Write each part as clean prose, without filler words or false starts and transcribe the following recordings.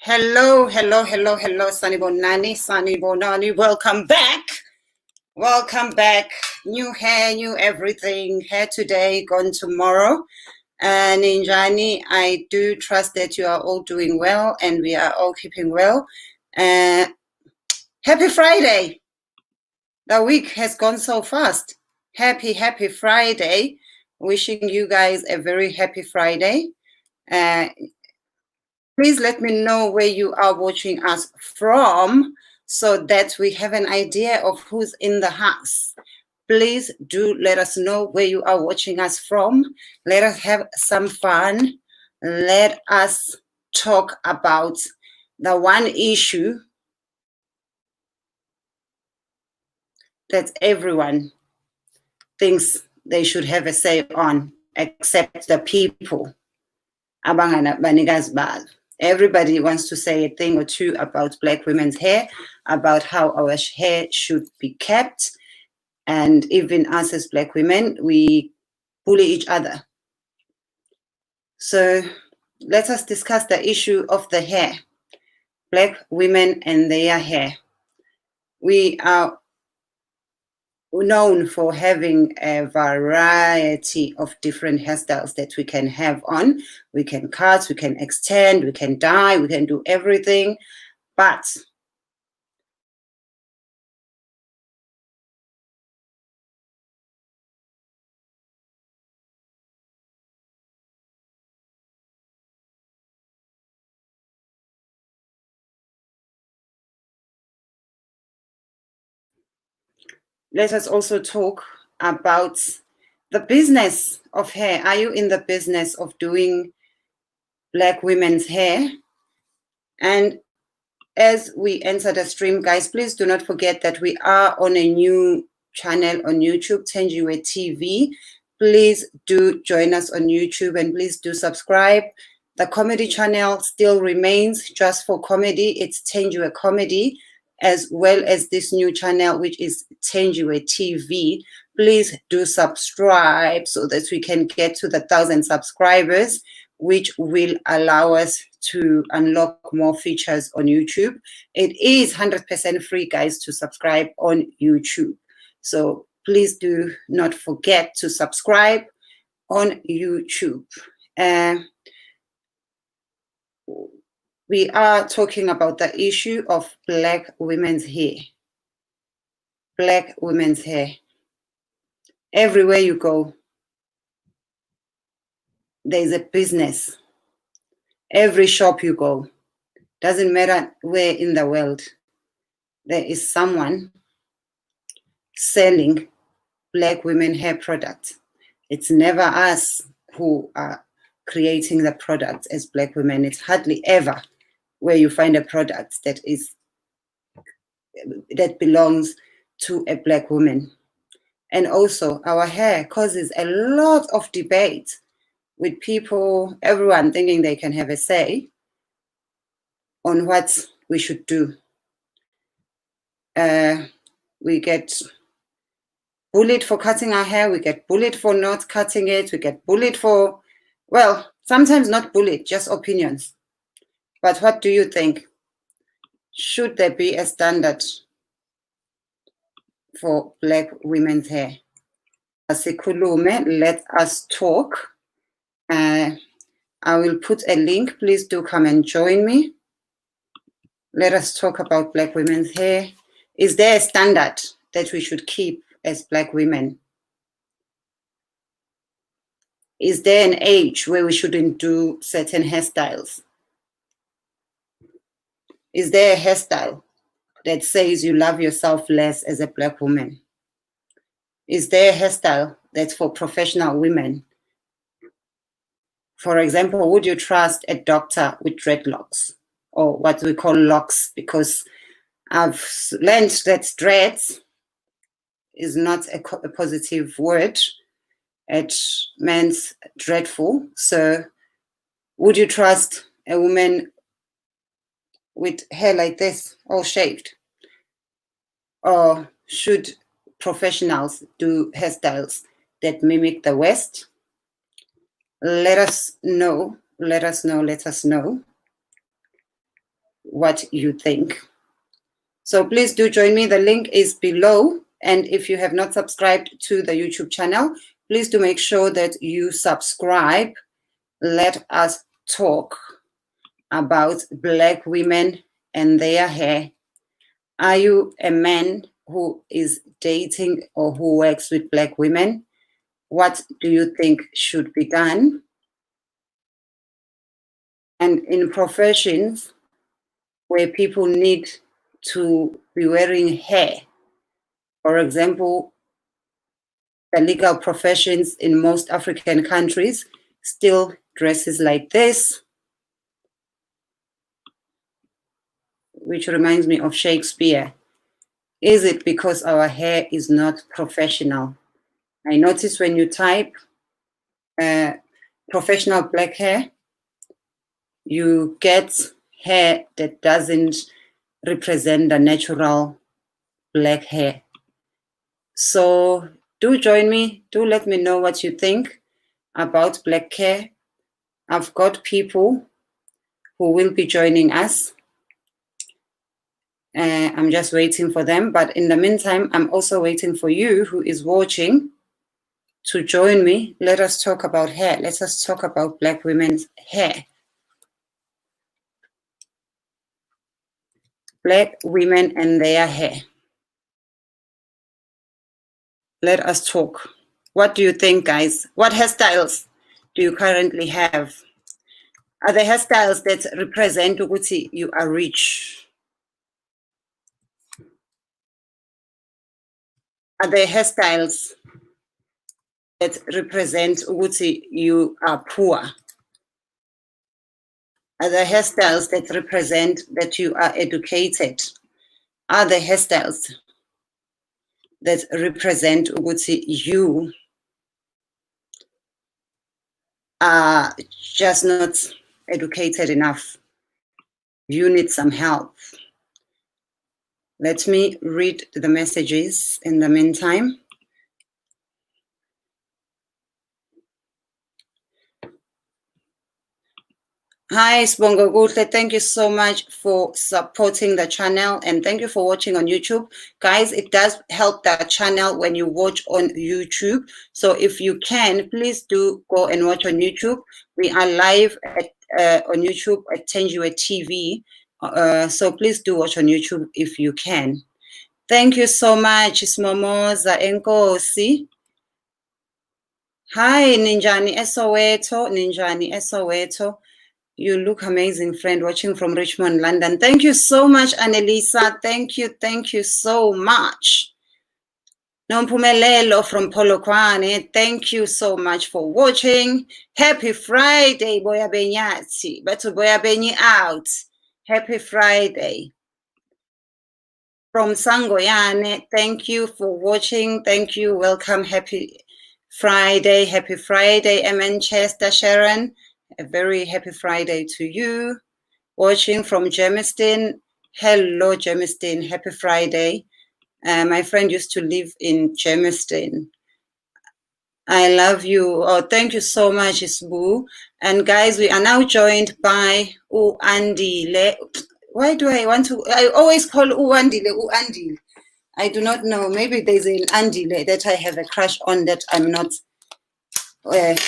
Hello, Sanibonani, Sanibonani. Welcome back. Welcome back. New hair, new everything. Hair today, gone tomorrow. And Ninjani, I do trust that you are all doing well and we are all keeping well. Happy Friday. The week has gone so fast. Happy Friday. Wishing you guys a very happy Friday. Please let me know where you are watching us from so that we have an idea of who's in the house. Please do let us know where you are watching us from. Let us have some fun. Let us talk about the one issue that everyone thinks they should have a say on, except the people. Everybody wants to say a thing or two about Black women's hair, about how our hair should be kept. And even us as Black women, we bully each other. So let us discuss the issue of the hair, Black women and their hair. We are known for having a variety of different hairstyles that we can have on. We can cut, we can extend, we can dye, we can do everything. But let us also talk about the business of hair. Are you in the business of doing Black women's hair? And as we enter the stream, guys, please do not forget that we are on a new channel on YouTube, Tenjiwe TV. Please do join us on YouTube and please do subscribe. The comedy channel still remains just for comedy. It's Tenjiwe Comedy, as well as this new channel, which is Tenjiwe TV. Please do subscribe so that we can get to the 1,000 subscribers, which will allow us to unlock more features on YouTube. It is 100% free, guys, to subscribe on YouTube. So please do not forget to subscribe on YouTube. We are talking about the issue of Black women's hair. Black women's hair. Everywhere you go, there's a business. Every shop you go, doesn't matter where in the world, there is someone selling Black women hair products. It's never us who are creating the products as Black women. It's hardly ever where you find a product that belongs to a Black woman. And also our hair causes a lot of debate with people, everyone thinking they can have a say on what we should do. We get bullied for cutting our hair, we get bullied for not cutting it, we get bullied for, well, sometimes not bullied, just opinions. But what do you think? Should there be a standard for Black women's hair? Asikulume, let us talk. I will put a link. Please do come and join me. Let us talk about Black women's hair. Is there a standard that we should keep as Black women? Is there an age where we shouldn't do certain hairstyles? Is there a hairstyle that says you love yourself less as a Black woman? Is there a hairstyle that's for professional women? For example, would you trust a doctor with dreadlocks, or what we call locks? Because I've learned that dreads is not a positive word. It means dreadful. So would you trust a woman with hair like this, all shaved? Or should professionals do hairstyles that mimic the West? Let us know. what you think. So please do join me. The link is below. And if you have not subscribed to the YouTube channel, please do make sure that you subscribe. Let us talk about Black women and their hair. Are you a man who is dating or who works with Black women? What do you think should be done? And in professions where people need to be wearing hair, for example, the legal professions in most African countries still dresses like this, which reminds me of Shakespeare. Is it because our hair is not professional? I notice when you type professional black hair, you get hair that doesn't represent the natural black hair. So do join me. Do let me know what you think about black hair. I've got people who will be joining us. I'm just waiting for them. But in the meantime, I'm also waiting for you who is watching to join me. Let us talk about hair. Let us talk about Black women's hair. Black women and their hair. Let us talk. What do you think, guys? What hairstyles do you currently have? Are the hairstyles that represent ukuthi you are rich? Are the hairstyles that represent ukuthi you are poor? Are the hairstyles that represent that you are educated? Are the hairstyles that represent ukuthi you are just not educated enough? You need some help. Let me read the messages in the meantime. Hi, Sibonga Kuhle. Thank you so much for supporting the channel and thank you for watching on YouTube. Guys, it does help the channel when you watch on YouTube. So if you can, please do go and watch on YouTube. We are live on YouTube at Tenjue TV. So please do watch on YouTube if you can. Thank you so much, Smomoza Enkosi. Hi, Ninjani Esoweto. Ninjani Esoweto. You look amazing, friend, watching from Richmond, London. Thank you so much, Annelisa. Thank you so much. Nompumelelo from Polokwane. Thank you so much for watching. Happy Friday, Boya Benyati. Betu Boya Benyi out. Happy Friday. From Sangoyane, thank you for watching. Thank you. Welcome. Happy Friday. Happy Friday, Manchester, Sharon. A very happy Friday to you. Watching from Germiston. Hello, Germiston. Happy Friday. My friend used to live in Germiston. I love you. Oh, thank you so much, Isbu. And guys, we are now joined by Andile. Why do I want to? I always call Andile. I do not know. Maybe there's an Andile that I have a crush on that I'm not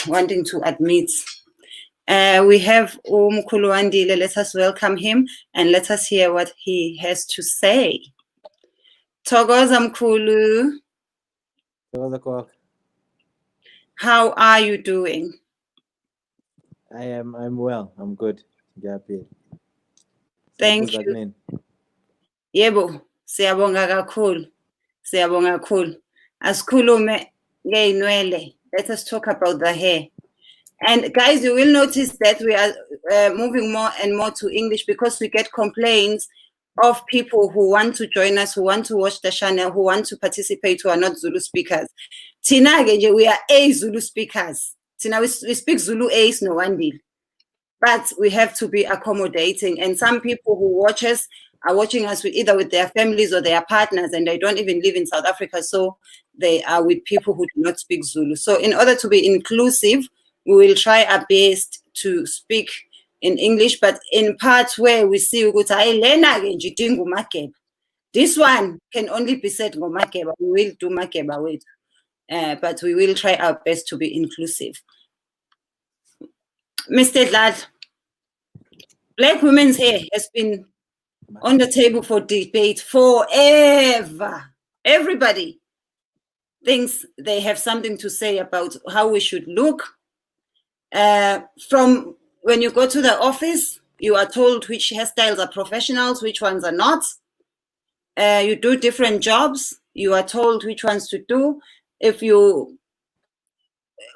wanting to admit. We have Mkhulu Andile. Let us welcome him and let us hear what he has to say. Thokoza Mkhulu. How are you doing? I'm well. I'm good. Thank you. Yebo, siyabonga kakhulu. Siyabonga kakhulu. Asikhulume ngeinwele. Let us talk about the hair. And guys, you will notice that we are moving more and more to English because we get complaints of people who want to join us, who want to watch the channel, who want to participate, who are not Zulu speakers. Tina, we are A Zulu speakers. Tina, we speak Zulu A's no one deal. But we have to be accommodating. And some people who watch us are watching us either with their families or their partners, and they don't even live in South Africa. So they are with people who do not speak Zulu. So in order to be inclusive, we will try our best to speak in English, but in parts where we see ukuthi hayi lena ke nje idinga uMageba. This one can only be said ngoMageba. We will do Mageba with, but we will try our best to be inclusive. Mr. Dlad, Black women's hair has been on the table for debate forever. Everybody thinks they have something to say about how we should look. From when you go to the office, you are told which hairstyles are professionals, which ones are not. You do different jobs, you are told which ones to do. If you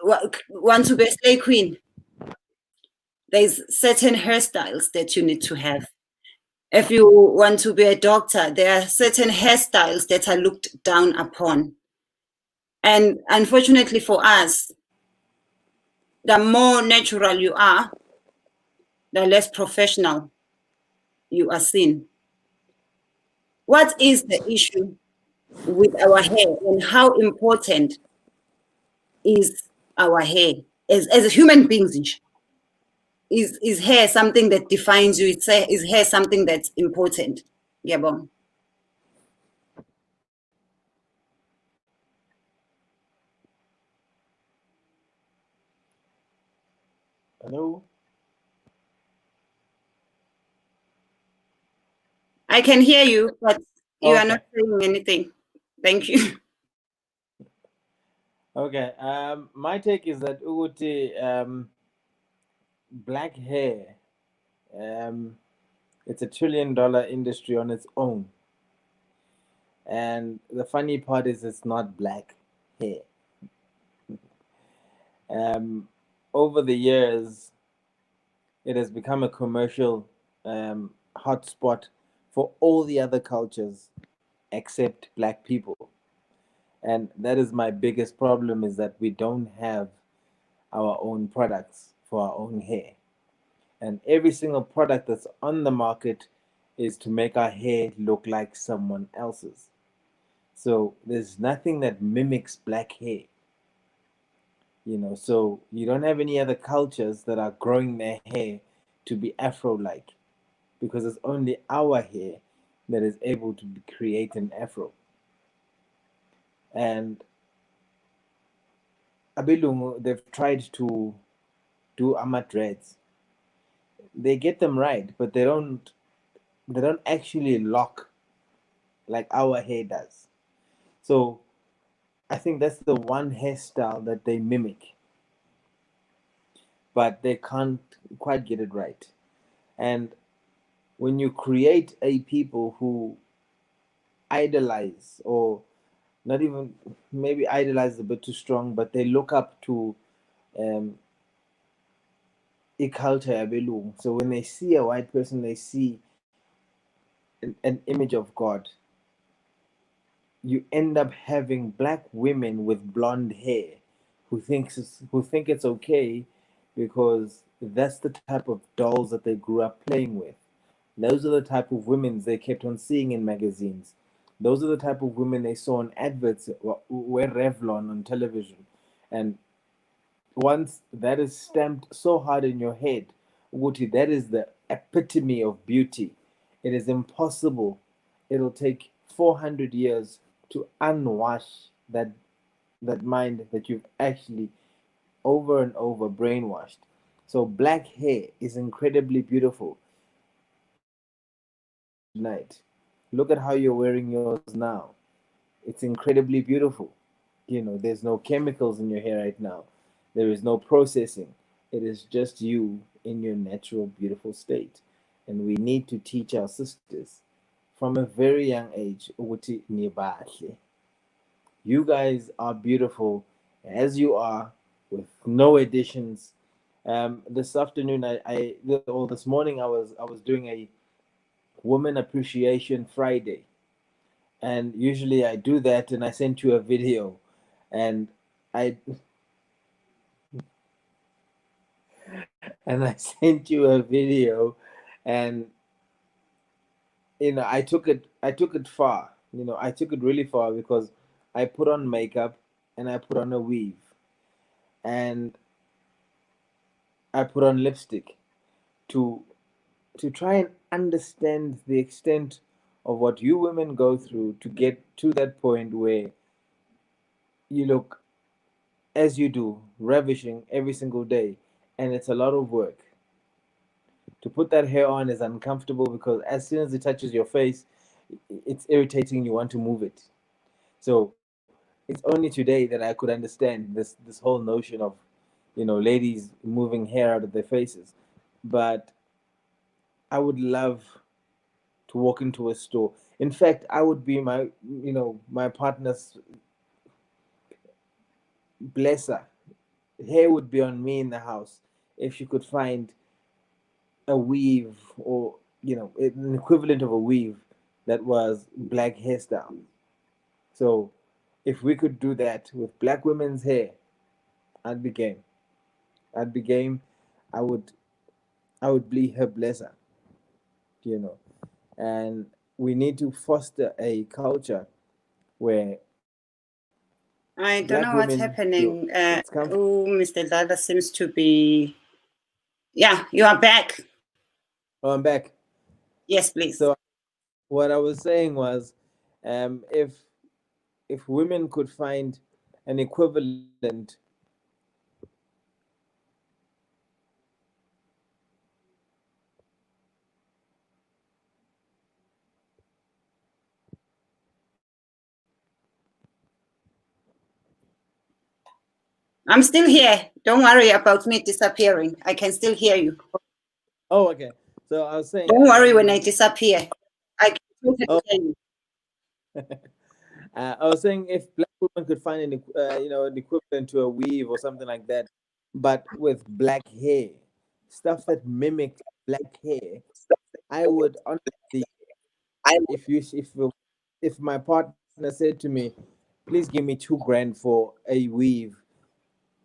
want to be a slay queen, there's certain hairstyles that you need to have. If you want to be a doctor, there are certain hairstyles that are looked down upon. And unfortunately for us, the more natural you are, the less professional you are seen. What is the issue with our hair, and how important is our hair as human beings? Is hair something that defines you? Is hair something that's important? Yabong. Hello? I can hear you, but you are Okay. not saying anything. Thank you. Okay. My take is that Uguti, black hair, it's $1 trillion industry on its own. And the funny part is it's not black hair. Over the years, it has become a commercial hotspot for all the other cultures except black people. And that is my biggest problem, is that we don't have our own products for our own hair. And every single product that's on the market is to make our hair look like someone else's. So there's nothing that mimics black hair. So you don't have any other cultures that are growing their hair to be afro like, because it's only our hair that is able to create an afro. And Abilungu, they've tried to do ama dreads. They get them right, but they don't actually lock like our hair does. So I think that's the one hairstyle that they mimic, but they can't quite get it right. And when you create a people who idolize, or not even, maybe idolize is a bit too strong, but they look up to um, a culture abelungu. So when they see a white person, they see an image of God. You end up having black women with blonde hair who think it's okay because that's the type of dolls that they grew up playing with. Those are the type of women they kept on seeing in magazines. Those are the type of women they saw in adverts, wear Revlon on television. And once that is stamped so hard in your head, Wuti, that is the epitome of beauty. It is impossible. It'll take 400 years to unwash that mind that you've actually over and over brainwashed. So black hair is incredibly beautiful. Night. Look at how you're wearing yours now. It's incredibly beautiful. There's no chemicals in your hair right now. There is no processing. It is just you in your natural, beautiful state. And we need to teach our sisters from a very young age, ukuthi nibahle. You guys are beautiful as you are, with no additions. This afternoon, or this morning, I was doing a Women Appreciation Friday, and usually I do that, and I sent you a video, and I and I sent you a video, and I took it far. I took it really far because I put on makeup and I put on a weave and I put on lipstick to try and understand the extent of what you women go through to get to that point where you look as you do, ravishing every single day, and it's a lot of work. To put that hair on is uncomfortable because as soon as it touches your face, it's irritating and you want to move it. So it's only today that I could understand this whole notion of, ladies moving hair out of their faces. But I would love to walk into a store. In fact, I would be my partner's blesser. Hair would be on me in the house if she could find a weave, or an equivalent of a weave that was black hairstyle. So if we could do that with black women's hair, I'd be game. I'd be game. I would I would be her blesser, you know. And we need to foster a culture where I black don't know women what's feel happening. it's comfortable. Oh, Mr. Dada seems to be. Yeah, you are back. Oh, I'm back. Yes, please. So what I was saying was, if women could find an equivalent. I'm still here. Don't worry about me disappearing. I can still hear you. Oh, okay. So I was saying, Don't worry when I disappear. I can totally oh, hear you. I was saying if black women could find an equivalent to a weave or something like that, but with black hair, stuff that mimicked black hair, I would honestly, if my partner said to me, "Please give me 2 grand for a weave,"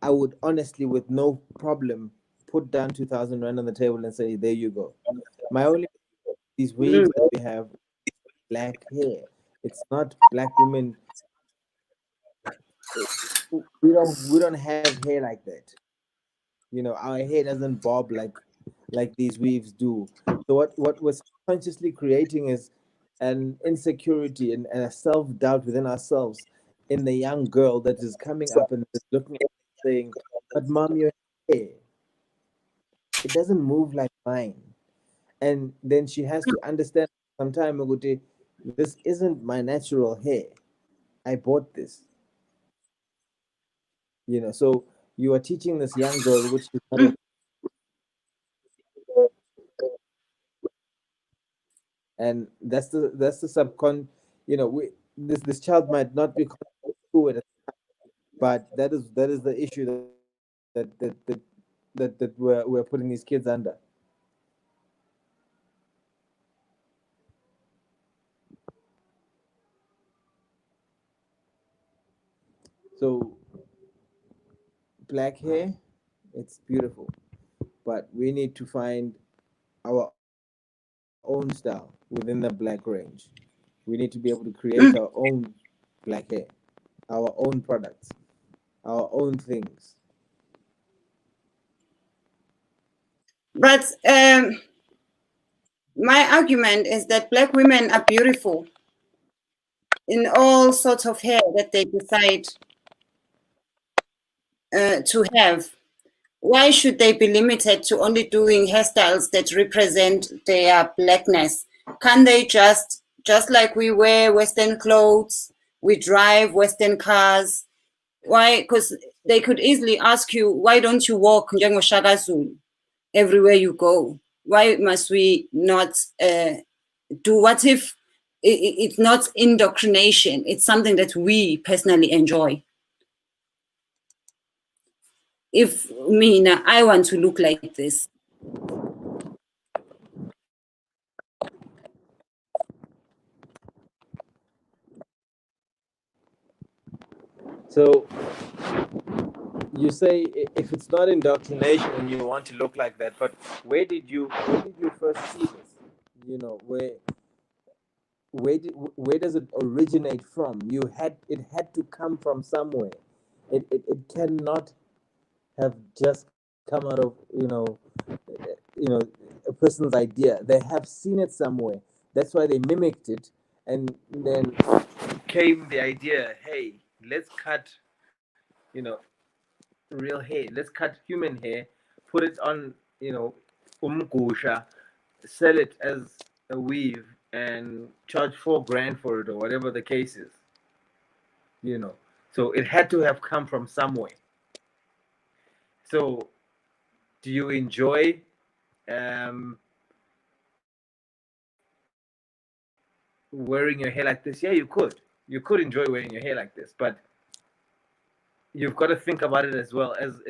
I would honestly, with no problem, put down 2,000 rand on the table and say, "There you go." My only these Mm. waves that we have black hair. It's not black women. We don't have hair like that. Our hair doesn't bob like these weaves do. So what we're consciously creating is an insecurity and a self doubt within ourselves in the young girl that is coming up and is looking at us saying, "But mom, your hair, it doesn't move like mine." And then she has to understand sometime ago, this isn't my natural hair. I bought this. So you are teaching this young girl, which is not a, and that's the subcon. This child might not be cool with it, but that is the issue that we're putting these kids under. So black hair, it's beautiful, but we need to find our own style within the black range. We need to be able to create our own black hair, our own products, our own things. But my argument is that black women are beautiful in all sorts of hair that they decide to have. Why should they be limited to only doing hairstyles that represent their blackness? Can't they just like we wear Western clothes, we drive Western cars? Why? Because they could easily ask you, why don't you walk njengoShaka Zulu everywhere you go? Why must we not do? What if it's not indoctrination? It's something that we personally enjoy. If me, now, I want to look like this. So you say if it's not indoctrination and you want to look like that, but where did you first see this? Where does it originate from? It had to come from somewhere. It cannot have just come out of you know person's idea. They have seen it somewhere. That's why they mimicked it, and then came the idea. Hey, let's cut, you know, real hair. Let's cut human hair, put it on, umgusha, sell it as a weave, and charge 4 grand for it, or whatever the case is. So it had to have come from somewhere. So, do you enjoy um, wearing your hair like this? Yeah, you could. You could enjoy wearing your hair like this, but you've got to think about it as well as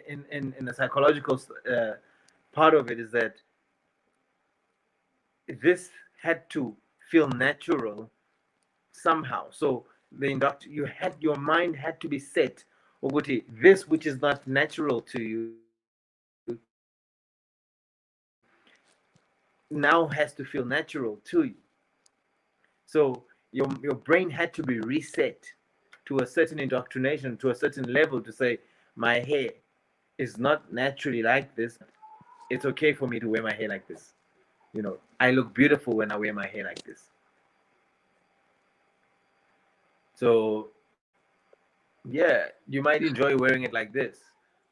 in the psychological part of it is that this had to feel natural somehow. So your mind had to be set. Oguti, this which is not natural to you now has to feel natural to you. So your brain had to be reset to a certain indoctrination, to a certain level, to say my hair is not naturally like this. It's okay for me to wear my hair like this. I look beautiful when I wear my hair like this. So yeah, you might enjoy wearing it like this,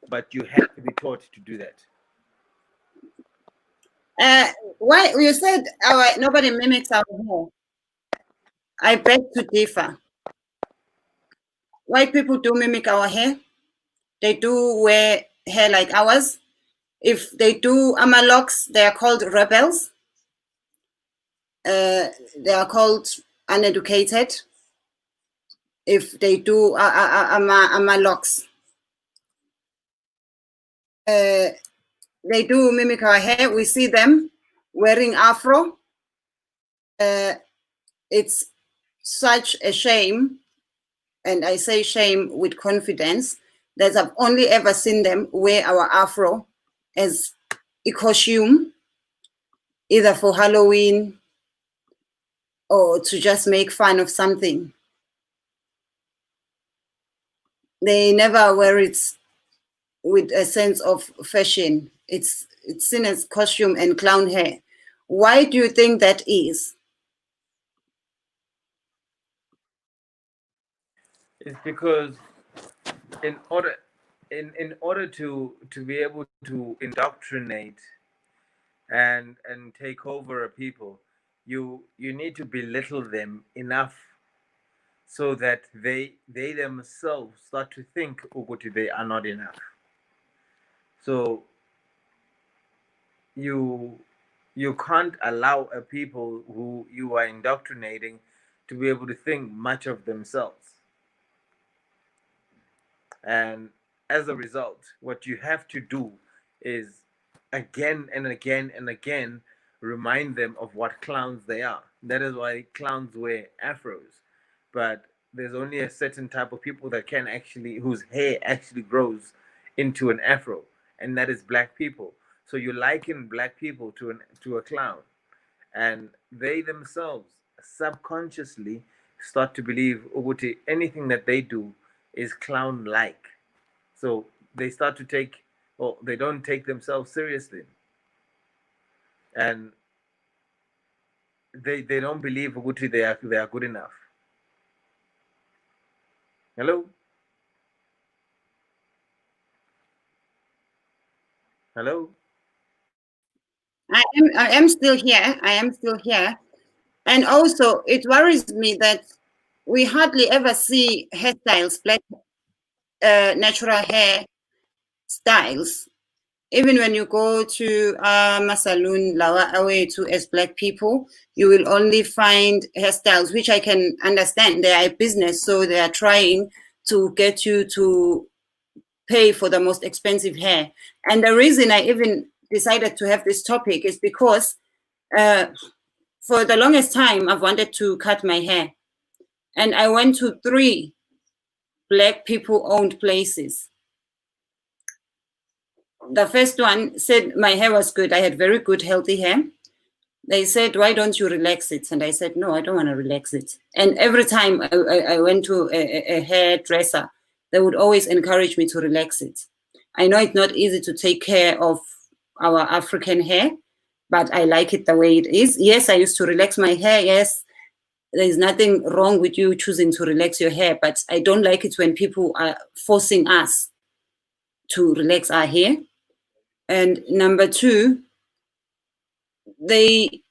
but you have to be taught to do that. Why you said nobody mimics our hair? I beg to differ. White people do mimic our hair. They do wear hair like ours. If they do amalocks, they are called rebels. They are called uneducated. If they do amalocks, they do mimic our hair. We see them wearing afro. It's such a shame, and I say shame with confidence, that I've only ever seen them wear our afro as a costume, either for Halloween or to just make fun of something. They never wear it with a sense of fashion. It's seen as costume and clown hair. Why do you think that is? It's because in order to be able to indoctrinate and take over a people, you need to belittle them enough so that they themselves start to think ukuthi they are not enough. So you you can't allow a people who you are indoctrinating to be able to think much of themselves. And as a result, what you have to do is again and again and again remind them of what clowns they are. That is why clowns wear afros. But there's only a certain type of people that can actually, whose hair actually grows into an afro, and that is black people. So you liken black people to a clown, and they themselves subconsciously start to believe ukuthi anything that they do is clown like. So they start to take, or they don't take themselves seriously, and they don't believe ukuthi they are good enough. Hello. Hello. I am still here. I am still here. And also, it worries me that we hardly ever see hairstyles, black natural hair styles. Even when you go to a saloon, lawa away to as black people, you will only find hairstyles, which I can understand. They are a business, so they are trying to get you to pay for the most expensive hair. And the reason I even decided to have this topic is because for the longest time, I've wanted to cut my hair. And I went to 3 black people-owned places. The first one said my hair was good. I had very good, healthy hair. They said, why don't you relax it? And I said, no, I don't want to relax it. And every time I went to a hairdresser, they would always encourage me to relax it. I know it's not easy to take care of our African hair, but I like it the way it is. Yes, I used to relax my hair. Yes, there's nothing wrong with you choosing to relax your hair, but I don't like it when people are forcing us to relax our hair. And number two, they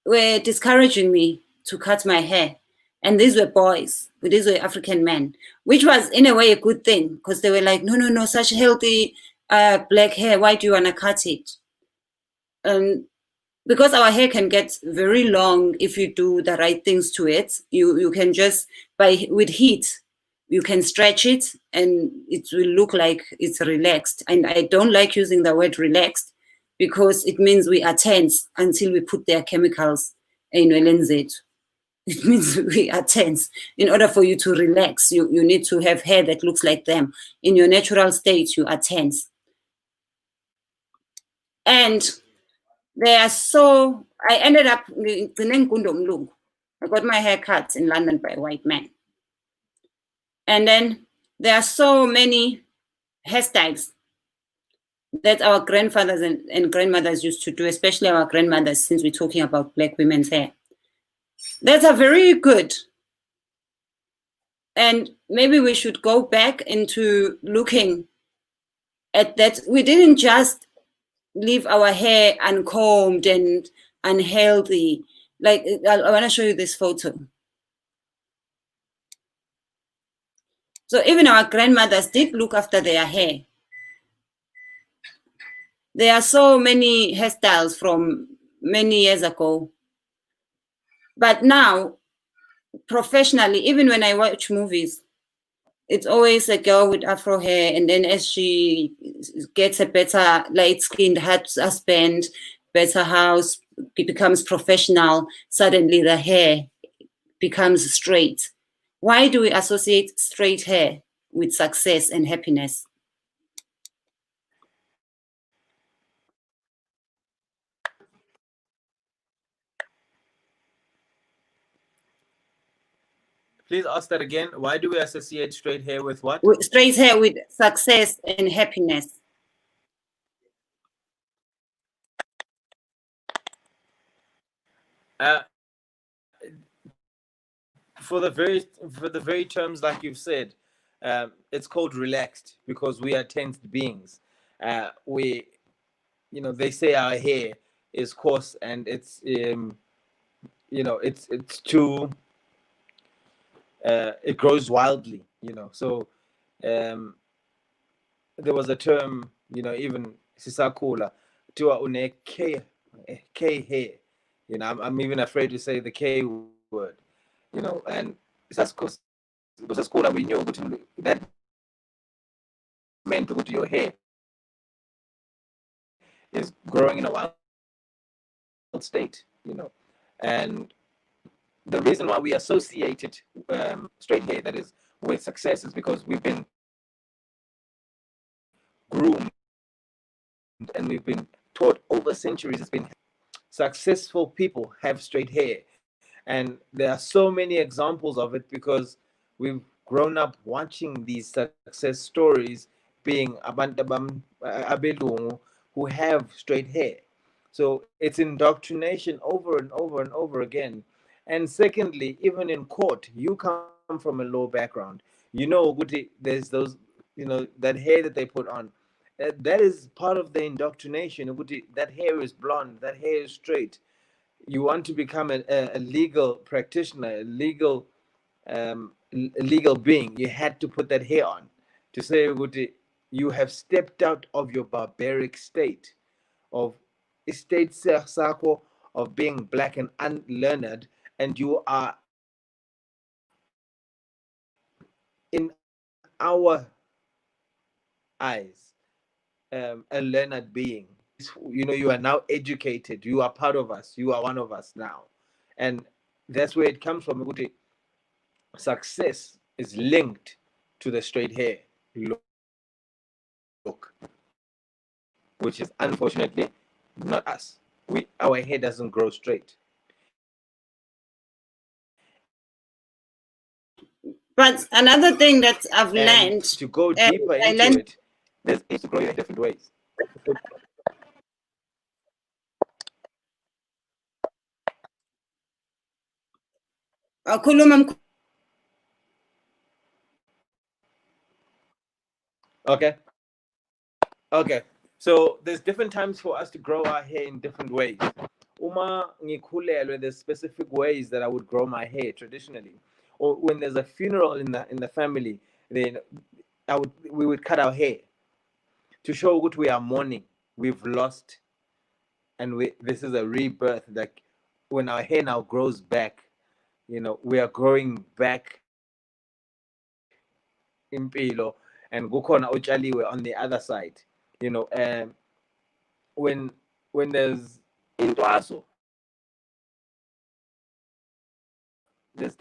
were discouraging me to cut my hair. And these were boys, these were African men, which was in a way a good thing, because they were like, no, no, no, such healthy black hair, why do you want to cut it? Because our hair can get very long if you do the right things to it. You can just, with heat, you can stretch it and it will look like it's relaxed. And I don't like using the word relaxed because it means we are tense until we put their chemicals in it. It means we are tense. In order for you to relax, you need to have hair that looks like them. In your natural state, you are tense. And they are so, I ended up, I got my hair cut in London by a white man. And then there are so many hairstyles that our grandfathers and grandmothers used to do, especially our grandmothers, since we're talking about black women's hair. That are very good. And maybe we should go back into looking at that. We didn't just leave our hair uncombed and unhealthy. Like, I want to show you this photo. So even our grandmothers did look after their hair. There are so many hairstyles from many years ago. But now, professionally, even when I watch movies, it's always a girl with afro hair, and then as she gets a better light-skinned husband, better house, becomes professional, suddenly the hair becomes straight. Why do we associate straight hair with success and happiness? Please ask that again. Why do we associate straight hair with what? Straight hair with success and happiness. For the very terms like you've said, it's called relaxed because we are tensed beings. We, they say our hair is coarse and it's it's too it grows wildly. So there was a term, even sisakula, tiwa une K hair. I'm even afraid to say the K word. And because school we knew that meant to your hair is growing in a wild state. And the reason why we associated straight hair, that is, with success, is because we've been groomed and we've been taught over centuries. It's been successful people have straight hair, and there are so many examples of it because we've grown up watching these success stories being abantu abelungu who have straight hair. So it's indoctrination over and over and over again. And secondly, even in court, you come from a low background. There's those, that hair that they put on. That is part of the indoctrination. That hair is blonde, that hair is straight. You want to become a legal practitioner, a legal being, you had to put that hair on to say you have stepped out of your barbaric state of sako of being black and unlearned, and you are, in our eyes, a learned being. You are now educated, you are part of us, you are one of us now. And that's where it comes from. Success is linked to the straight hair look, which is unfortunately not us. Our hair doesn't grow straight. But another thing that I've And learned, to go deeper into it, there's ways to grow your hair in different ways. Khuluma Okay. Okay. So there's different times for us to grow our hair in different ways. Uma ngikhulelwe, there's specific ways that I would grow my hair traditionally. Or when there's a funeral in the family, then we would cut our hair to show what we are mourning. We've lost, and this is a rebirth. Like when our hair now grows back, we are growing back impilo, and kukhona otshaliwe on the other side. When there's intwaso, there's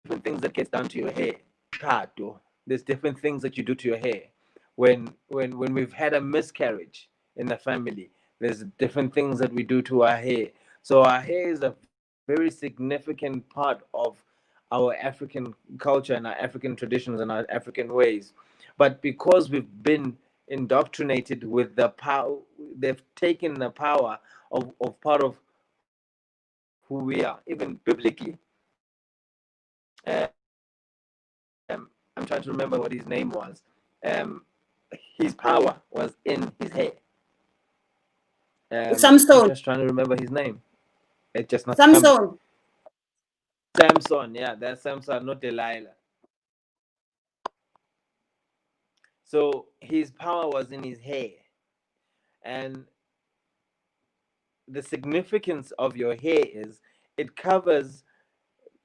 different things that gets done to your hair. Shadow, there's different things that you do to your hair. When we've had a miscarriage in the family, there's different things that we do to our hair. So our hair is a very significant part of our African culture and our African traditions and our African ways. But because we've been indoctrinated with the power, they've taken the power of part of who we are, even biblically. I'm trying to remember what his name was. Um, his power was in his hair. I'm just trying to Samson. remember his name. It just not coming. Samson. Samson, yeah, that's Samson, not Delilah. So his power was in his hair, and the significance of your hair is it covers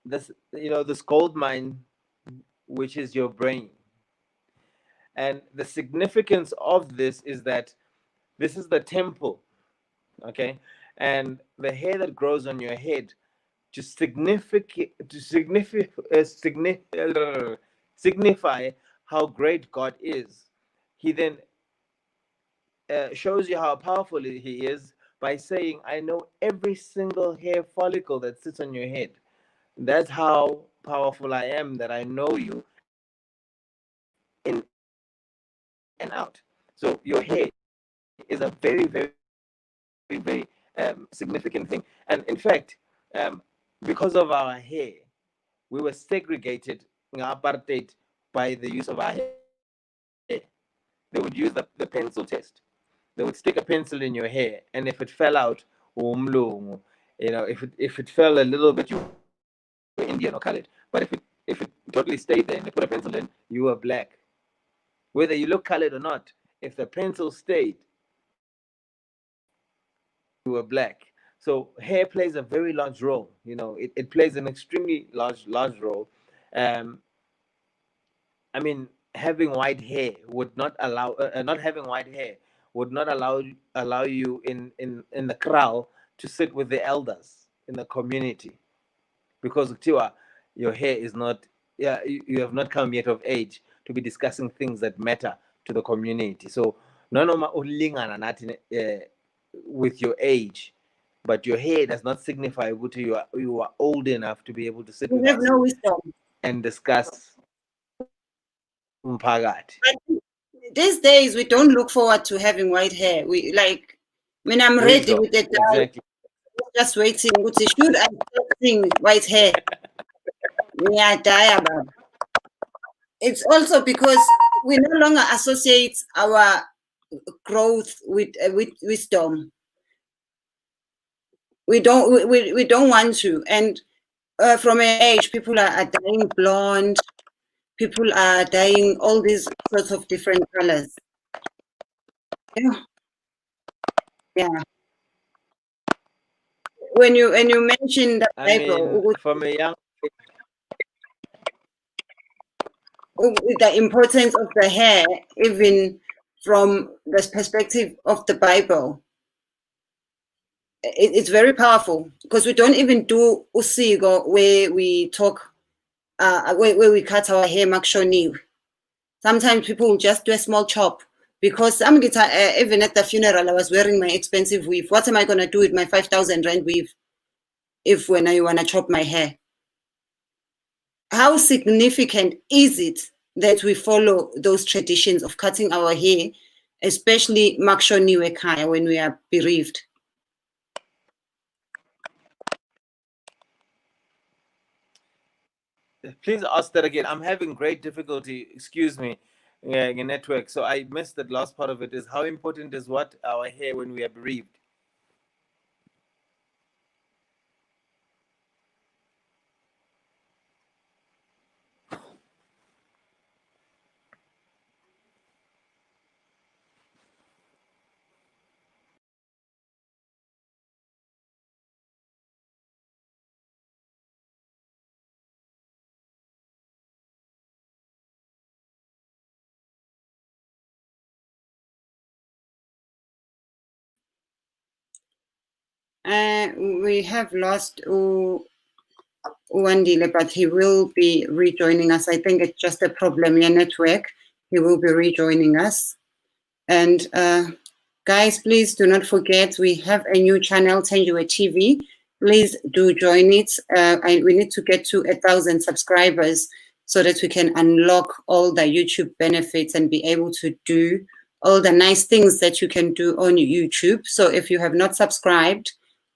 this gold mine, which is your brain. And the significance of this is that this is the temple, okay? And the hair that grows on your head to signify how great God is. He then shows you how powerful he is by saying, I know every single hair follicle that sits on your head. That's how powerful I am, that I know you in and out. So your hair is a very, very, very significant thing. And in fact, because of our hair, we were segregated in apartheid by the use of our hair. They would use the pencil test. They would stick a pencil in your hair, and if it fell out, umlungu. If it fell a little bit, you were Indian or colored. But if it totally stayed there and they put a pencil in, you were black. Whether you look colored or not, if the pencil stayed, you were black. So hair plays a very large role. It plays an extremely large role. Um, I mean, having white hair would not allow not having white hair would not allow you in the kraal to sit with the elders in the community, because Tiwa, your hair is not, yeah, you have not come yet of age to be discussing things that matter to the community. So nanoma ulingana nathi with your age, but your hair does not signify that you are old enough to be able to sit You with have us no wisdom. and discuss umphakathi. But these days, we don't look forward to having white hair. We like, when I'm ready with the dye, Exactly. just waiting. Should I start seeing white hair? Yeah, dye about. It's also because we no longer associate our growth with wisdom. We don't want to. And from an age, people are dyeing blonde. People are dyeing all these sorts of different colors. Yeah, yeah. When you mention the I mean, Bible, from a young with the importance of the hair, even from the perspective of the Bible, it's very powerful because we don't even do usigo where we talk, where we cut our hair makshoni. Sometimes people will just do a small chop because even at the funeral, I was wearing my expensive weave. What am I going to do with my 5,000 rand weave if when I want to chop my hair? How significant is it that we follow those traditions of cutting our hair, especially makshoniwe kaya when we are bereaved? Please ask that again. I'm having great difficulty. Excuse me, network. So I missed that last part of it. Is how important is what our hair when we are bereaved? We have lost Uwandile, but he will be rejoining us. I think it's just a problem in network. He will be rejoining us. And guys, please do not forget, we have a new channel, Tenjue TV. Please do join it. We need to get to 1,000 subscribers so that we can unlock all the YouTube benefits and be able to do all the nice things that you can do on YouTube. So if you have not subscribed,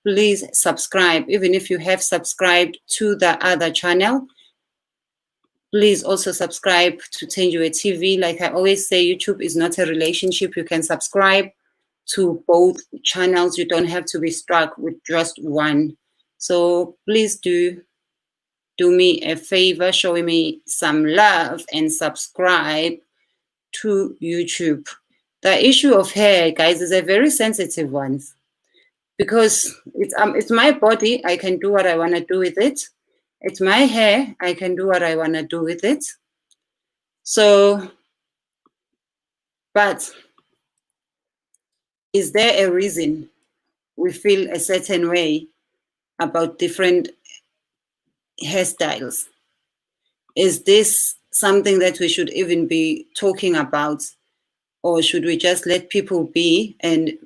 please subscribe. Even if you have subscribed to the other channel, please also subscribe to Tenjue TV. Like I always say, YouTube is not a relationship. You can subscribe to both channels. You don't have to be stuck with just one. So please do me a favor, show me some love and subscribe to YouTube. The issue of hair, guys, is a very sensitive one because it's my body. I can do what I want to do with it. It's my hair. I can do what I want to do with it. So, but is there a reason we feel a certain way about different hairstyles? Is this something that we should even be talking about, or should we just let people be and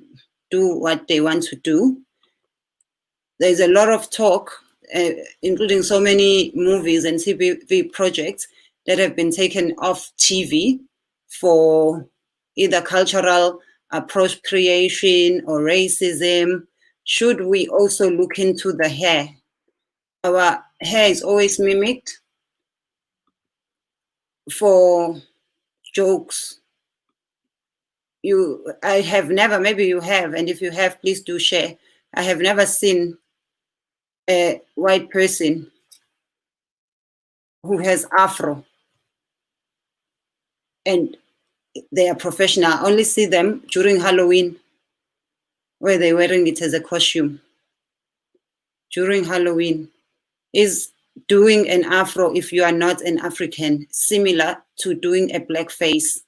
do what they want to do? There's a lot of talk, including so many movies and TV projects that have been taken off TV for either cultural appropriation or racism. Should we also look into the hair? Our hair is always mimicked for jokes. I have never, maybe you have, and if you have, please do share. I have never seen a white person who has afro and they are professional. I only see them during Halloween where they're wearing it as a costume. During Halloween, is doing an afro, if you are not an African, similar to doing a black face?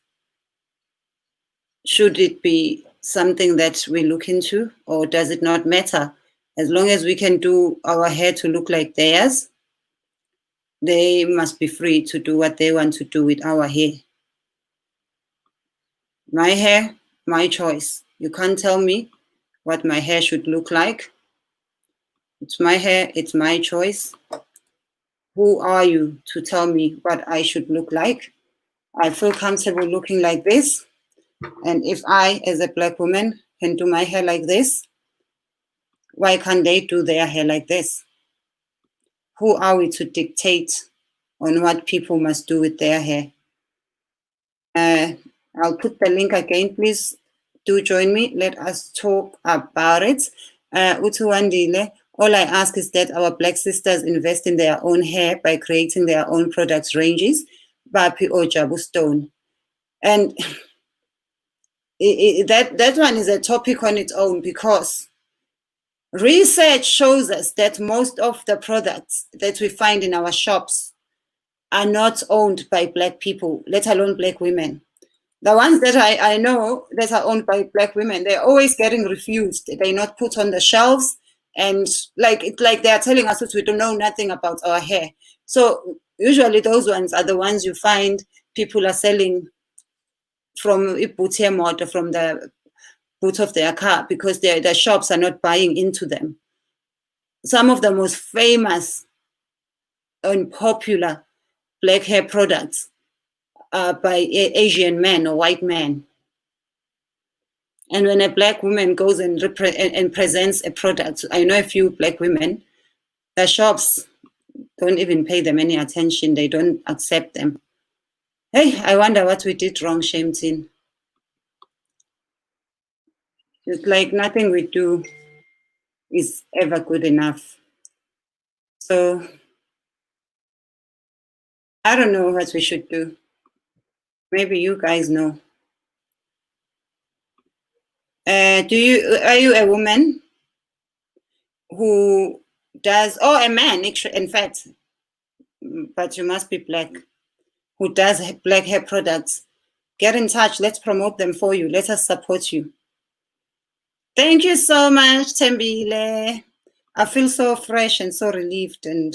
Should it be something that we look into, or does it not matter? As long as we can do our hair to look like theirs, they must be free to do what they want to do with our hair. My hair, my choice. You can't tell me what my hair should look like. It's my hair, it's my choice. Who are you to tell me what I should look like? I feel comfortable looking like this. And if I, as a black woman, can do my hair like this, why can't they do their hair like this? Who are we to dictate on what people must do with their hair? I'll put the link again. Please do join me. Let us talk about it. Utuwandile, all I ask is that our black sisters invest in their own hair by creating their own product ranges. Bapi or Jabu Stone. And that one is a topic on its own, because research shows us that most of the products that we find in our shops are not owned by black people, let alone black women. The ones that I know that are owned by black women, they're always getting refused. They're not put on the shelves. And it's like they're telling us that we don't know nothing about our hair. So usually those ones are the ones you find people are selling from Ibutia motor, from the boot of their car, because the shops are not buying into them. Some of the most famous and popular black hair products are by Asian men or white men. And when a black woman goes and presents a product, I know a few black women, the shops don't even pay them any attention. They don't accept them. Hey, I wonder what we did wrong, Shamtin. It's like nothing we do is ever good enough. So I don't know what we should do. Maybe you guys know. Are you a woman who does, or a man, in fact, but you must be black, who does black hair products? Get in touch. Let's promote them for you. Let us support you. Thank you so much, Tembile. I feel so fresh and so relieved and.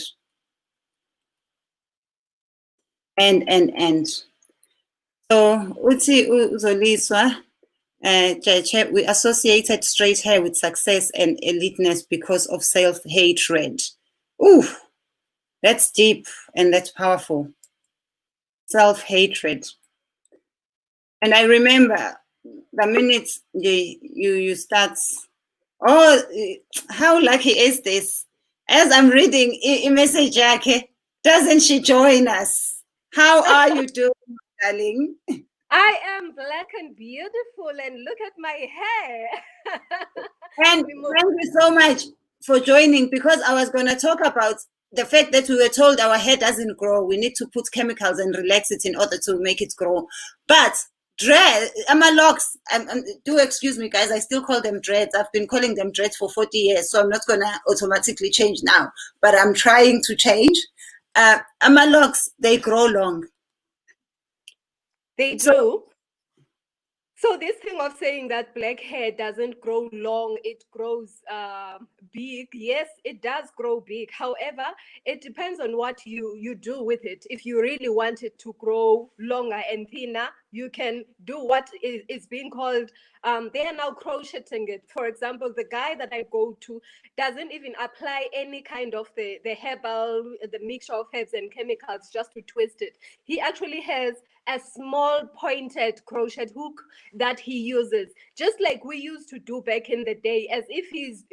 So, uthi uzoliswa, we associated straight hair with success and eliteness because of self-hatred. Ooh, that's deep and that's powerful. Self-hatred. And I remember the minute you start, oh, how lucky is this? As I'm reading a message, doesn't she join us? How are you doing, darling? I am black and beautiful, and look at my hair. And thank you so much for joining, because I was going to talk about the fact that we were told our hair doesn't grow. We need to put chemicals and relax it in order to make it grow. But locks, do excuse me, guys, I still call them dreads. I've been calling them dreads for 40 years, so I'm not going to automatically change now. But I'm trying to change. Locks, they grow long. They do. So this thing of saying that black hair doesn't grow long, it grows big. Yes, it does grow big. However, it depends on what you do with it. If you really want it to grow longer and thinner, you can do what is being called, they are now crocheting it. For example, the guy that I go to doesn't even apply any kind of the herbal, the mixture of herbs and chemicals just to twist it. He actually has a small pointed crochet hook that he uses, just like we used to do back in the day, as if he's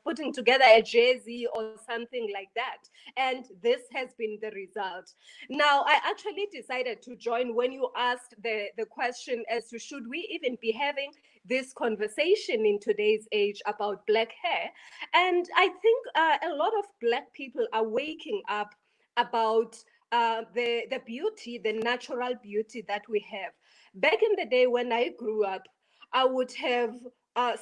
putting together a jersey or something like that. And this has been the result. Now, I actually decided to join when you asked the question as to should we even be having this conversation in today's age about black hair. And I think a lot of black people are waking up about the beauty, the natural beauty that we have. Back in the day when I grew up, I would have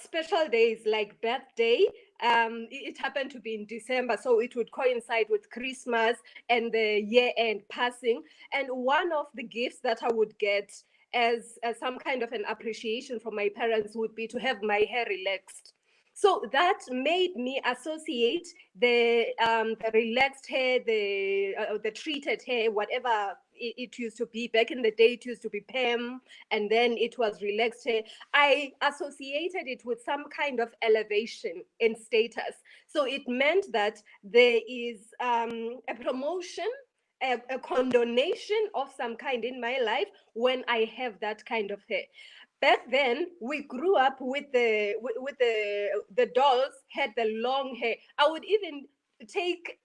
special days like birthday. It happened to be in December, so it would coincide with Christmas and the year-end passing. And one of the gifts that I would get as some kind of an appreciation from my parents would be to have my hair relaxed. So that made me associate the relaxed hair, the treated hair, whatever it used to be. Back in the day, it used to be perm, and then it was relaxed hair. I associated it with some kind of elevation in status. So it meant that there is a promotion, a condonation of some kind in my life when I have that kind of hair. Back then, we grew up with the dolls had the long hair. I would even take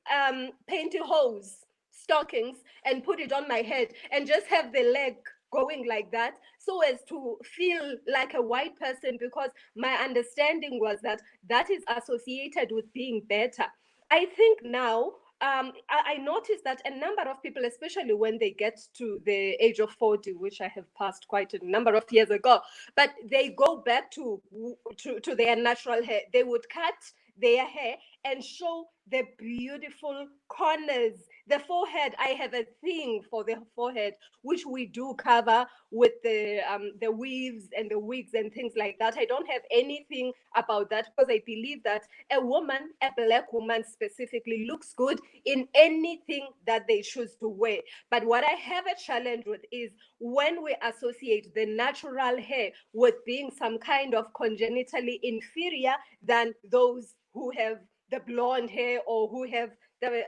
pantyhose stockings and put it on my head and just have the leg going like that, so as to feel like a white person, because my understanding was that that is associated with being better. I think now I noticed that a number of people, especially when they get to the age of 40, which I have passed quite a number of years ago, but they go back to their natural hair. They would cut their hair and show the beautiful corners. The forehead, I have a thing for the forehead, which we do cover with the weaves and the wigs and things like that. I don't have anything about that, because I believe that a woman, a black woman specifically, looks good in anything that they choose to wear. But what I have a challenge with is when we associate the natural hair with being some kind of congenitally inferior than those who have the blonde hair, or who have the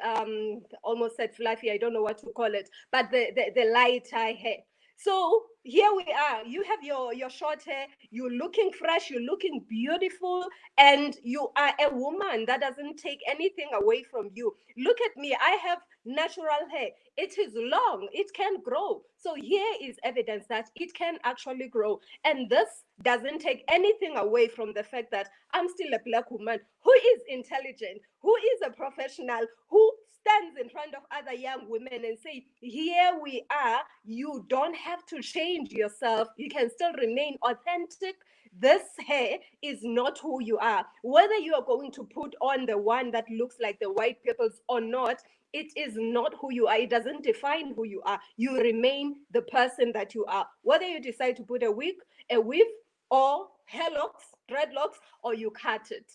almost said fluffy, I don't know what to call it, but the lighter hair. So here we are. You have your short hair. You're looking fresh. You're looking beautiful, and you are a woman that doesn't take anything away from you. Look at me. I have natural hair. It is long. It can grow. So here is evidence that it can actually grow, and this doesn't take anything away from the fact that I'm still a black woman who is intelligent, who is a professional, who stands in front of other young women and say, here we are. You don't have to change yourself. You can still remain authentic. This hair is not who you are. Whether you are going to put on the one that looks like the white people's or not, it is not who you are. It doesn't define who you are. You remain the person that you are. Whether you decide to put a wig, a weave, or hair locks, dreadlocks, or you cut it,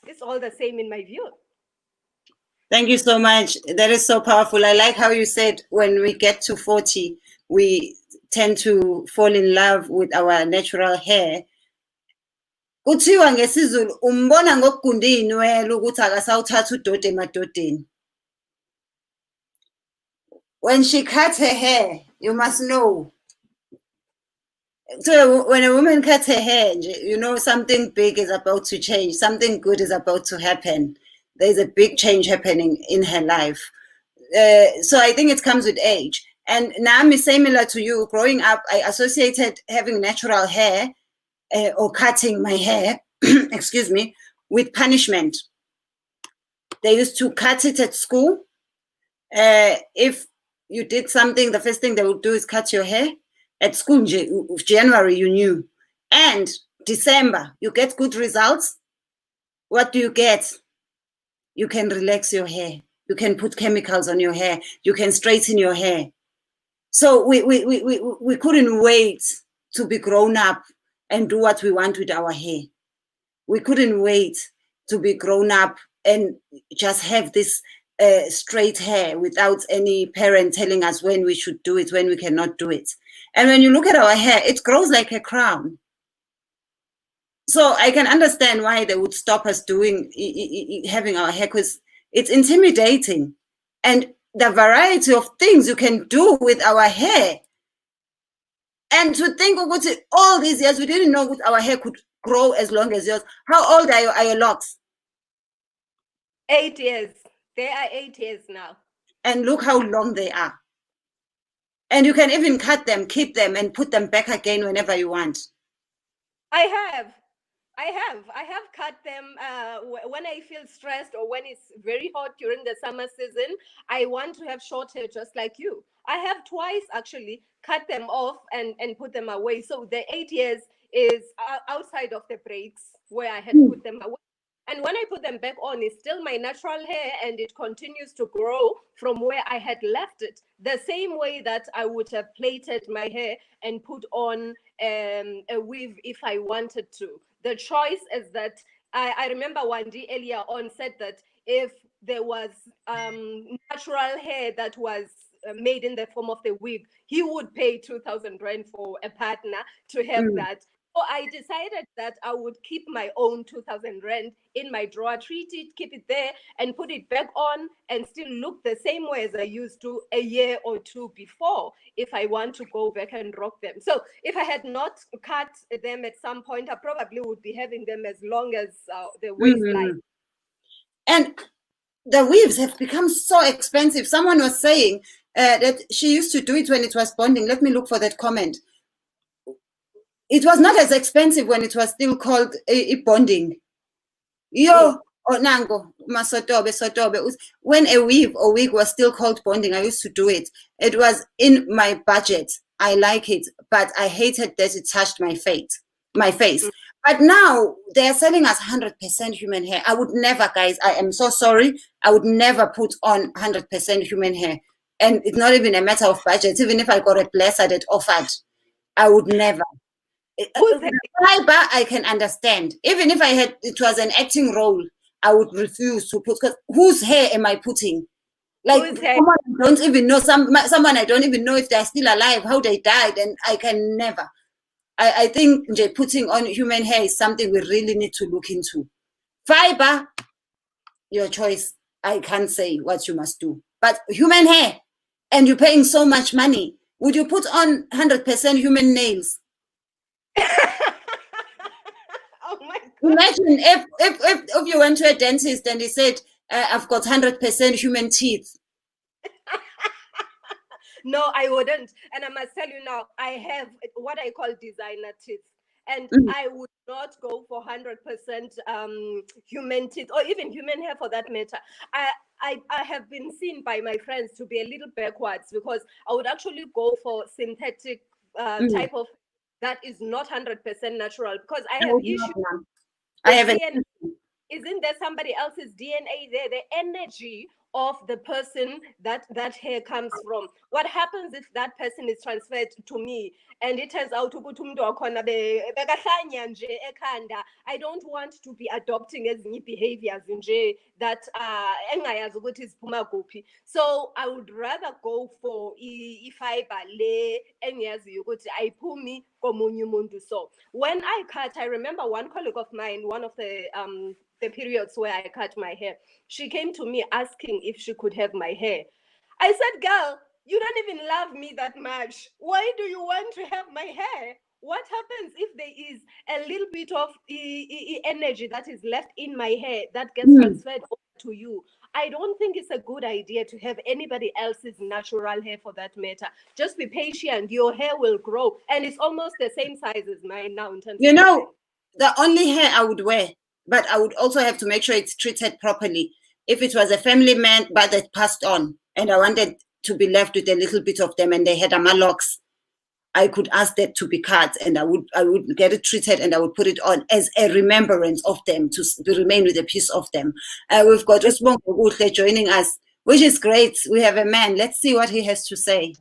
it's all the same in my view. Thank you so much. That is so powerful. I like how you said when we get to 40, we tend to fall in love with our natural hair. Kuthiwa ngesizulu umbona ngokugunda inwele ukuthi akasawuthatha udoda emadodeni. When she cuts her hair, you must know. So when a woman cuts her hair, you know something big is about to change. Something good is about to happen. There's a big change happening in her life. So I think it comes with age. And Naomi, similar to you, growing up, I associated having natural hair or cutting my hair, excuse me, with punishment. They used to cut it at school. If you did something, the first thing they would do is cut your hair. At school, January, you knew. And December, you get good results. What do you get? You can relax your hair. You can put chemicals on your hair. You can straighten your hair. So we couldn't wait to be grown up and do what we want with our hair. We couldn't wait to be grown up and just have this straight hair without any parent telling us when we should do it, when we cannot do it. And when you look at our hair, it grows like a crown. So I can understand why they would stop us doing having our hair, because it's intimidating. And the variety of things you can do with our hair. And to think about it, all these years, we didn't know that our hair could grow as long as yours. How old are your locks? 8 years. They are 8 years now. And look how long they are. And you can even cut them, keep them, and put them back again whenever you want. I have cut them when I feel stressed or when it's very hot during the summer season. I want to have short hair just like you. I have twice actually cut them off and put them away. So the 8 years is outside of the breaks where I had put them away. And when I put them back on, it's still my natural hair and it continues to grow from where I had left it. The same way that I would have plaited my hair and put on a weave if I wanted to. The choice is that I remember Wandi earlier on said that if there was natural hair that was made in the form of the wig, he would pay 2,000 rand for a partner to have that. So I decided that I would keep my own 2,000 rand in my drawer, treat it, keep it there, and put it back on and still look the same way as I used to a year or two before if I want to go back and rock them. So if I had not cut them at some point, I probably would be having them as long as the waistline. And the weaves have become so expensive. Someone was saying that she used to do it when it was bonding. Let me look for that comment. It was not as expensive when it was still called bonding. Yo, nango, masotobe. When a weave or wig was still called bonding, I used to do it. It was in my budget. I like it, but I hated that it touched my face. But now they are selling us 100% human hair. I would never, guys, I am so sorry. I would never put on 100% human hair. And it's not even a matter of budget. Even if I got a blessed that offered, I would never. Fiber, I can understand. Even if it was an acting role, I would refuse to put, because whose hair am I putting? Like someone I don't even know, someone I don't even know if they're still alive, how they died, and I can never. I think putting on human hair is something we really need to look into. Fiber, your choice. I can't say what you must do. But human hair, and you're paying so much money, would you put on 100% human nails? Oh my God. Imagine if you went to a dentist and he said, I've got 100% human teeth. No, I wouldn't. And I must tell you now, I have what I call designer teeth. And I would not go for 100% human teeth or even human hair for that matter. I have been seen by my friends to be a little backwards because I would actually go for synthetic type of that is not 100% natural because I have issues. I have an DNA. Isn't there somebody else's DNA there? The energy of the person that hair comes from. What happens if that person is transferred to me and it turns out ukuthi umuntu wakhona bekahlanya nje ekhanda? I don't want to be adopting ezinye behaviors nje that engayazi ukuthi ziphuma kuphi. So I would rather go for fiber le engiyaziyo ukuthi ayiphumi komunye umuntu. So when I cut, I remember one colleague of mine, one of the periods where I cut my hair, she came to me asking if she could have my hair. I said, girl, you don't even love me that much. Why do you want to have my hair? What happens if there is a little bit of energy that is left in my hair that gets transferred over to you? I don't think it's a good idea to have anybody else's natural hair for that matter. Just be patient. Your hair will grow. And it's almost the same size as mine now in terms of the only hair I would wear, but I would also have to make sure it's treated properly. If it was a family man, but that passed on, and I wanted to be left with a little bit of them, and they had locks, I could ask that to be cut, and I would get it treated, and I would put it on as a remembrance of them, to remain with a piece of them. We've got Usbongo Guhle joining us, which is great. We have a man. Let's see what he has to say.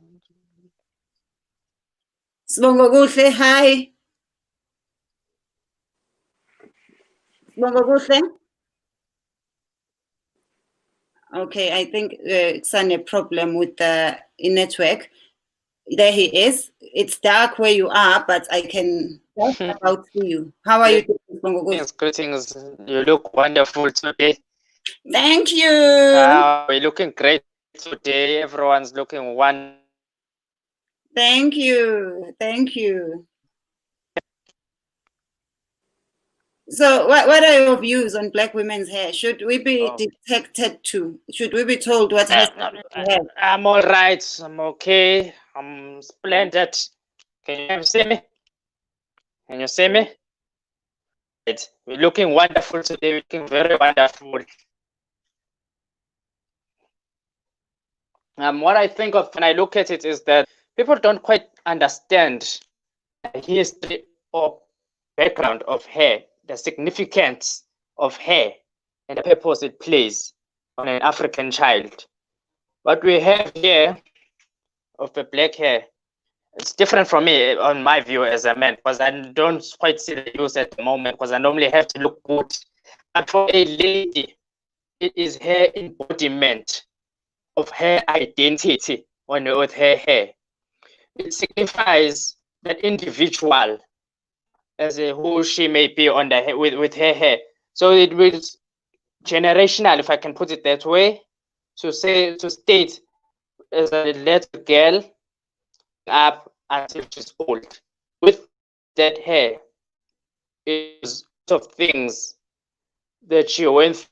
Sbongo Guhle, hi. Sbongo Guhle. Okay, I think it's a problem with the network. There he is. It's dark where you are, but I can just about see you. How are you doing? Greetings. You look wonderful today. Thank you. We're looking great today. Everyone's looking wonderful. Thank you. Thank you. So what are your views on black women's hair? Should we be detected too? Should we be told what has to hair? I'm all right. I'm okay. I'm splendid. Can you see me? Can you see me? Right. We're looking wonderful today. We're looking very wonderful. What I think of when I look at it is that people don't quite understand the history or background of hair, the significance of hair, and the purpose it plays on an African child. What we have here of the black hair, it's different from me on my view as a man, because I don't quite see the use at the moment, because I normally have to look good. But for a lady, it is her embodiment of her identity with her hair. It signifies that individual as who she may be on the with her hair. So it was generational, if I can put it that way, to state as a little girl up until she's old with that hair is of things that she went through.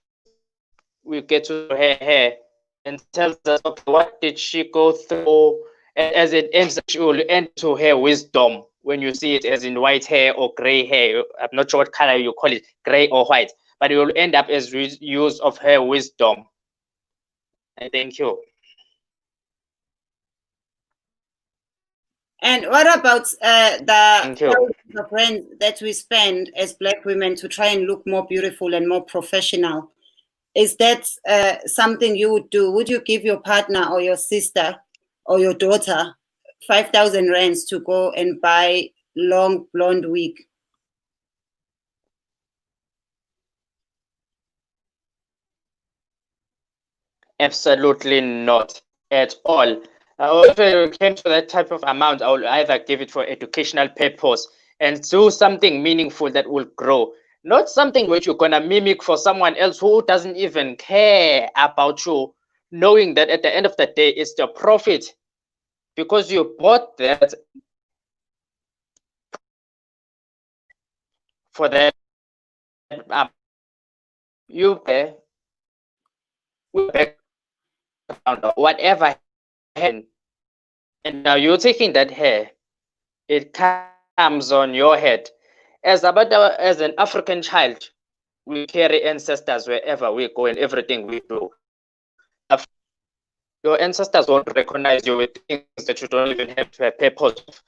We get to her hair and tells us, okay, what did she go through? And as it ends, she will end to her wisdom when you see it as in white hair or gray hair. I'm not sure what color you call it, gray or white, but it will end up as use of her wisdom. And thank you. And what about the brand that we spend as black women to try and look more beautiful and more professional? Is that something you would do? Would you give your partner or your sister or your daughter 5,000 rands to go and buy long blonde wig? Absolutely not at all. If it came to that type of amount, I will either give it for educational purpose and do something meaningful that will grow. Not something which you're gonna mimic for someone else who doesn't even care about you, knowing that at the end of the day, it's the profit because you bought that for that you pay with background or whatever hair, and now you're taking that hair, it comes on your head. As an African child, we carry ancestors wherever we go and everything we do. Your ancestors won't recognize you with things that you don't even have to have purpose of.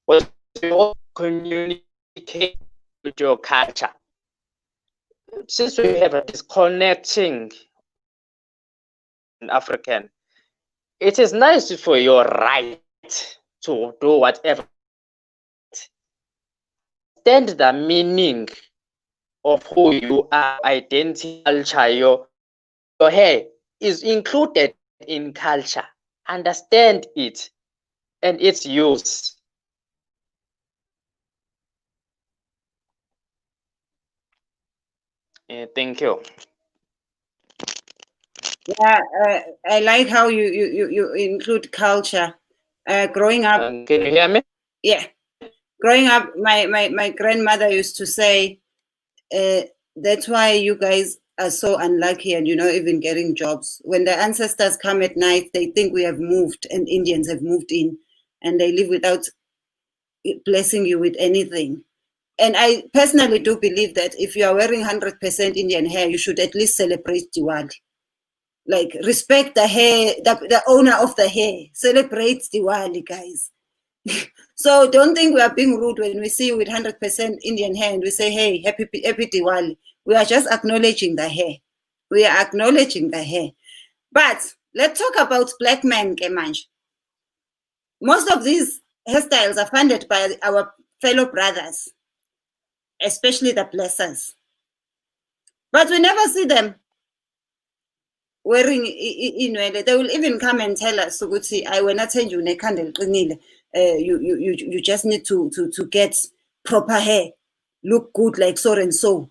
But you communicate with your culture. Since we have a disconnecting in African, it is nice for your right to do whatever. Understand the meaning of who you are, identity, culture. Your hair is included in culture. Understand it and its use. Thank you. Yeah, I like how you include culture. Growing up, Can you hear me? yeah, growing up, my grandmother used to say, that's why you guys are so unlucky and you're not even getting jobs. When the ancestors come at night, they think we have moved and Indians have moved in and they live without blessing you with anything. And I personally do believe that if you are wearing 100% Indian hair, you should at least celebrate Diwali. Like, respect the hair, the owner of the hair. Celebrate Diwali, guys. So don't think we are being rude when we see you with 100% Indian hair and we say, hey, happy Diwali. We are just acknowledging the hair. We are acknowledging the hair. But let's talk about black men, Kemanj. Most of these hairstyles are funded by our fellow brothers, especially the blessers. But we never see them wearing inwele. They will even come and tell us, I will not change you nekhanda liqinile. You just need to get proper hair, look good like so and so.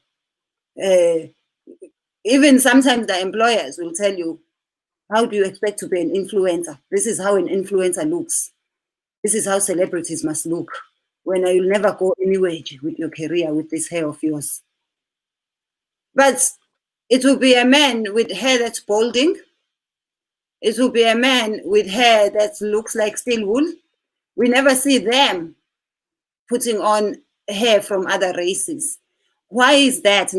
Even sometimes the employers will tell you, how do you expect to be an influencer? This is how an influencer looks. This is how celebrities must look. When you'll never go anywhere with your career with this hair of yours. But it will be a man with hair that's balding. It will be a man with hair that looks like steel wool. We never see them putting on hair from other races. Why is that?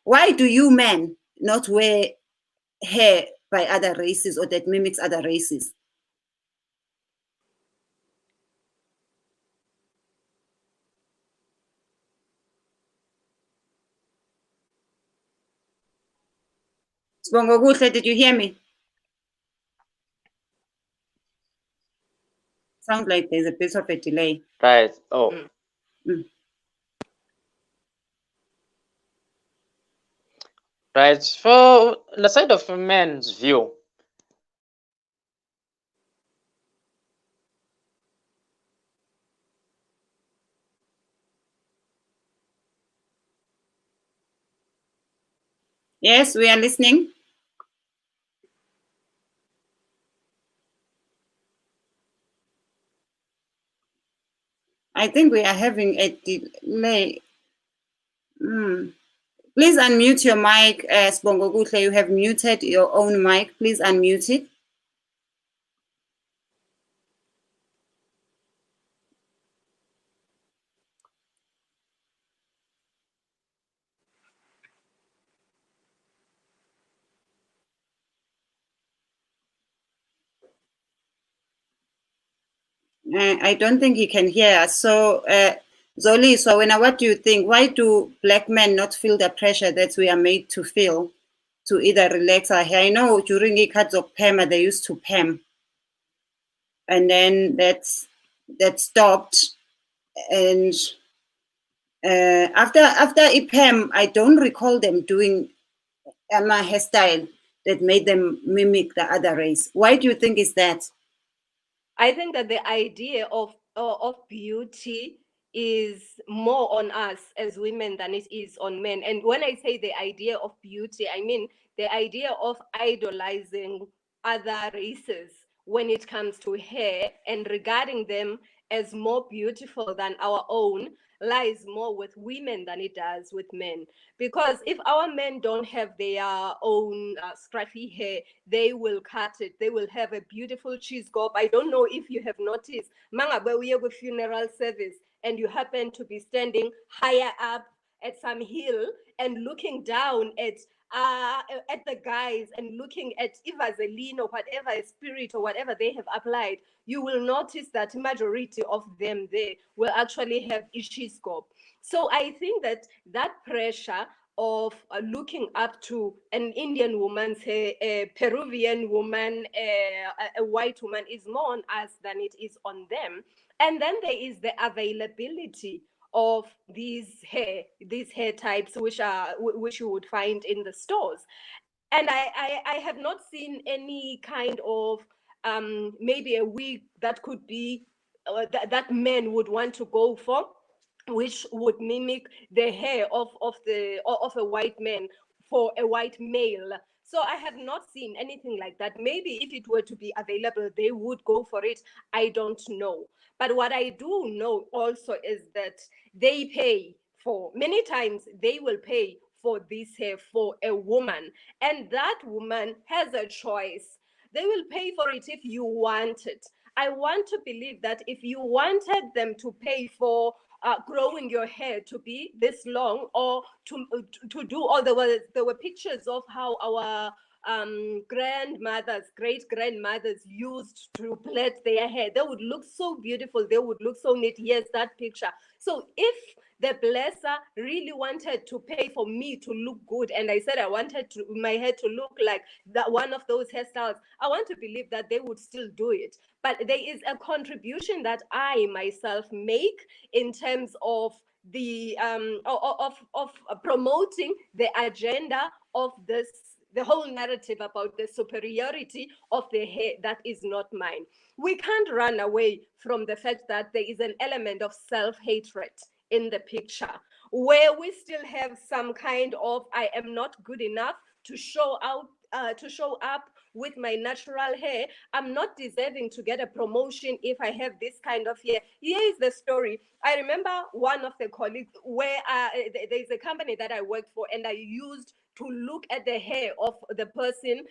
Why do you men not wear hair by other races or that mimics other races? Did you hear me? Sounds like there's a bit of a delay. Right. Oh. Right. For the side of a man's view, Yes, we are listening. I think we are having a delay. Please unmute your mic, Sibongokuhle. You have muted your own mic. Please unmute it. I don't think he can hear us. So, Zoli, what do you think? Why do black men not feel the pressure that we are made to feel to either relax our hair? I know during Ikadzok Pema, they used to Pem. And then that stopped. And after IPEM, I don't recall them doing a hairstyle that made them mimic the other race. Why do you think is that? I think that the idea of beauty is more on us as women than it is on men. And when I say the idea of beauty, I mean the idea of idolizing other races when it comes to hair and regarding them as more beautiful than our own lies more with women than it does with men. Because if our men don't have their own scruffy hair, they will cut it. They will have a beautiful cheese gob. I don't know if you have noticed, mangabe uye kwi funeral service and you happen to be standing higher up at some hill and looking down at the guys and looking at Vaseline or whatever spirit or whatever they have applied, you will notice that majority of them there will actually have ischiescope. So I think that pressure of looking up to an Indian woman's hair, a Peruvian woman, a white woman is more on us than it is on them. And then there is the availability of these hair types, which you would find in the stores. And I have not seen any kind of maybe a wig that could be that men would want to go for, which would mimic the hair of a white man for a white male. So I have not seen anything like that. Maybe if it were to be available, they would go for it. I don't know. But what I do know also is that they pay for, many times they will pay for this hair for a woman, and that woman has a choice. They will pay for it if you want it. I want to believe that if you wanted them to pay for growing your hair to be this long, or to do all there were pictures of how our grandmothers, great grandmothers used to plait their hair. They would look so beautiful. They would look so neat. Yes, that picture. So if the blesser really wanted to pay for me to look good, and I said I wanted my hair to look like that one of those hairstyles, I want to believe that they would still do it. But there is a contribution that I myself make in terms of the of promoting the agenda of this, the whole narrative about the superiority of the hair that is not mine. We can't run away from the fact that there is an element of self-hatred in the picture, where we still have some kind of I am not good enough to show out, to show up with my natural hair. I'm not deserving to get a promotion if I have this kind of hair. Here is the story. I remember one of the colleagues where there's a company that I worked for, and I used to look at the hair of the person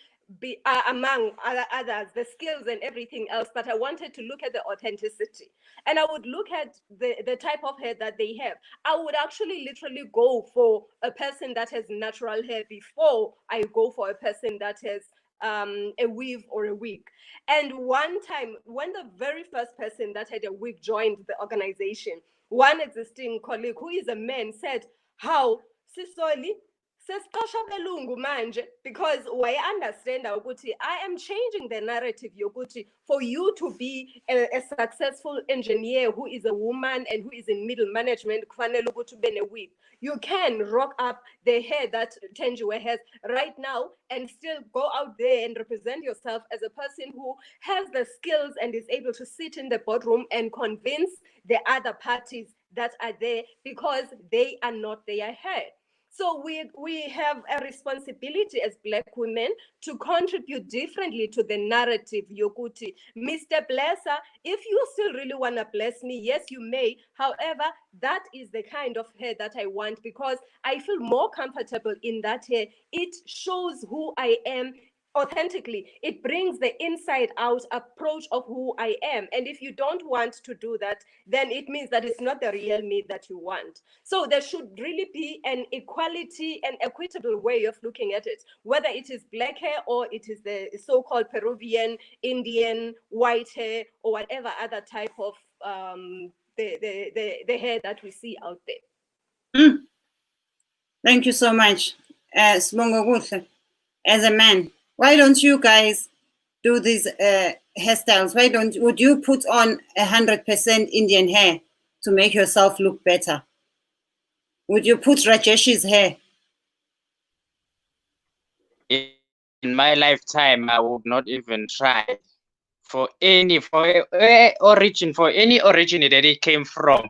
among others, the skills and everything else, but I wanted to look at the authenticity. And I would look at the type of hair that they have. I would actually literally go for a person that has natural hair before I go for a person that has a weave or a wig. And one time, when the very first person that had a wig joined the organization, one existing colleague who is a man said, "How, Sisoli, sesiqasha belungu manje," because wayeunderstanda ukuthi I am changing the narrative yokuthi for you to be a successful engineer who is a woman and who is in middle management, kufanele ukuthi ube ne-wig. You can rock up the hair that Tenjiwe has right now and still go out there and represent yourself as a person who has the skills and is able to sit in the boardroom and convince the other parties that are there, because they are not their hair. So we have a responsibility as Black women to contribute differently to the narrative. Yokuti, Mr. Blesser, if you still really want to bless me, yes, you may. However, that is the kind of hair that I want, because I feel more comfortable in that hair. It shows who I am authentically. It brings the inside out approach of who I am. And if you don't want to do that, then it means that it's not the real me that you want. So there should really be an equality and equitable way of looking at it, whether it is Black hair or it is the so-called Peruvian, Indian, white hair, or whatever other type of the hair that we see out there. Thank you so much. Sibonga Kuhle, as a man, why don't you guys do these hairstyles? Would you put on 100% Indian hair to make yourself look better? Would you put Rajesh's hair? In my lifetime, I would not even try for any origin that it came from,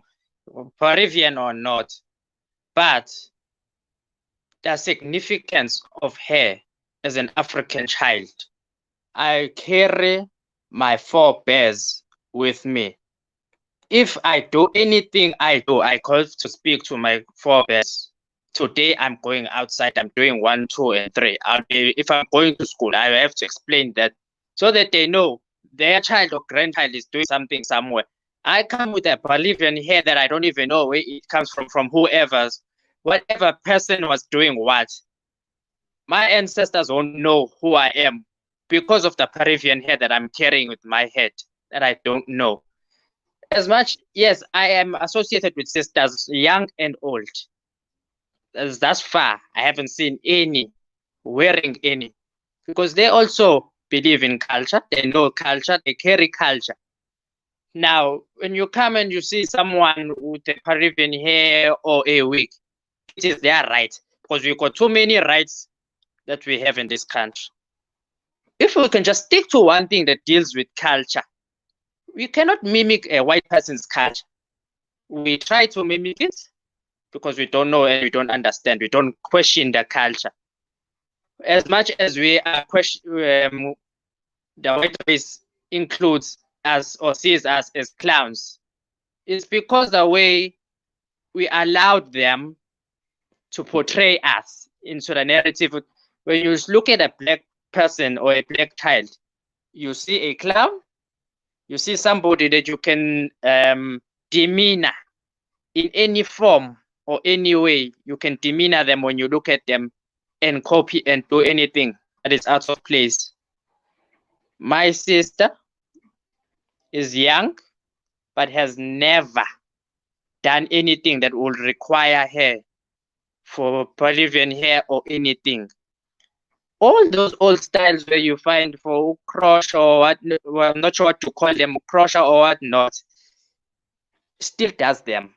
Peruvian or not. But the significance of hair as an African child, I carry my forebears with me. If I do anything I do, I call to speak to my forebears. Today I'm going outside, I'm doing 1, 2, and 3. If I'm going to school, I have to explain that so that they know their child or grandchild is doing something somewhere. I come with a Bolivian hair that I don't even know where it comes from whatever person was doing what. My ancestors won't know who I am because of the Peruvian hair that I'm carrying with my head that I don't know. As much, yes, I am associated with sisters, young and old. Thus far, I haven't seen any wearing any because they also believe in culture. They know culture. They carry culture. Now, when you come and you see someone with a Peruvian hair or a wig, it is their right because we've got too many rights that we have in this country. If we can just stick to one thing that deals with culture, we cannot mimic a white person's culture. We try to mimic it because we don't know and we don't understand. We don't question the culture. As much as we are the white race includes us or sees us as clowns, it's because the way we allowed them to portray us into the narrative. When you look at a black person or a black child, you see a clown, you see somebody that you can demeanor in any form or any way. You can demeanor them when you look at them and copy and do anything that is out of place. My sister is young, but has never done anything that would require her for Bolivian hair or anything. All those old styles where you find for crochet or what, well, I'm not sure what to call them, crochet or what not, still does them.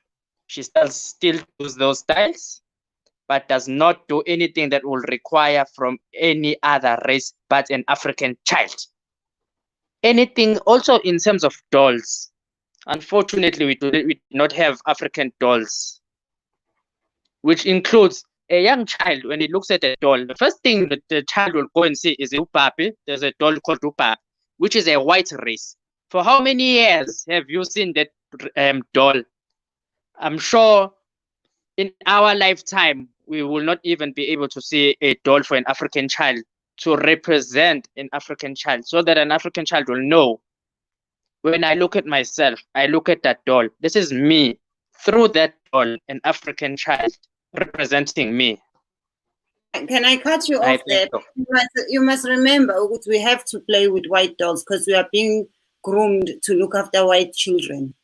She still does those styles, but does not do anything that will require from any other race but an African child. Anything also in terms of dolls. Unfortunately, we do not have African dolls, which includes a young child. When he looks at a doll, the first thing that the child will go and see is Upapi. There's a doll called Upapi, which is a white race. For how many years have you seen that doll? I'm sure in our lifetime, we will not even be able to see a doll for an African child to represent an African child so that an African child will know. When I look at myself, I look at that doll. This is me. Through that doll, an African child representing me. Can I cut you I off think there? so. You must remember we have to play with white dolls because we are being groomed to look after white children.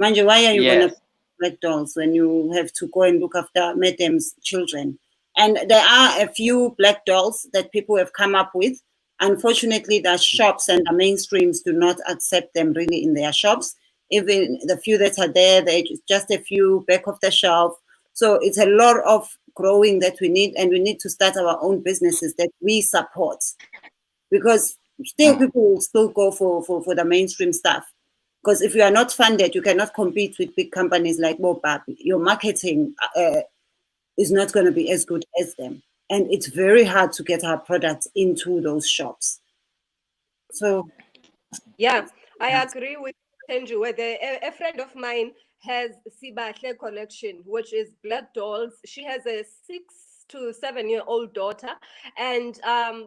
Manje, why are you going to Yes. black dolls when you have to go and look after madam's children? And there are a few black dolls that people have come up with. Unfortunately, the shops and the mainstreams do not accept them really in their shops. Even the few that are there, they're just a few back of the shelf. So it's a lot of growing that we need, and we need to start our own businesses that we support. Because still people will still go for the mainstream stuff. Because if you are not funded, you cannot compete with big companies like Mobab. Your marketing is not going to be as good as them. And it's very hard to get our products into those shops. So, Yeah, I agree with Tenju. Whether a friend of mine has Sibahle collection, which is black dolls. She has a 6 to 7 year old daughter, and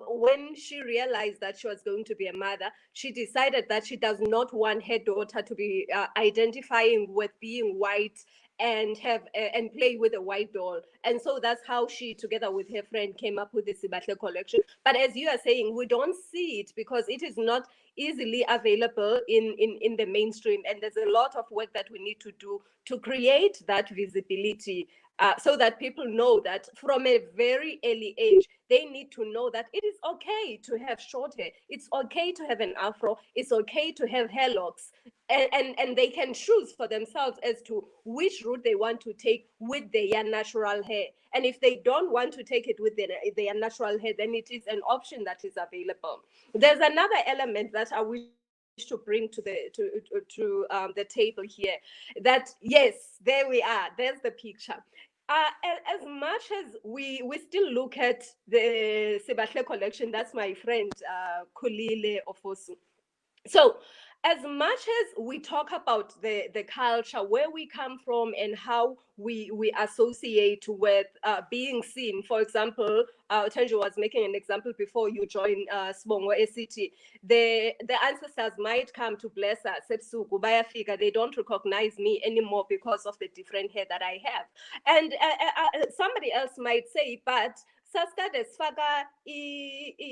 when she realized that she was going to be a mother, she decided that she does not want her daughter to be identifying with being white and have and play with a white doll. And so that's how she, together with her friend, came up with the Sibahle collection. But as you are saying, we don't see it because it is not easily available in the mainstream, and there's a lot of work that we need to do to create that visibility, so that people know that from a very early age, they need to know that it is okay to have short hair, it's okay to have an afro, it's okay to have hair locks, and they can choose for themselves as to which route they want to take with their natural hair. And if they don't want to take it with their natural hair, then it is an option that is available. There's another element that I wish to bring to the table here, that yes, there we are, there's the picture. As much as we still look at the Sibahle collection, that's my friend Khulile Ofosu. So as much as we talk about the culture, where we come from and how we associate with being seen, for example, Tenjo was making an example before you join Sibongo ACT, the ancestors might come to bless us, ebusuku bayafika, they don't recognize me anymore because of the different hair that I have. And somebody else might say, but sasikade sifaka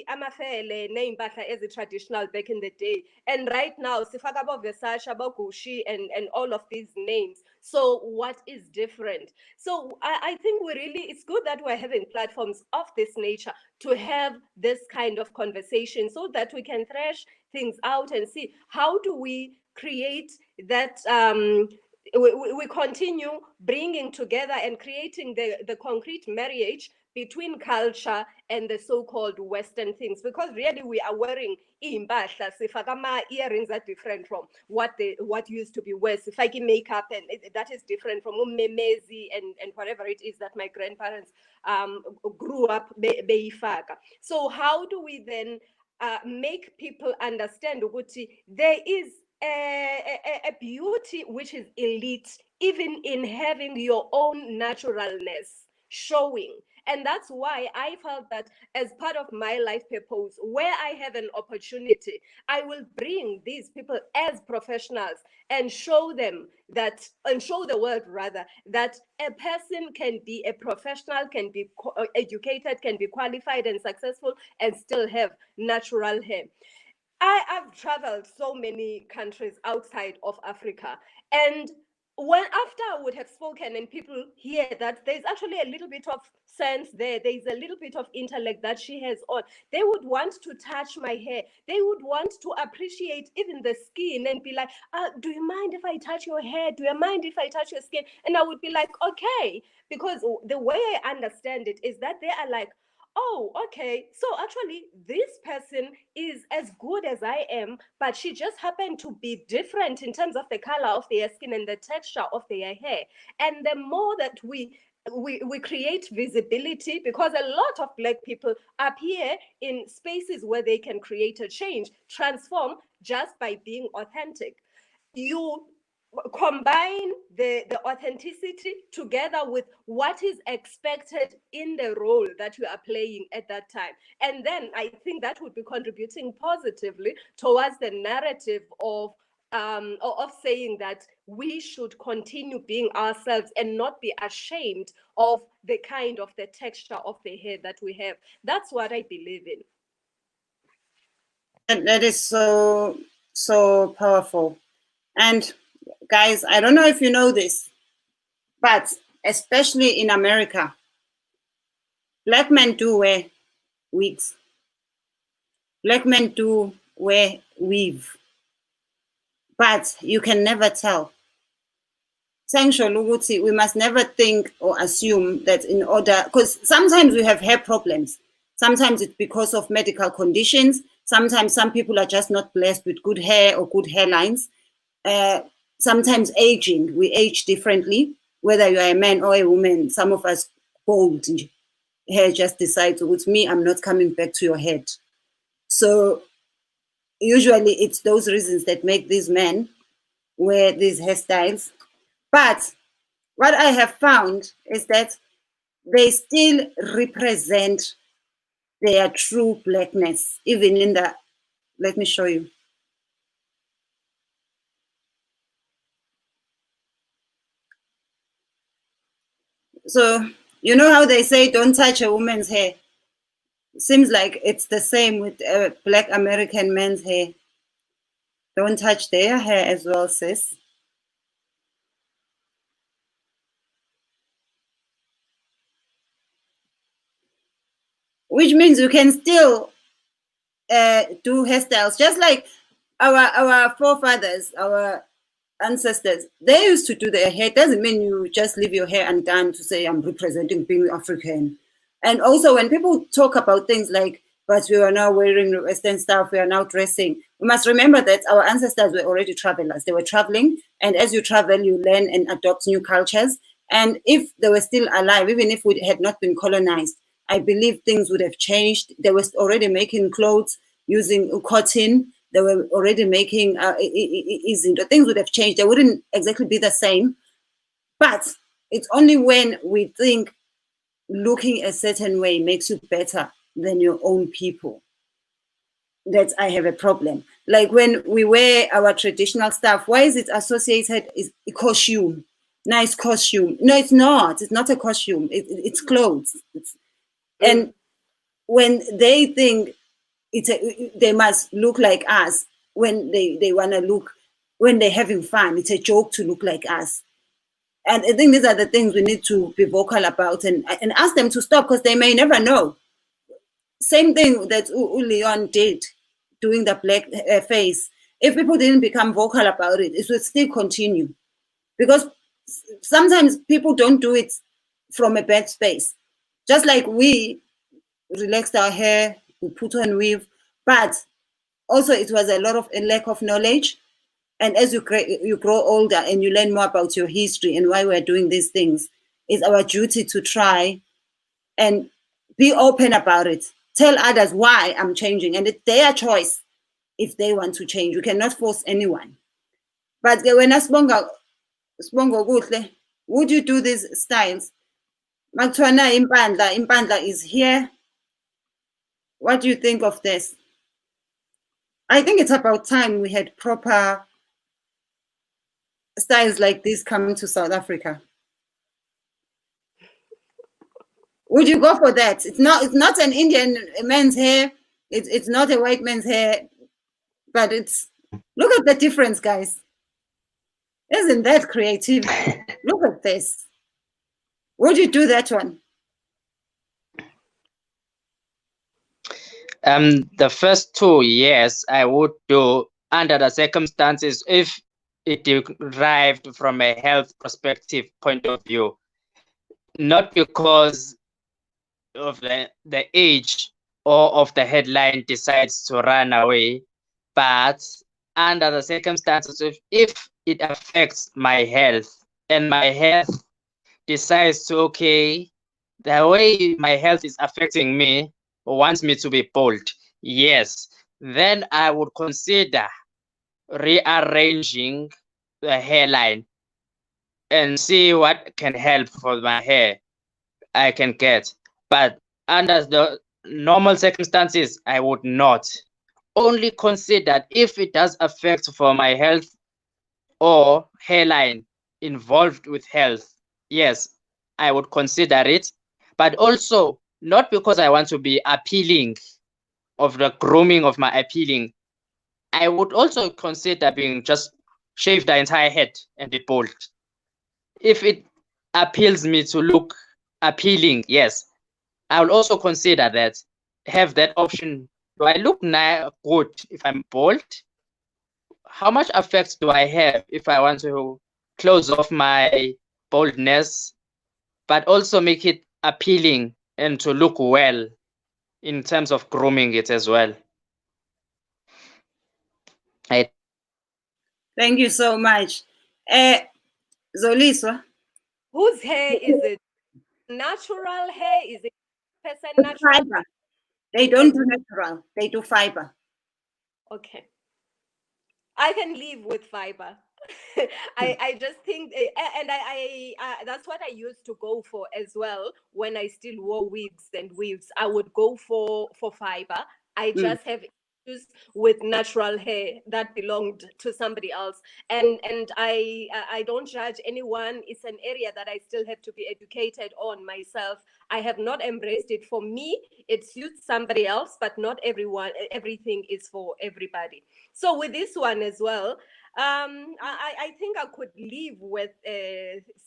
amafele ney'mpahla ezi-traditional back in the day, and right now sifaka abo-Versace, abo-Gucci, and all of these names. So what is different? So I think it's good that we're having platforms of this nature to have this kind of conversation so that we can thresh things out and see how do we create that we continue bringing together and creating the concrete marriage between culture and the so-called Western things, because really we are wearing impahla, sifaka earrings are different from what used to be wear, sifaki makeup, and that is different from ummemezi and whatever it is that my grandparents grew up beifaka. So how do we then make people understand ukuthi there is a beauty which is elite, even in having your own naturalness showing? And that's why I felt that as part of my life purpose, where I have an opportunity, I will bring these people as professionals and show them that, and show the world rather, that a person can be a professional, can be educated, can be qualified and successful and still have natural hair. I've traveled so many countries outside of Africa, and after I would have spoken and people hear that there's actually a little bit of sense there's a little bit of intellect that she has on, they would want to touch my hair, they would want to appreciate even the skin and be like, do you mind if I touch your hair, do you mind if I touch your skin? And I would be like, okay, because the way I understand it is that they are like, oh, okay, so actually this person is as good as I am, but she just happened to be different in terms of the color of their skin and the texture of their hair. And the more that we create visibility, because a lot of Black people appear in spaces where they can create a change, transform just by being authentic. You combine the authenticity together with what is expected in the role that you are playing at that time. And then I think that would be contributing positively towards the narrative of saying that we should continue being ourselves and not be ashamed of the kind of the texture of the hair that we have. That's what I believe in. And that is so powerful. And guys, I don't know if you know this, but especially in America, Black men do wear wigs. Black men do wear weave. But you can never tell. We must never think or assume that in order, because sometimes we have hair problems. Sometimes it's because of medical conditions. Sometimes some people are just not blessed with good hair or good hairlines. Sometimes aging, we age differently, whether you are a man or a woman. Some of us bald hair just decides, with me, I'm not coming back to your head. So usually it's those reasons that make these men wear these hairstyles. But what I have found is that they still represent their true Blackness, even in the, let me show you. So, you know how they say, don't touch a woman's hair? Seems like it's the same with Black American men's hair. Don't touch their hair as well, sis. Which means you can still do hairstyles, just like our forefathers, our ancestors, they used to do their hair. It doesn't mean you just leave your hair undone to say I'm representing being African. And also when people talk about things like, but we are now wearing Western stuff, we are now dressing, we must remember that our ancestors were already travelers. They were traveling, and as you travel, you learn and adopt new cultures. And if they were still alive, even if we had not been colonized, I believe things would have changed. They were already making clothes using cotton. they were already making things would have changed. They wouldn't exactly be the same. But it's only when we think looking a certain way makes you better than your own people that I have a problem. Like when we wear our traditional stuff, why is it associated is a costume? Nice costume. No, it's not. It's not a costume. It's clothes. And when they think they must look like us, when they want to look, when they're having fun, it's a joke to look like us. And I think these are the things we need to be vocal about and ask them to stop, because they may never know. Same thing that Leon did, doing the black face. If people didn't become vocal about it, it would still continue. Because sometimes people don't do it from a bad space. Just like we relaxed our hair, we put on weave, but also it was a lot of a lack of knowledge. And as you grow older and you learn more about your history and why we're doing these things, it's our duty to try and be open about it. Tell others why I'm changing, and it's their choice if they want to change. We cannot force anyone. But when Sibongo Kuhle, would you do these styles? Makuthiwana impandla is here. What do you think of this? I think it's about time we had proper styles like this coming to South Africa. Would you go for that? It's not an Indian man's hair. It's not a white man's hair, but look at the difference, guys. Isn't that creative? Look at this. Would you do that one? The first two, yes, I would do under the circumstances if it derived from a health perspective point of view, not because of the age or of the headline decides to run away, but under the circumstances if it affects my health and my health decides to, okay, the way my health is affecting me wants me to be bold, yes, then I would consider rearranging the hairline and see what can help for my hair I can get. But under the normal circumstances, I would not. Only consider if it does affect for my health or hairline involved with health. Yes, I would consider it, but also not because I want to be appealing of the grooming of my appealing. I would also consider being just shave the entire head and be bald. If it appeals me to look appealing, yes, I will also consider that, have that option. Do I look good if I'm bald? How much effects do I have if I want to close off my baldness, but also make it appealing and to look well in terms of grooming it as well? Thank you so much. Zoliswa? Whose hair is it? Natural hair? Is it person natural? Fiber. They don't do natural. They do fiber. Okay. I can live with fiber. I just think, and I that's what I used to go for as well when I still wore wigs and weaves. I would go for fiber. I just have issues with natural hair that belonged to somebody else, and I don't judge anyone. It's an area that I still have to be educated on myself. I have not embraced it. For me, it suits somebody else, but not everyone. Everything is for everybody. So with this one as well, I think I could live with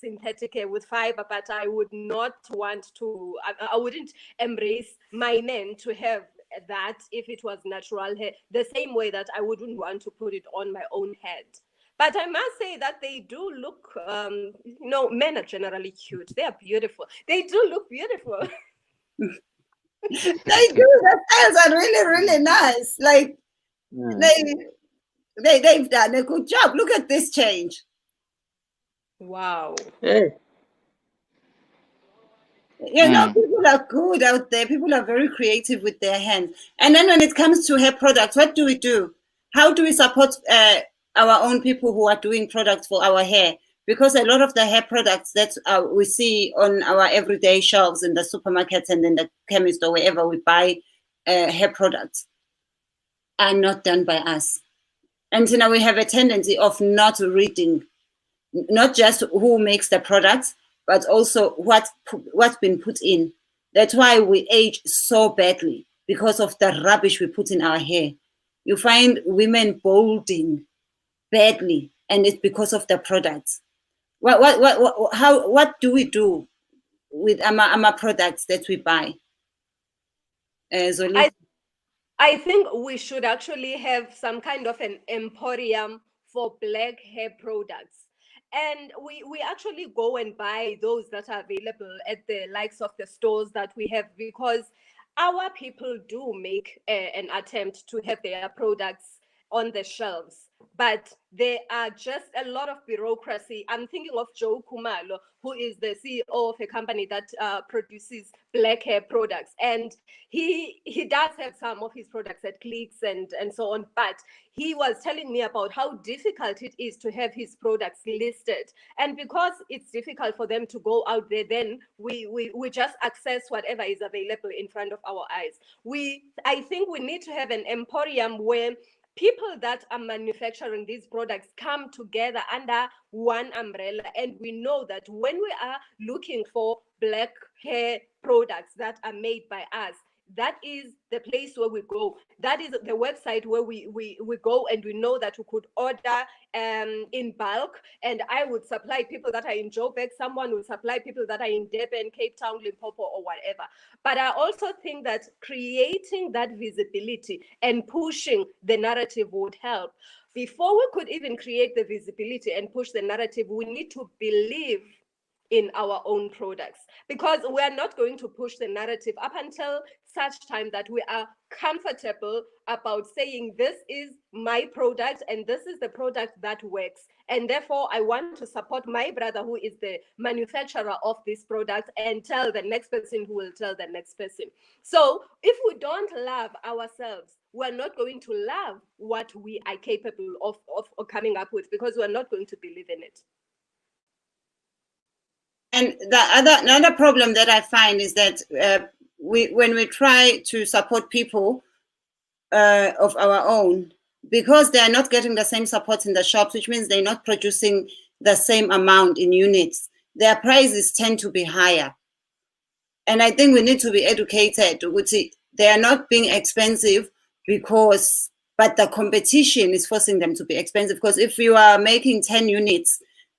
synthetic hair, with fiber, but I would not want to, I wouldn't embrace my men to have that if it was natural hair, the same way that I wouldn't want to put it on my own head. But I must say that they do look, men are generally cute. They are beautiful. They do look beautiful. They do. The styles are really, really nice. Like, they've done a good job. Look at this change. Wow. Hey. People are good out there. People are very creative with their hands. And then when it comes to hair products, what do we do? how do we support our own people who are doing products for our hair? Because a lot of the hair products that we see on our everyday shelves in the supermarkets and in the chemist or wherever we buy hair products are not done by us. And you know, we have a tendency of not reading, not just who makes the products, but also what's been put in. That's why we age so badly, because of the rubbish we put in our hair. You find women balding badly, and it's because of the products. What do we do with our products that we buy? Zoli? I think we should actually have some kind of an emporium for black hair products. And we actually go and buy those that are available at the likes of the stores that we have, because our people do make an attempt to have their products on the shelves, but there are just a lot of bureaucracy. I'm thinking of Joe Kumalo, who is the CEO of a company that produces black hair products, and he does have some of his products at Clicks and so on, but he was telling me about how difficult it is to have his products listed. And because it's difficult for them to go out there, then we just access whatever is available in front of our eyes. I think we need to have an emporium where people that are manufacturing these products come together under one umbrella, and we know that when we are looking for black hair products that are made by us, that is the place where we go. That is the website where we go, and we know that we could order in bulk, and I would supply people that are in Joburg, someone will supply people that are in Durban, Cape Town, Limpopo, or whatever. But I also think that creating that visibility and pushing the narrative would help. Before we could even create the visibility and push the narrative, we need to believe in our own products, because we are not going to push the narrative up until such time that we are comfortable about saying this is my product and this is the product that works, and therefore I want to support my brother who is the manufacturer of this product, and tell the next person who will tell the next person. So if we don't love ourselves, we're not going to love what we are capable of coming up with, because we're not going to believe in it. And another problem that I find is that when we try to support people of our own, because they are not getting the same support in the shops, which means they're not producing the same amount in units, their prices tend to be higher. And I think we need to be educated. They are not being expensive but the competition is forcing them to be expensive. Because if you are making 10 units,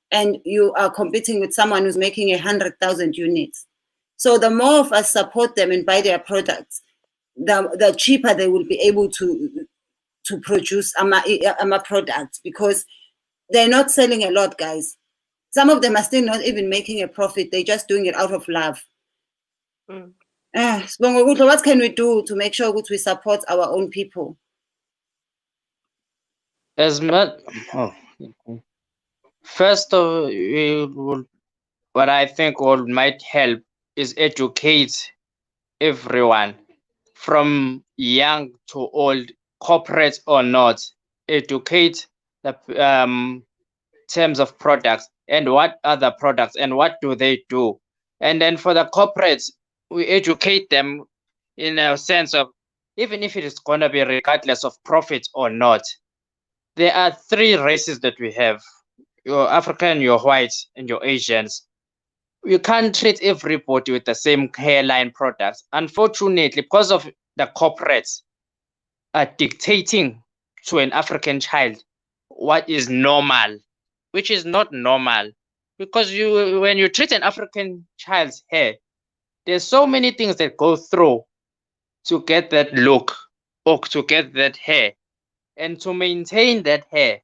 and you are competing with someone who's making 100,000 units. So the more of us support them and buy their products, the cheaper they will be able to produce our products, because they're not selling a lot, guys. Some of them are still not even making a profit. They're just doing it out of love. What can we do to make sure that we support our own people? As much, first of what I think might help is educate everyone, from young to old, corporate or not. Educate the terms of products and what are the products and what do they do. And then for the corporates, we educate them in a sense of, even if it is going to be regardless of profit or not, there are three races that we have: your African, your white, and your Asians. You can't treat everybody with the same hairline products. Unfortunately, because of the corporates are dictating to an African child what is normal, which is not normal. Because when you treat an African child's hair, there's so many things that go through to get that look or to get that hair and to maintain that hair.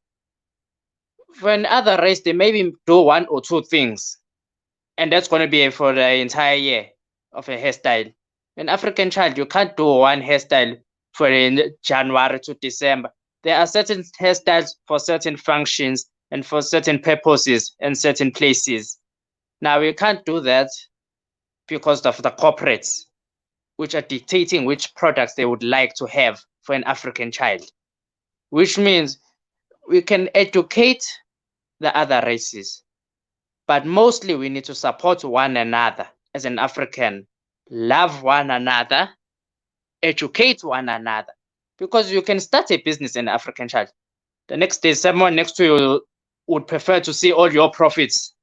For another race, they maybe do one or two things, and that's going to be for the entire year of a hairstyle. An African child, you can't do one hairstyle for January to December. There are certain hairstyles for certain functions and for certain purposes and certain places. Now, we can't do that because of the corporates, which are dictating which products they would like to have for an African child. which means we can educate the other races, but mostly we need to support one another as an African, love one another, educate one another, because you can start a business in African child. The next day, someone next to you would prefer to see all your profits,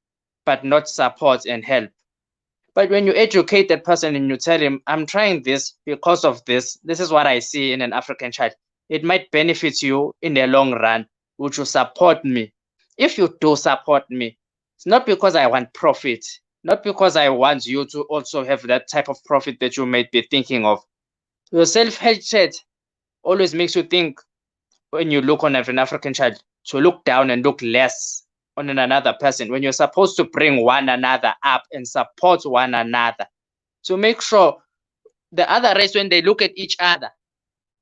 but not support and help. But when you educate that person and you tell him, I'm trying this because of this, this is what I see in an African child, it might benefit you in the long run. Would you support me? If you do support me, it's not because I want profit, not because I want you to also have that type of profit that you might be thinking of. Your self-hatred always makes you think, when you look on an African child, to look down and look less on another person, when you're supposed to bring one another up and support one another, to make sure the other race, when they look at each other,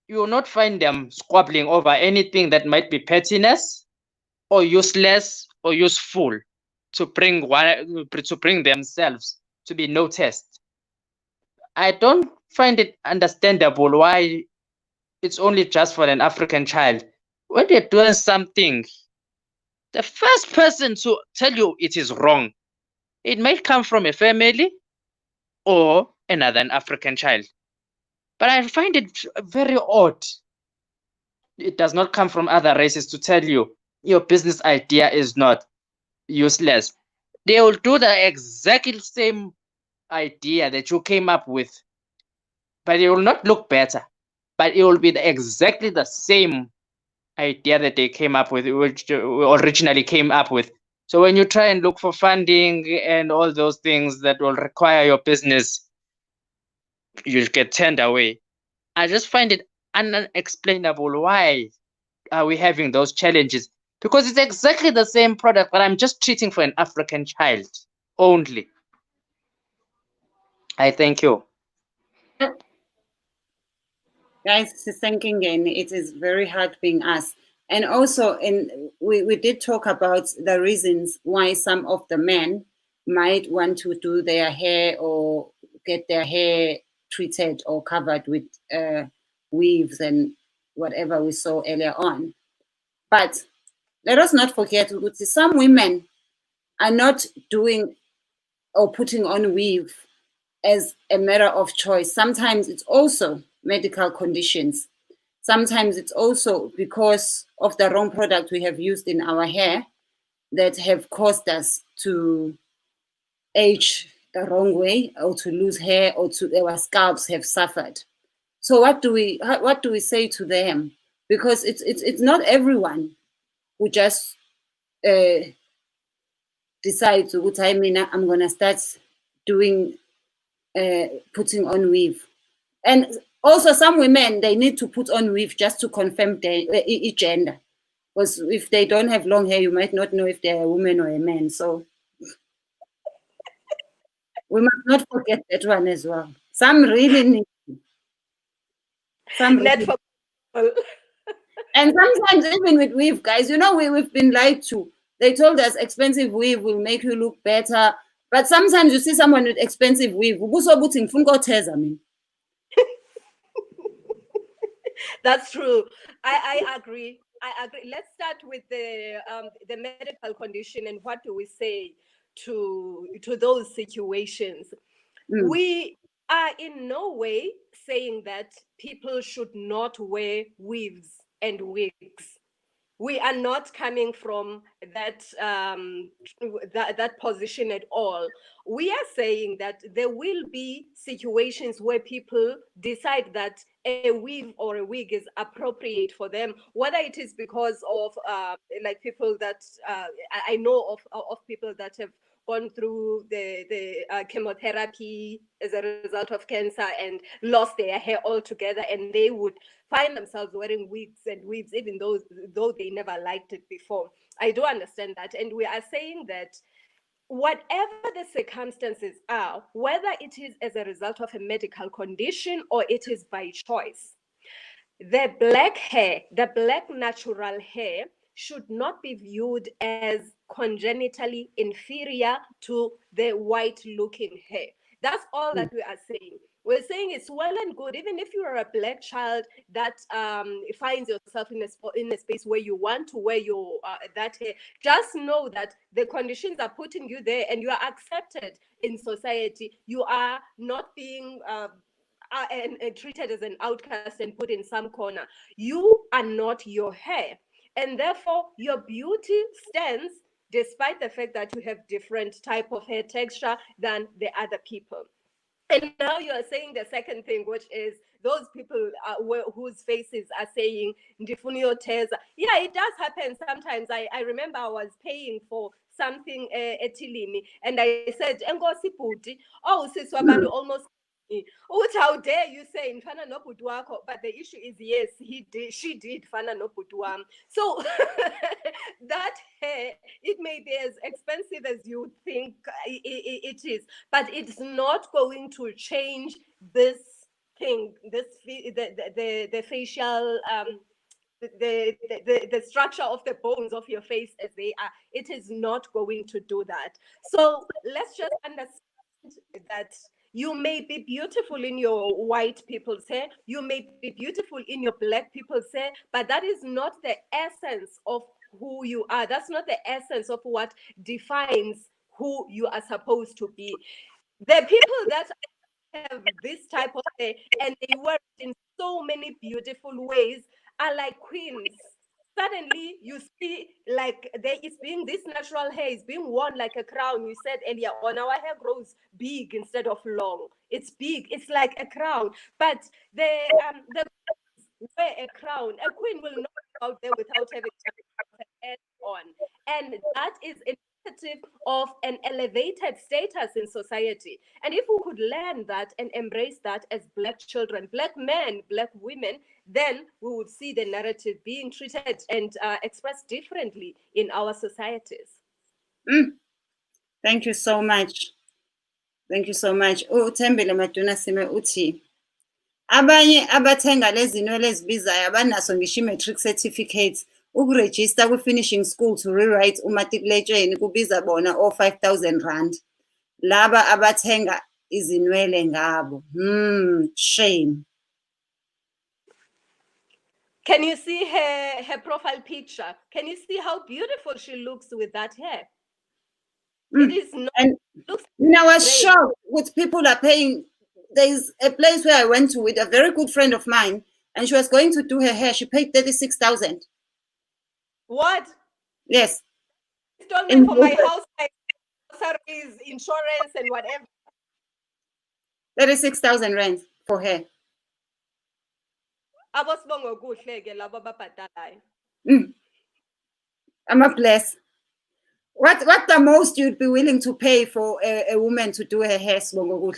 you will not find them squabbling over anything that might be pettiness or useless or useful to bring themselves to be noticed. I don't find it understandable why it's only just for an African child. When they're doing something, the first person to tell you it is wrong, it might come from a family or another African child. But I find it very odd. It does not come from other races to tell you your business idea is not useless. They will do the exactly same idea that you came up with, but it will not look better. But it will be exactly the same idea that they came up with, which originally came up with. So when you try and look for funding and all those things that will require your business, you get turned away. I just find it unexplainable. Why are we having those challenges? Because it's exactly the same product, but I'm just treating for an African child only. I thank you. Guys, thinking again, it is very hard being us. And also, we did talk about the reasons why some of the men might want to do their hair or get their hair treated or covered with weaves and whatever we saw earlier on. But let us not forget, some women are not doing or putting on weave as a matter of choice. Sometimes it's also medical conditions. Sometimes it's also because of the wrong product we have used in our hair that have caused us to age the wrong way or to lose hair or to our scalps have suffered. So what do we say to them? Because it's not everyone who just decides, I'm gonna start doing putting on weave. And also some women, they need to put on weave just to confirm their gender. Because if they don't have long hair, you might not know if they're a woman or a man. So we must not forget that one as well. Some really need some Not really, for people. and sometimes even with weave, guys, we've been lied to. They told us expensive weave will make you look better. But sometimes you see someone with expensive weave. That's true. I agree. I agree. Let's start with the medical condition and what do we say to those situations. We are in no way saying that people should not wear weaves and wigs. We are not coming from that that position at all. We are saying that there will be situations where people decide that a weave or a wig is appropriate for them, whether it is because of like people that I know of people that have gone through the chemotherapy as a result of cancer and lost their hair altogether, and they would find themselves wearing wigs and weaves, even though they never liked it before. I do understand that, and we are saying that whatever the circumstances are, whether it is as a result of a medical condition or it is by choice, the black hair, the black natural hair, should not be viewed as congenitally inferior to the white looking hair. That's all that we are saying. we're saying it's well and good, even if you are a black child that finds yourself in a space where you want to wear your that hair. Just know that the conditions are putting you there, and you are accepted in society. You are not being and treated as an outcast and put in some corner. You are not your hair, and therefore your beauty stands despite the fact that you have different type of hair texture than the other people. And now you are saying the second thing, which is those people whose faces are saying Ndifunio Teza. Yeah, it does happen sometimes. I remember I was paying for something etilini, and I said, Engosi Puti, oh, Siswabantu almost. How dare you say Mfana no bhuti wakho? But the issue is, yes, she did Fana no bhuti wam. So that hair, it may be as expensive as you think it is, but it's not going to change this thing, the facial the structure of the bones of your face as they are. It is not going to do that. So let's just understand that you may be beautiful in your white people's hair, you may be beautiful in your black people's hair, but that is not the essence of who you are. That's not the essence of what defines who you are supposed to be. The people that have this type of hair and they wear it in so many beautiful ways are like queens. Suddenly you see, like, there is being this natural hair is being worn like a crown. You said earlier on, our hair grows big instead of long. It's big, it's like a crown. But the wear a crown. A queen will not go out there without having her hair on, and that is indicative of an elevated status in society. And if we could learn that and embrace that as black children, black men, black women, then we would see the narrative being treated and expressed differently in our societies. Thank you so much. Thank you so much. Uthembile Maduna Sime uthi abanye abathenga lezi zinwele ezibizayo abanaso ngisho i-matric certificate, ukurejista kwi-finishing school to rewrite umatikuletsheni kubiza bona o-5,000 rand. Laba abathenga izinwele ngabo. Shame. Can you see her profile picture? Can you see how beautiful she looks with that hair? It is not. And I was shocked with people are paying. There's a place where I went to with a very good friend of mine, and she was going to do her hair. She paid 36,000. What? Yes. Installment for my house, like groceries, insurance, and whatever. 36,000 rand for her. I'm a bless. What the most you'd be willing to pay for a woman to do her hair, Sibongo?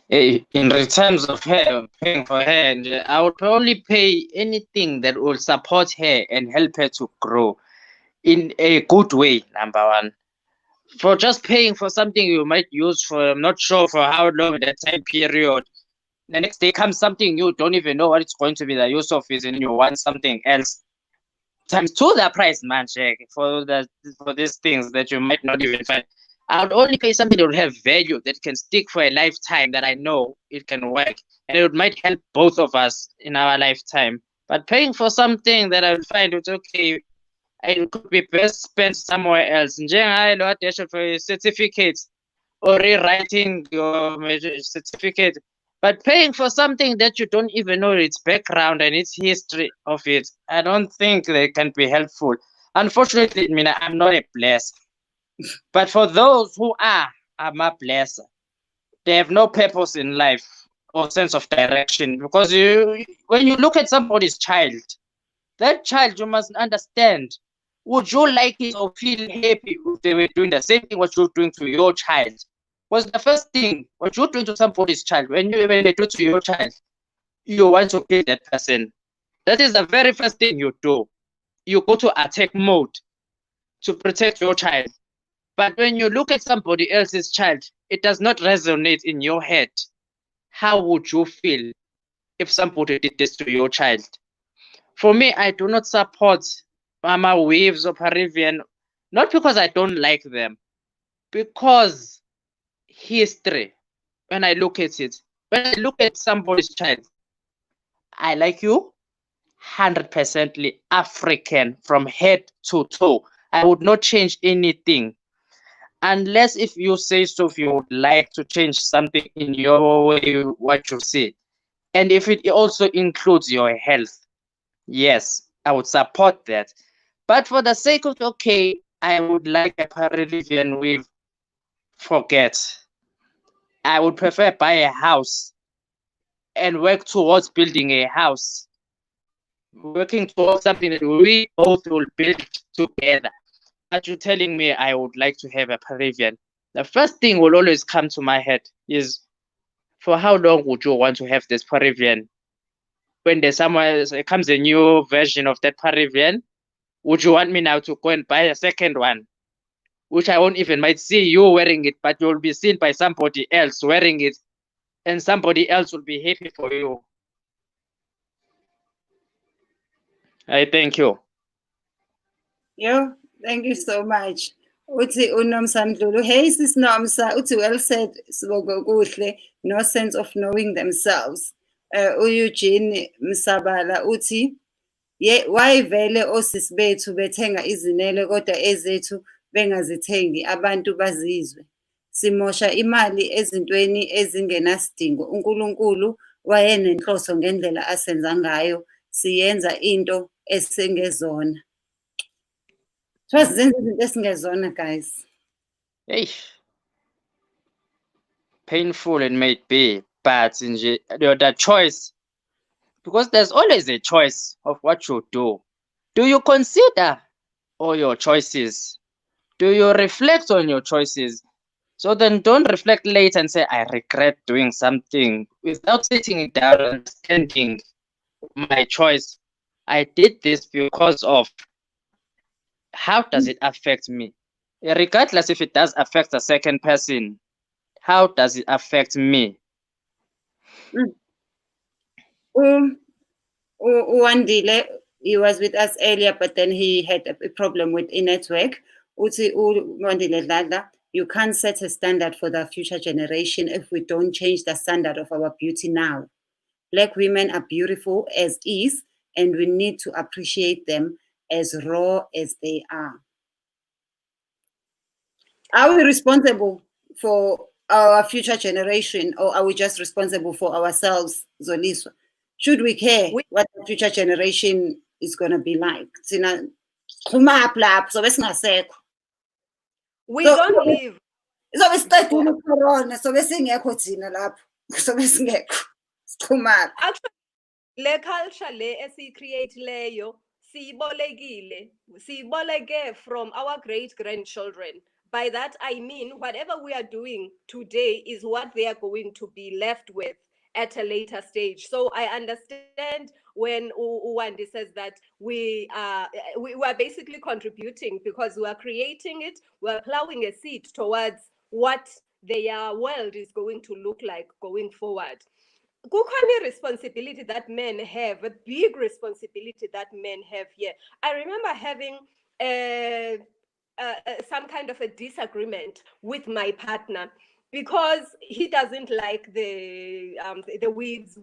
In terms of her, paying for her, I would probably pay anything that will support her and help her to grow in a good way, number one. For just paying for something you might use for, I'm not sure for how long that time period. The next day comes something you don't even know what it's going to be the use of it, and you want something else. Times two the price, man, check for these things that you might not even find. I would only pay something that will have value, that can stick for a lifetime, that I know it can work, and it might help both of us in our lifetime. But paying for something that I would find it's okay, it could be best spent somewhere else. For a certificate or rewriting your certificate, but paying for something that you don't even know its background and its history of it, I don't think they can be helpful. Unfortunately, I mean, I'm not a blesser. But for those who are, I'm a blesser. They have no purpose in life or sense of direction, because when you look at somebody's child, that child, you must understand, would you like it or feel happy if they were doing the same thing what you're doing to your child? Was the first thing what you're doing to somebody's child, when they do to your child, you want to kill that person. That is the very first thing you do. You go to attack mode to protect your child. But when you look at somebody else's child, it does not resonate in your head. How would you feel if somebody did this to your child? For me, I do not support Mama Waves or Peruvian, not because I don't like them, because history, when I look at it, when I look at somebody's child, I like you 100% African from head to toe. I would not change anything. Unless if you say so, if you would like to change something in your way, what you see. And if it also includes your health, yes, I would support that. But for the sake of, okay, I would like a Peruvian weave, forget. I would prefer buy a house and work towards building a house, working towards something that we both will build together. But you're telling me I would like to have a Peruvian. The first thing will always come to my head is, for how long would you want to have this Peruvian? When there's somewhere comes a new version of that Peruvian, would you want me now to go and buy a second one? Which I won't even might see you wearing it, but you'll be seen by somebody else wearing it, and somebody else will be happy for you. I thank you. Yo, thank you so much. Uthi uNomsa Ndlovu, hey sis Nomsa, uthi well said, Sibongo kuhle, no sense of knowing themselves. Eugene Msabala uthi, why vele osisi bethu bethenga izinele kodwa ezethu bengazithengi abantu bazizwe. Simosha imali ezintweni ezingenasidingo. UNkulunkulu wayenenhloso ngendlela asenza ngayo. Siyenza into esengezona. Zenza izinto esingezona, guys. Hey, painful it may be, but the choice, because there's always a choice of what you do. Do you consider all your choices? Do you reflect on your choices? So then don't reflect later and say, I regret doing something, without sitting down and understanding my choice. I did this because of, how does it affect me? Regardless if it does affect a second person, how does it affect me? Wandile, he was with us earlier, but then he had a problem with network. Uthi Wandile Dladla, you can't set a standard for the future generation if we don't change the standard of our beauty now. Black women are beautiful as is, and we need to appreciate them as raw as they are. Are we responsible for our future generation, or are we just responsible for ourselves, Zoliswa? Should we care what the future generation is going to be like? We don't live. So we start doing corona, so we sing echo tina lap. So we sing echo. Actually, le culture le esi-create leyo, siboleke from our great-grandchildren. By that I mean, whatever we are doing today is what they are going to be left with at a later stage. So I understand when Uwandi says that we are basically contributing, because we are creating it, we are plowing a seed towards what their world is going to look like going forward. Kukhona responsibility that men have, a big responsibility that men have here. I remember having some kind of a disagreement with my partner, because he doesn't like the wigs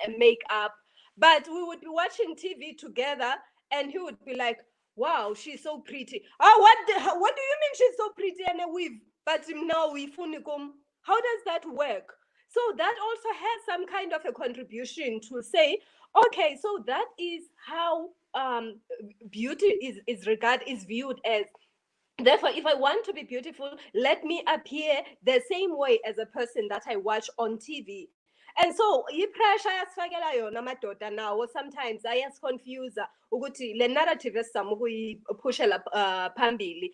and makeup. But we would be watching TV together, and he would be like, "Wow, she's so pretty." Oh, what do you mean she's so pretty and a weave? But now we funikum. How does that work? So that also has some kind of a contribution to say, okay, so that is how beauty is viewed as. Therefore, if I want to be beautiful, let me appear the same way as a person that I watch on TV. And so, i-pressure yasifakela yona amadoda nawo sometimes ayasiconfuse ukuthi le narrative esizama ukuyiphushela phambili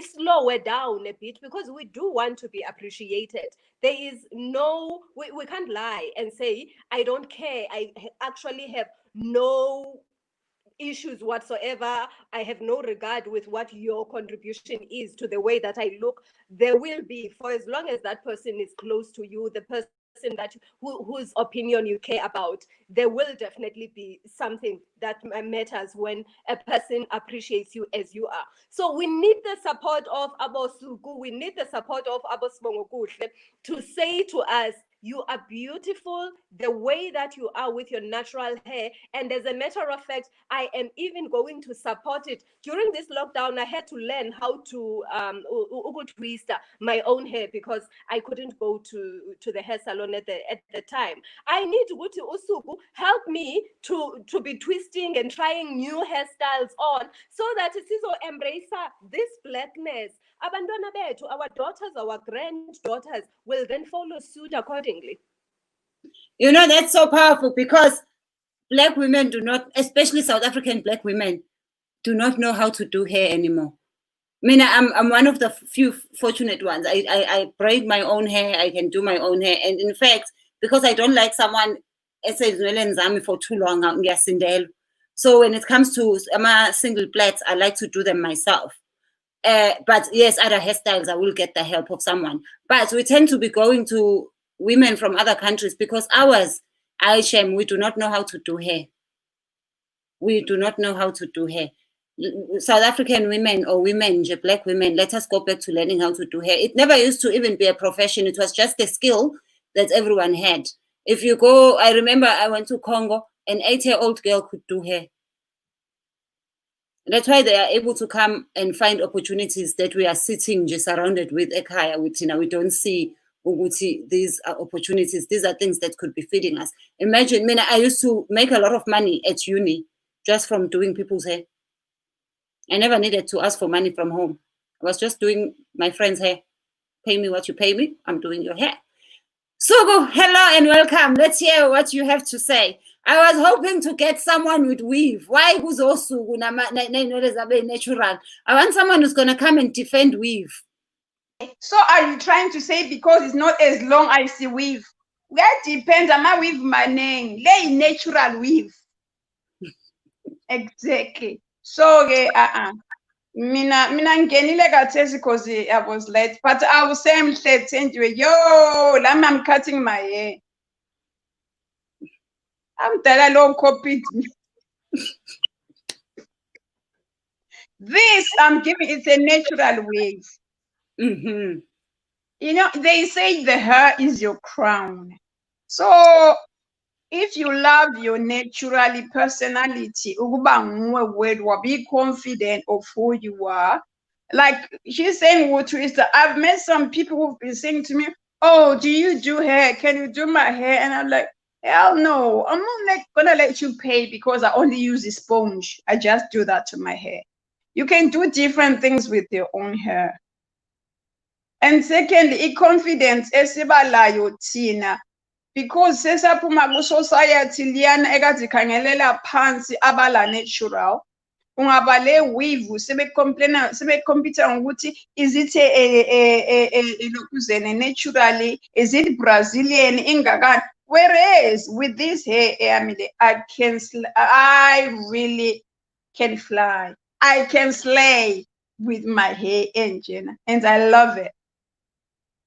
slow down a bit, because we do want to be appreciated. There is no, we can't lie and say, I don't care. I actually have no issues whatsoever. I have no regard with what your contribution is to the way that I look. There will be, for as long as that person is close to you, the person that whose opinion you care about, there will definitely be something that matters when a person appreciates you as you are. So we need the support of Abosuku, we need the support of Abosibongokuhle to say to us, you are beautiful the way that you are with your natural hair. And as a matter of fact, I am even going to support it. During this lockdown, I had to learn how to twist my own hair because I couldn't go to the hair salon at the time. I need Guti Usuku help me to be twisting and trying new hairstyles on so that Sizo embrace this blackness. Abandona betu, our daughters, our granddaughters will then follow suit accordingly. You know, that's so powerful because Black women do not, especially South African Black women, do not know how to do hair anymore. I mean, I'm one of the few fortunate ones. I braid my own hair. I can do my own hair. And in fact, because I don't like someone for too long, so when it comes to single plaits, I like to do them myself. But yes, other hairstyles, I will get the help of someone. But we tend to be going to women from other countries because ours, Aishem, we do not know how to do hair. We do not know how to do hair. South African women or women, Black women, let us go back to learning how to do hair. It never used to even be a profession. It was just a skill that everyone had. If you go, I remember I went to Congo, an 8-year-old girl could do hair. That's why they are able to come and find opportunities that we are sitting just surrounded with Ekaya. We don't see these are opportunities. These are things that could be feeding us. Imagine, I used to make a lot of money at uni just from doing people's hair. I never needed to ask for money from home. I was just doing my friend's hair. Pay me what you pay me. I'm doing your hair. Sugu, hello and welcome. Let's hear what you have to say. I was hoping to get someone with weave. Why who's also natural? I want someone who's gonna come and defend weave. So are you trying to say because it's not as long as the weave? That depends on my weave my name. Lay natural weave. Exactly. So mina ngenile kathesi because I was late, but I was saying late anyway. Yo, I'm cutting my hair. I'm telling you, copied me. This I'm giving it's a natural wave. Mm-hmm. You know, they say the hair is your crown. So if you love your naturally personality, be confident of who you are. Like she's saying, I've met some people who've been saying to me, "Oh, do you do hair? Can you do my hair?" And I'm like, "Hell no! I'm not gonna let you pay because I only use a sponge. I just do that to my hair. You can do different things with your own hair." And secondly, confidence esibalayo thina because sesaphuma ku-society liyana ekazikhangelela phansi abala natural ungaba le weave sebecompete ngokuthi is it lokuzene naturally, is it Brazilian ingakani, whereas with this hair I really can fly, I can slay with my hair engine and I love it.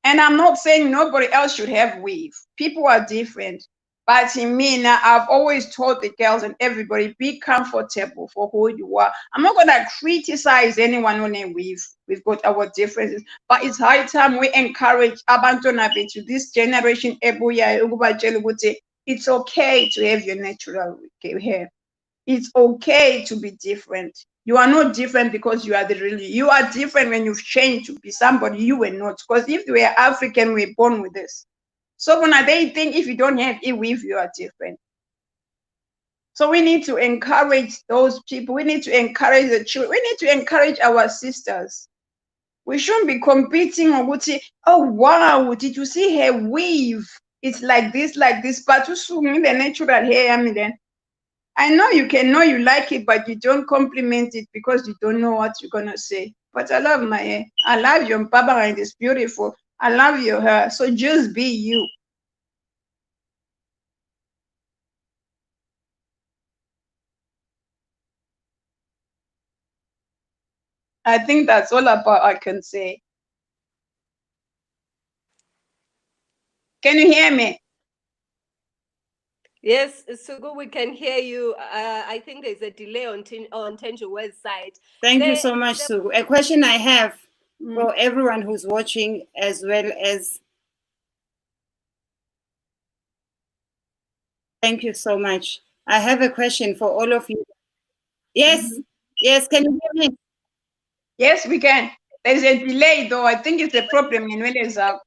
And I'm not saying nobody else should have weave. People are different. But in me now, I've always told the girls and everybody, be comfortable for who you are. I'm not going to criticize anyone on a weave. We've got our differences. But it's high time we encourage abantwana bethu, this generation, it's okay to have your natural hair. It's okay to be different. You are not different because you are the real you. You are different when you've changed to be somebody you were not. Because if we are African, we're born with this. So when they think if you don't have a weave, you are different. So we need to encourage those people. We need to encourage the children. We need to encourage our sisters. We shouldn't be competing on what say, oh wow, did you see her weave? It's like this. But you see the natural hair, I know you like it, but you don't compliment it because you don't know what you're gonna say. But I love my hair. I love your baba and it's beautiful. I love your hair. So just be you. I think that's all about I can say. Can you hear me? Yes, Sugu, we can hear you. I think there's a delay on Tenjuwe's side. Thank you so much, Sugu. A question I have for everyone who's watching, as well as thank you so much. I have a question for all of you. Yes, yes, can you hear me? Yes, we can. There's a delay though. I think it's a problem in Welezak.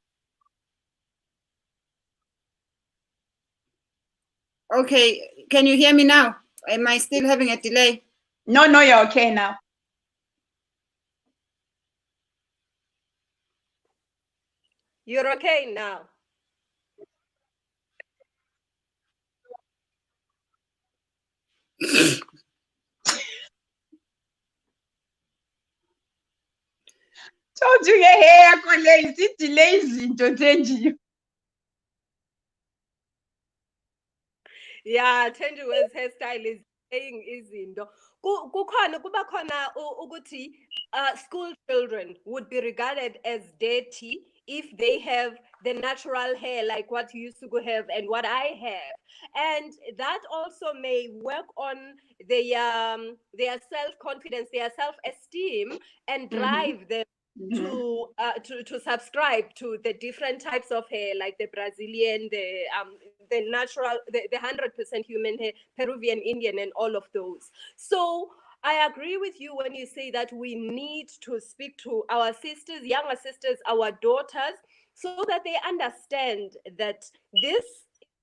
Okay, can you hear me now? Am I still having a delay? No, you're okay now. You're okay now. Told you your hair colleagues, it delays into Tenji. Yeah, Tenjuwe's hairstyle is saying izinto. Kuba khona ukuthi school children would be regarded as dirty if they have the natural hair like what you used to have and what I have. And that also may work on their self-confidence, their self-esteem, and drive them to subscribe to the different types of hair, like the Brazilian, the natural, the 100% human hair, Peruvian, Indian, and all of those. So I agree with you when you say that we need to speak to our sisters, younger sisters, our daughters, so that they understand that this,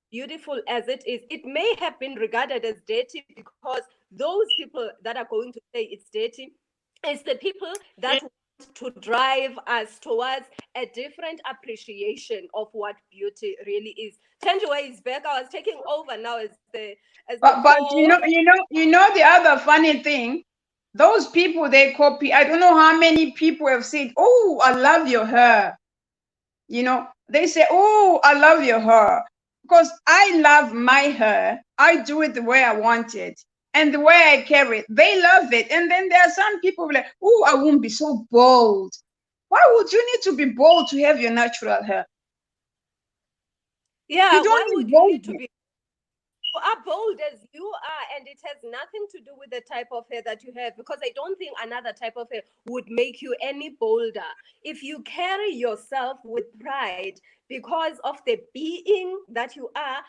beautiful as it is, it may have been regarded as dirty because those people that are going to say it's dirty is the people that want to drive us towards a different appreciation of what beauty really is. Tenjuwe is back. I was taking over now as the But you know the other funny thing, those people they copy. I don't know how many people have said, "Oh, I love your hair." You know, they say, "Oh, I love your hair," because I love my hair. I do it the way I want it and the way I carry it. They love it, and then there are some people like, "Oh, I won't be so bold." Why would you need to be bold to have your natural hair? Yeah, You don't why need would you need to boldness. be? You are bold as you are, and it has nothing to do with the type of hair that you have, because I don't think another type of hair would make you any bolder. If you carry yourself with pride because of the being that you are,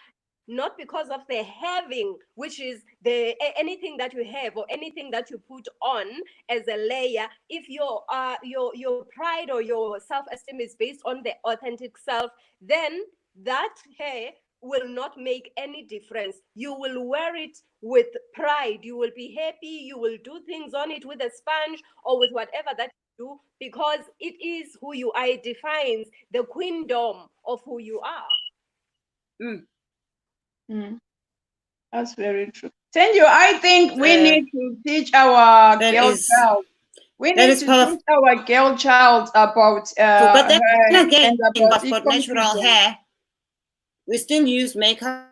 not because of the having, which is the anything that you have or anything that you put on as a layer. If your pride or your self-esteem is based on the authentic self, then that hair will not make any difference. You will wear it with pride. You will be happy. You will do things on it with a sponge or with whatever that you do, because it is who you are. It defines the queendom of who you are. That's very true. Tenjo, I think we need to teach our girl child. We need to teach our girl child about but then her again, and about for natural hair, we still use makeup.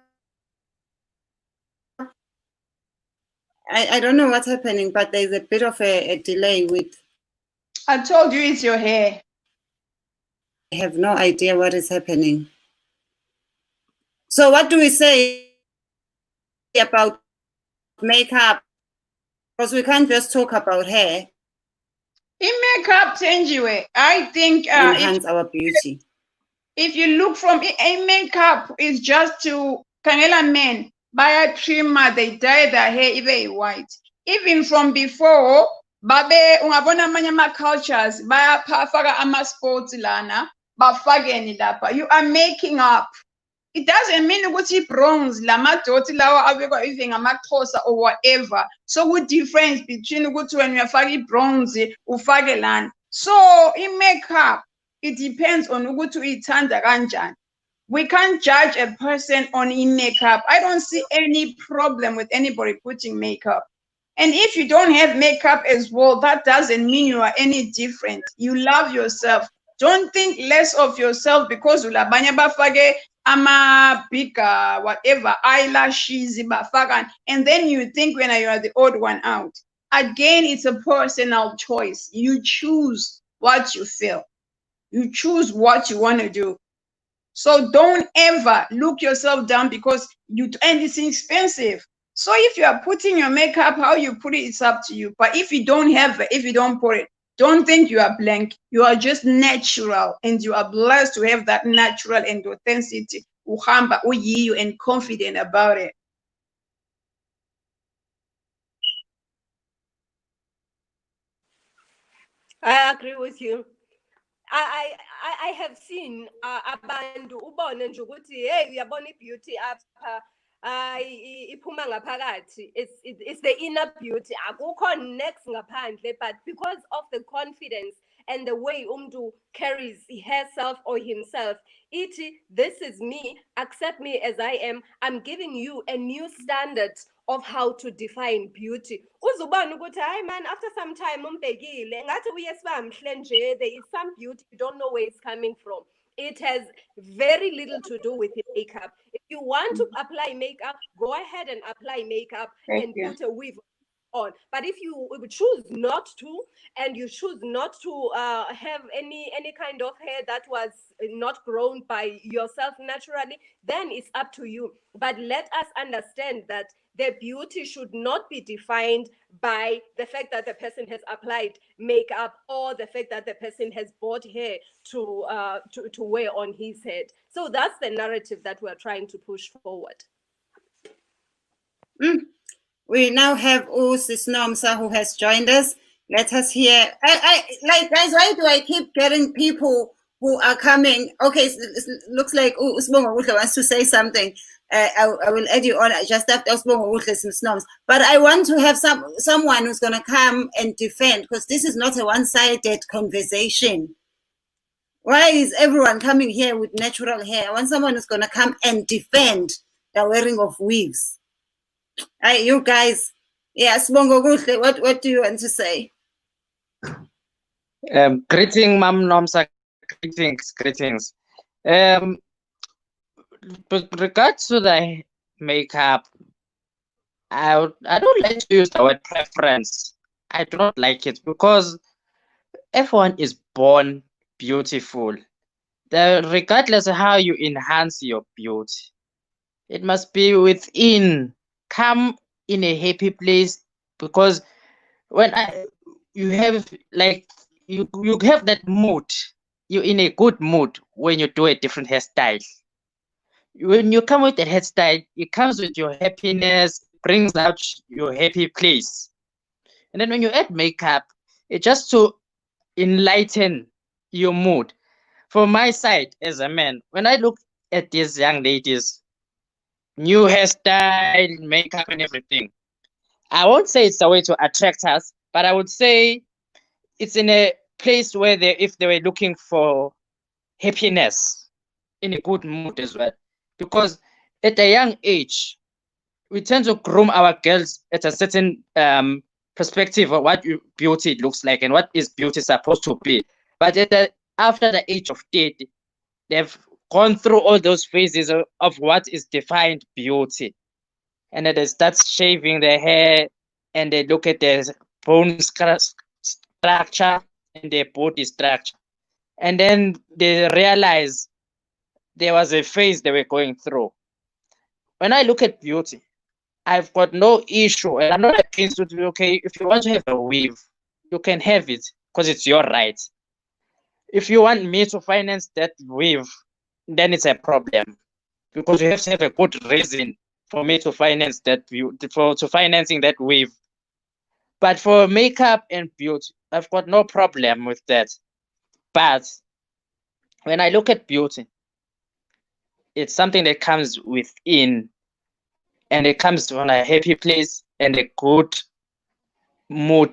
I don't know what's happening, but there's a bit of a delay with. I told you it's your hair. I have no idea what is happening. So what do we say about makeup? Because we can't just talk about hair. In makeup, Tenjiwe, I think enhance our beauty. If you look from a makeup is just to Kangela men buy a trimmer, they dye their hair even white. Even from before, babe ungabona amanye ama-cultures bayafaka ama-sports lana bafake lapha. You are making up. It doesn't mean ukuthi bronze lamadoti lawa abekwa even ngamaXhosa or whatever. So what difference between ukuthi when uyafaka bronze ufake lana. So in makeup, it depends on ukuthi uyithanda kanjani. We can't judge a person on in makeup. I don't see any problem with anybody putting makeup. And if you don't have makeup as well, that doesn't mean you are any different. You love yourself. Don't think less of yourself because ulabanya bafake ama bigger whatever eyelashes bafaka, and then you think when you are the odd one out. Again, it's a personal choice. You choose what you feel. You choose what you want to do. So don't ever look yourself down because and it's expensive. So if you are putting your makeup, how you put it, it's up to you. But if you don't have it, if you don't put it, don't think you are blank. You are just natural, and you are blessed to have that natural and authenticity, uhamba uyiyo, and confident about it. I agree with you. I have seen abantu ubone nje ukuthi hey uyabona beauty apha iphuma ngaphakathi. It's the inner beauty. Akukho next ngaphandle, but because of the confidence and the way umuntu carries herself or himself, this is me, accept me as I am. I'm giving you a new standard of how to define beauty. Uzubona ukuthi hayi man, after some time umbhekile ngathi uyesiba mhle nje, there is some beauty you don't know where it's coming from. It has very little to do with your makeup. If you want to apply makeup, go ahead and apply makeup and put a weave on. But if you choose not to, and you choose not to have any kind of hair that was not grown by yourself naturally, then it's up to you. But let us understand that the beauty should not be defined by the fact that the person has applied makeup or the fact that the person has bought hair to wear on his head. So that's the narrative that we're trying to push forward. We now have Sis Nomsa who has joined us. Let us hear. I like, guys, why do I keep getting people who are coming? Okay, it looks like Usbongo Wuhle wants to say something. I will add you on just after Usbongo Wuhle Snoms. But I want to have someone who's going to come and defend, because this is not a one-sided conversation. Why is everyone coming here with natural hair? I want someone who's going to come and defend the wearing of wigs. You guys, yes, Bongo Gutle, what do you want to say? Greeting, Mam Nomsa. Greetings. With regards to the makeup, I don't like to use the word preference. I do not like it because everyone is born beautiful. Regardless of how you enhance your beauty, it must be within. Come in a happy place, because when you have that mood, you're in a good mood when you do a different hairstyle. When you come with a hairstyle, it comes with your happiness, brings out your happy place. And then when you add makeup, it's just to enlighten your mood. From my side as a man, when I look at these young ladies, new hairstyle, makeup, and everything, I won't say it's a way to attract us, but I would say it's in a place where if they were looking for happiness, in a good mood as well. Because at a young age, we tend to groom our girls at a certain perspective of what beauty looks like and what is beauty supposed to be. But after the age of 30, they've gone through all those phases of what is defined beauty. And then they start shaving their hair, and they look at their bone structure and their body structure. And then they realize there was a phase they were going through. When I look at beauty, I've got no issue, and I'm not against it. Okay, if you want to have a weave, you can have it because it's your right. If you want me to finance that weave, then it's a problem, because you have to have a good reason for me to finance that financing that weave. But for makeup and beauty, I've got no problem with that. But when I look at beauty, it's something that comes within, and it comes from a happy place and a good mood,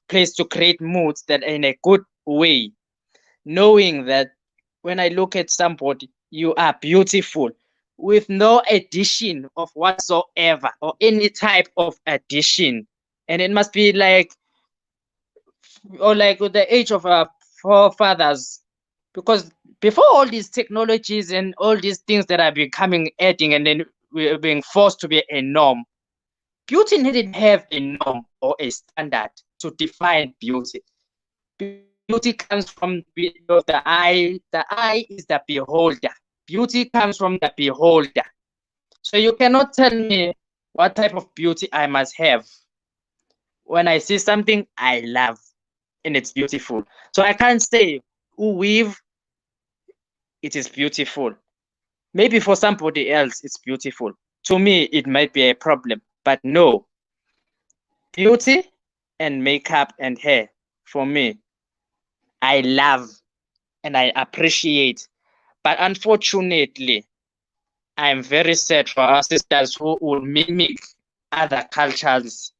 place to create moods that in a good way, knowing that when I look at somebody, you are beautiful, with no addition of whatsoever or any type of addition. And it must be like with the age of our forefathers, because before all these technologies and all these things that are becoming adding and then we're being forced to be a norm, beauty didn't have a norm or a standard to define beauty. Beauty comes from the eye. The eye is the beholder. beauty comes from the beholder. So you cannot tell me what type of beauty I must have when I see something I love and it's beautiful. So I can't say who weave, it is beautiful. Maybe for somebody else it's beautiful. To me, it might be a problem, but no. Beauty and makeup and hair, for me, I love and I appreciate. But unfortunately, I'm very sad for our sisters who will mimic other cultures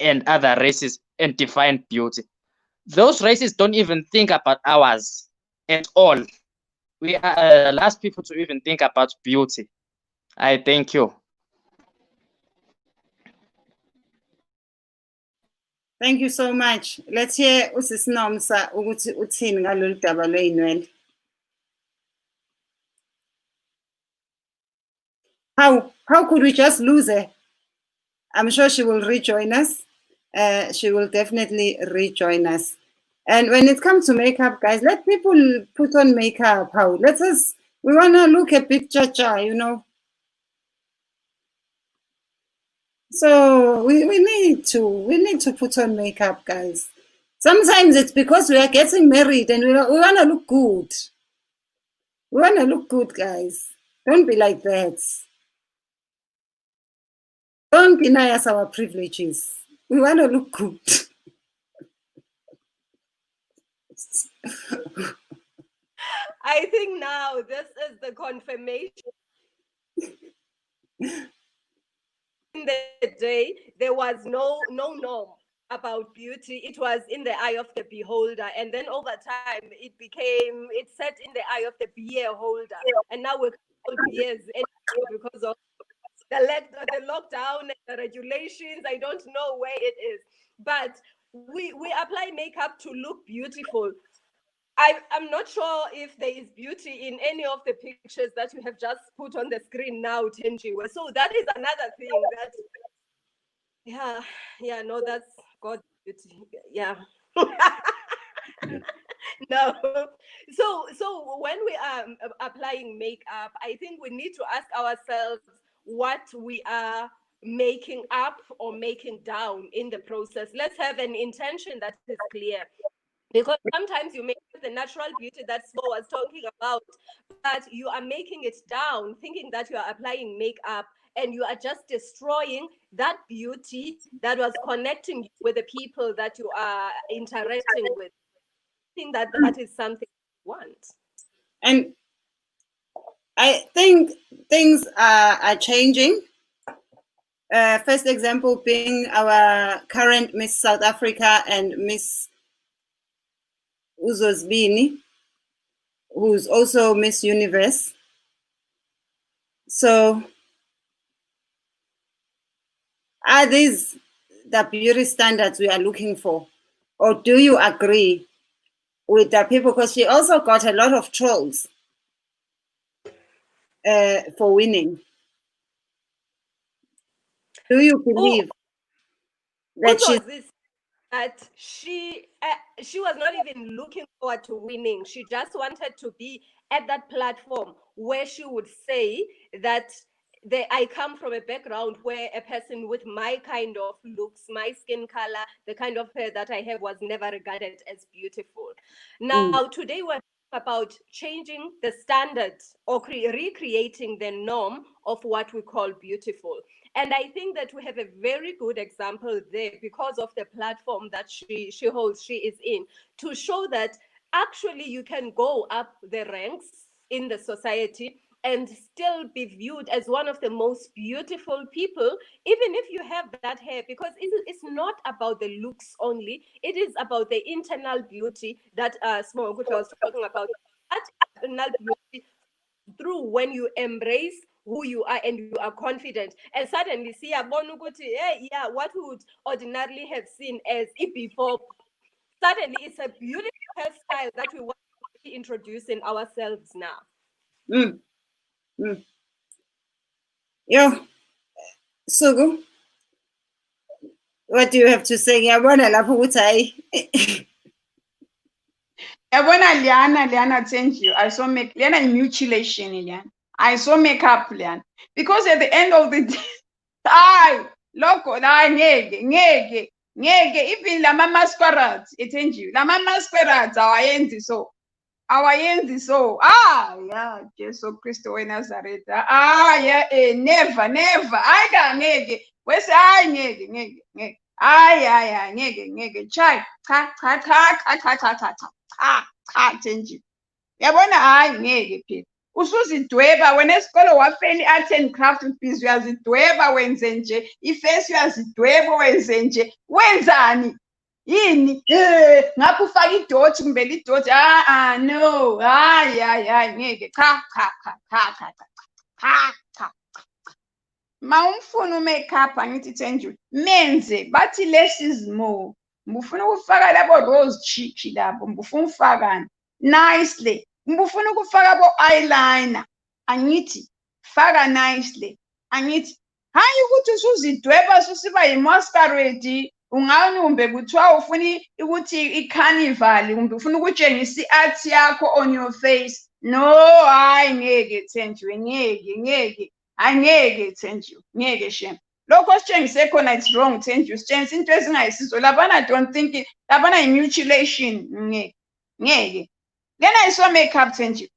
and other races and define beauty. Those races don't even think about ours at all. We are the last people to even think about beauty. I thank you. Thank you so much. Let's hear usisinomsa ukuthi uthini ngalolu daba lwey'nwele. How could we just lose her? I'm sure she will rejoin us. She will definitely rejoin us. And when it comes to makeup, guys, let people put on makeup. We want to look a bit cha-cha, you know. So we need to put on makeup, guys. Sometimes it's because we are getting married and we want to look good. We want to look good, guys. Don't be like that. Don't deny us our privileges. We want to look good. I think now this is the confirmation. In the day, there was no norm about beauty. It was in the eye of the beholder, and then over time it set in the eye of the beer holder, and now we're called beers because of the lockdown and the regulations. I don't know where it is, but we apply makeup to look beautiful. I'm not sure if there is beauty in any of the pictures that you have just put on the screen now, Tenjiwe. So that is another thing that, no, that's God's beauty. Yeah. No. So when we are applying makeup, I think we need to ask ourselves what we are making up or making down in the process. Let's have an intention that is clear. Because sometimes you make the natural beauty that Smo was talking about, but you are making it down, thinking that you are applying makeup, and you are just destroying that beauty that was connecting you with the people that you are interacting with. I think that is something you want. And I think things are changing. First example being our current Miss South Africa and Miss Uzozbini, who's also Miss Universe. So are these the beauty standards we are looking for? Or do you agree with the people? Because she also got a lot of trolls for winning. Do you believe that she was not even looking forward to winning? She just wanted to be at that platform where she would say that I come from a background where a person with my kind of looks, my skin color, the kind of hair that I have was never regarded as beautiful. Now, today we're about changing the standards or recreating the norm of what we call beautiful. And I think that we have a very good example there because of the platform that she holds, she is in, to show that actually you can go up the ranks in the society and still be viewed as one of the most beautiful people, even if you have that hair, because it's not about the looks only. It is about the internal beauty that Smo Ngutshe was talking about. That internal beauty through when you embrace who you are and you are confident. And suddenly, see, what we would ordinarily have seen as it before, suddenly it's a beautiful hairstyle that we want to be introducing ourselves now. Yo, Sugu, what do you have to say? Yabona Liana thank you. I saw make Liana mutilation Liana. I saw makeup Liana. Because at the end of the day, ay, loco, ngeke. Even lama masquerades, thank you. Lama masquerades awayenzi so. Awayenzi so. Ah, yeah, Jesu Christo we Nazareth. Ah, yeah, never. I got ngeke. We say ay ngeke. Ay, ngeke. Chai, cha, thank you. Yabona hayi ngeke phela usuzidweba wena esikole wafeli i-art and craft biz uyazidweba wenze nje ifesi uyazidweba wenze nje wenzani yini ngapha ufaka idoti kumbe lidoti no hayi ngeke cha ma umfuna umakeup angithi thenjwe menze bathi less is more mbufuna ukufaka labo rose cheek labo mbufuna ukufakani nicely mbufuna ukufaka bo eyeliner angithi faka nicely angithi hayi ukuthi usuzidweba susiba yimasquerade unganyumbe kuthiwa ufuna ukuthi icarnival kumbe ufuna ukutshengisa i-art yakho on your face no hayi ngeke thenjwe ngeke angeke thenjwe ngeke shem lokho sitshengise khona it's wrong thenjwe sitshengisa into ezingayisizo labana don't think labana i-mutilation ngeke Then I saw makeup thenjwe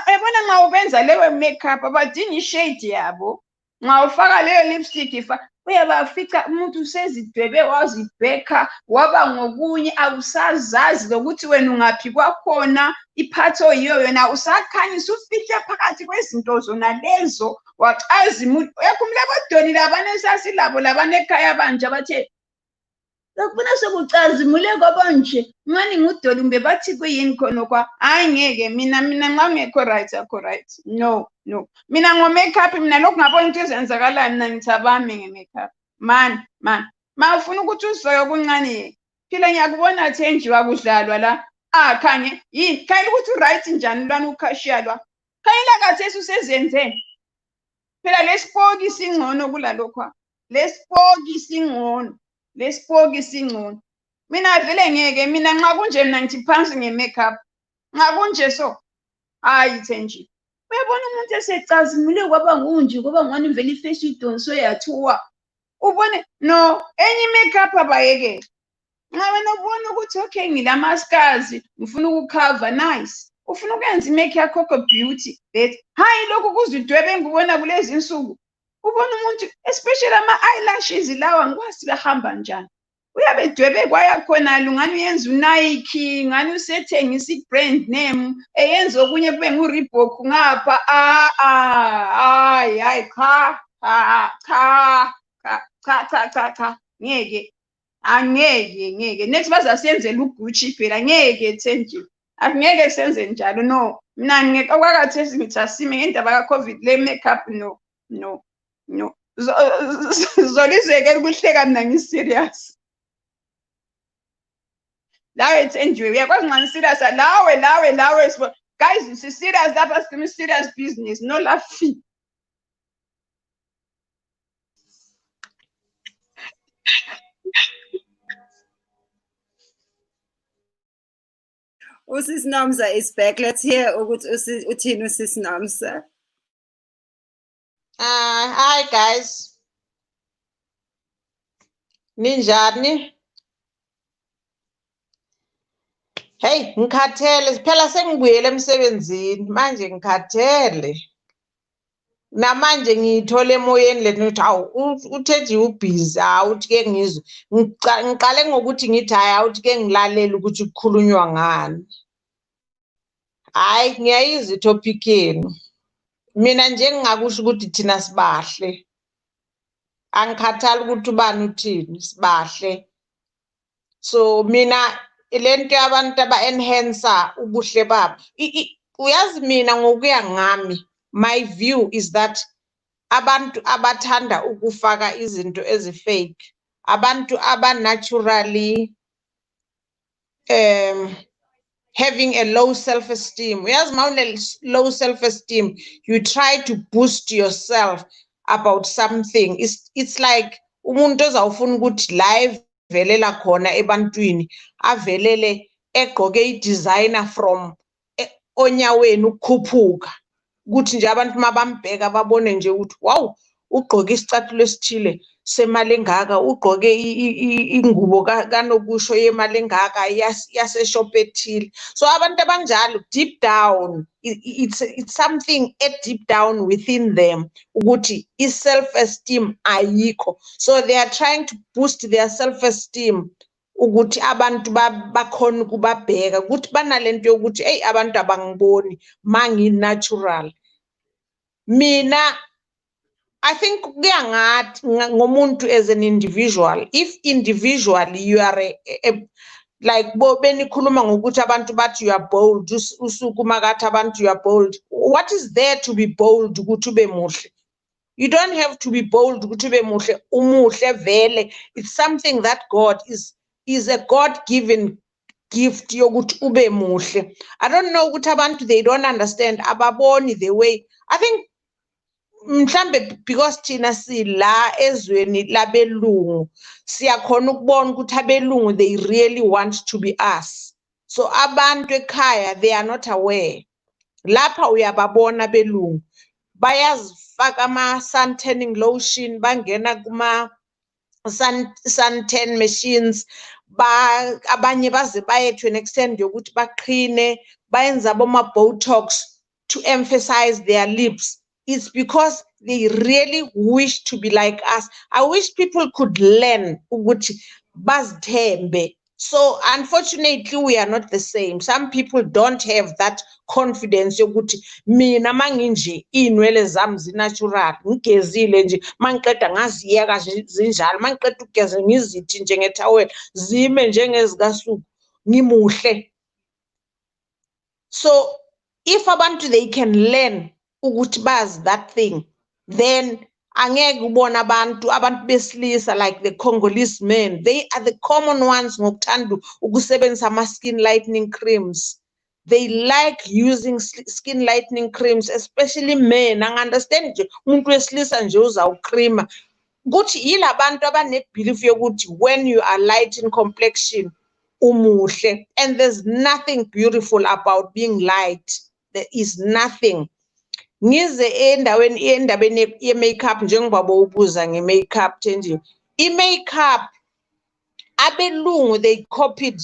yabona nxa ubenza leyo makeup abadingi ishade yabo nxa ufaka leyo lipstick uyabafica umuntu usezidwebe wazibheka waba ngokunye awusazazi lokuthi wena ungaphi kwakhona iphatho yiyo yona usakhanyisa ufihle phakathi kwezinto zona lezo wachaza umuntu uyakhumbula abadoni labana esasilabo labana ekhaya abanje abathe lokubona sekucazimule kwabanje ngani ngudoli kumbe bathi kuyini khona kwa hayi ngeke mina nxa ngekho right akho right no mina ngo-makeup mina lokhu ngabona into ezenzakalayo mina ngithabami nge-makeup man ma ufuna ukuthi uzoyo okuncane phela ngiyakubona thenjiwa kudlalwa la khanye yini khayela ukuthi uright njani lwana ukhashiya lwa khayela kathesi usezenzeni phela lesipoki singcono kulalokho lesipoki singcono mina vele ngeke mina nxa kunje mina ngithi phansi nge-makeup nxa kunje so hayi thenjiwe uyabona umuntu esecazimule kwaba ngunje kwaba ngani vele ifesi idonso yathuwa ubone no enye makeup abayekela nxa wena ubona ukuthi okay ngilamaskazi ngifuna ukukhava nice ufuna ukwenza imake yakho beauty hayi lokhu kuzidwebe ngibona kulezi insuku ubona umuntu especially ama-eyelashes lawa ngikwazi bahamba njani uyabedwebe kwayakhona lungani uyenza uNike ngani usethengisa i-brand name eyenza okunye kube ngu-Reebok ngapha hayi cha ngeke angeke next bazasenzela uGucci phela ngeke thenjiwe akungeke senze njalo no mina ngeke okwakathesi ngithi asime ngendaba ka-COVID le makeup no zolizeke ukuhleka mina ngi-serious lawe thenjiwe uyakwazi nxa ngi-serious lawe guys si-serious lapha sikhuluma serious business no laughing Usisi Nomsa is back. Let's hear ukuthi uthini usisi Nomsa. Hi guys. Ninjani? Hey, ngikhathele phela sengibuyele emsebenzini manje ngikhathele. Namanje ngiyithole emoyeni lenithi awu uThenjiwe ubhizi awuthi ke ngizwe ngiqale ngokuthi ngithi hayi awuthi ke ngilalela ukuthi kukhulunywa ngani. Hayi ngiyayizwa itopic yenu. Mina nje ngingakusho ukuthi thina sibahle. Angikhathali ukuthi ubani uthini sibahle. So mina lento yabantu aba-enhancer ubuhle babo. Uyazi mina ngokuya ngami. My view is that abantu abathanda ukufaka izinto ezi-fake, abantu aba-naturally having a low self-esteem. Uyazi uma une-low self-esteem, you try to boost yourself about something. It's like umuntu ozawufuna ukuthi la evelela khona ebantwini avelele egqoke i-designer from onyaweni ukukhuphuka ukuthi nje abantu mabambheka babone nje ukuthi wow ugqoke isicathulo esithile semali engaka ugqoke ingubo kanokusho yemali engaka yaseshop ethile. So abantu abanjalo deep down it's something deep down within them ukuthi i-self-esteem ayikho, so they are trying to boost their self-esteem ukuthi abantu bakhona ukubabheka ukuthi banalento yokuthi hey abantu abangiboni mangi-natural. Mina I think kuya ngathi ngomuntu as an individual, if individually you are like benikhuluma ngokuthi abantu bathi you are bold, usuku makathi abantu you are bold, what is there to be bold ukuthi ube muhle? You don't have to be bold ukuthi ube muhle, umuhle vele. It's something that God is a God-given gift yokuthi ube muhle. I don't know ukuthi abantu they don't understand, ababoni the way. I think mhlambe because thina sila ezweni labelungu siyakhona ukubona ukuthi abelungu they really want to be us. So abantu ekhaya they are not aware. Lapha uyababona belungu bayazifaka ama sun tanning lotion, bangena kuma suntan machines, abanye baze baye to an extent yokuthi baqhine, bayenza boma botox to emphasize their lips. It's because they really wish to be like us. I wish people could learn ukuthi bazithembe. So unfortunately we are not the same. Some people don't have that confidence yokuthi mina manginje inwele zami zinatural ngigezile nje mangiqeda ngaziyeka zinjalo mangiqeda ukugeza ngizithi njengethawela zime njengezikasuku ngimuhle. So if abantu they can learn ukuthi bazi that thing, then angeke ubona abantu besilisa like the Congolese men, they are the common ones ngokuthanda ukusebenzisa ama skin lightening creams. They like using skin lightening creams, especially men. Angi-understand nje umuntu wesilisa nje uzawucreama ukuthi yilabantu abanebelief yokuthi when you are light in complexion umuhle, and there's nothing beautiful about being light. There is nothing. Ngize endabeni ye-makeup njengoba bowubuza nge-makeup Thenjiwe. I-makeup abelungu they copied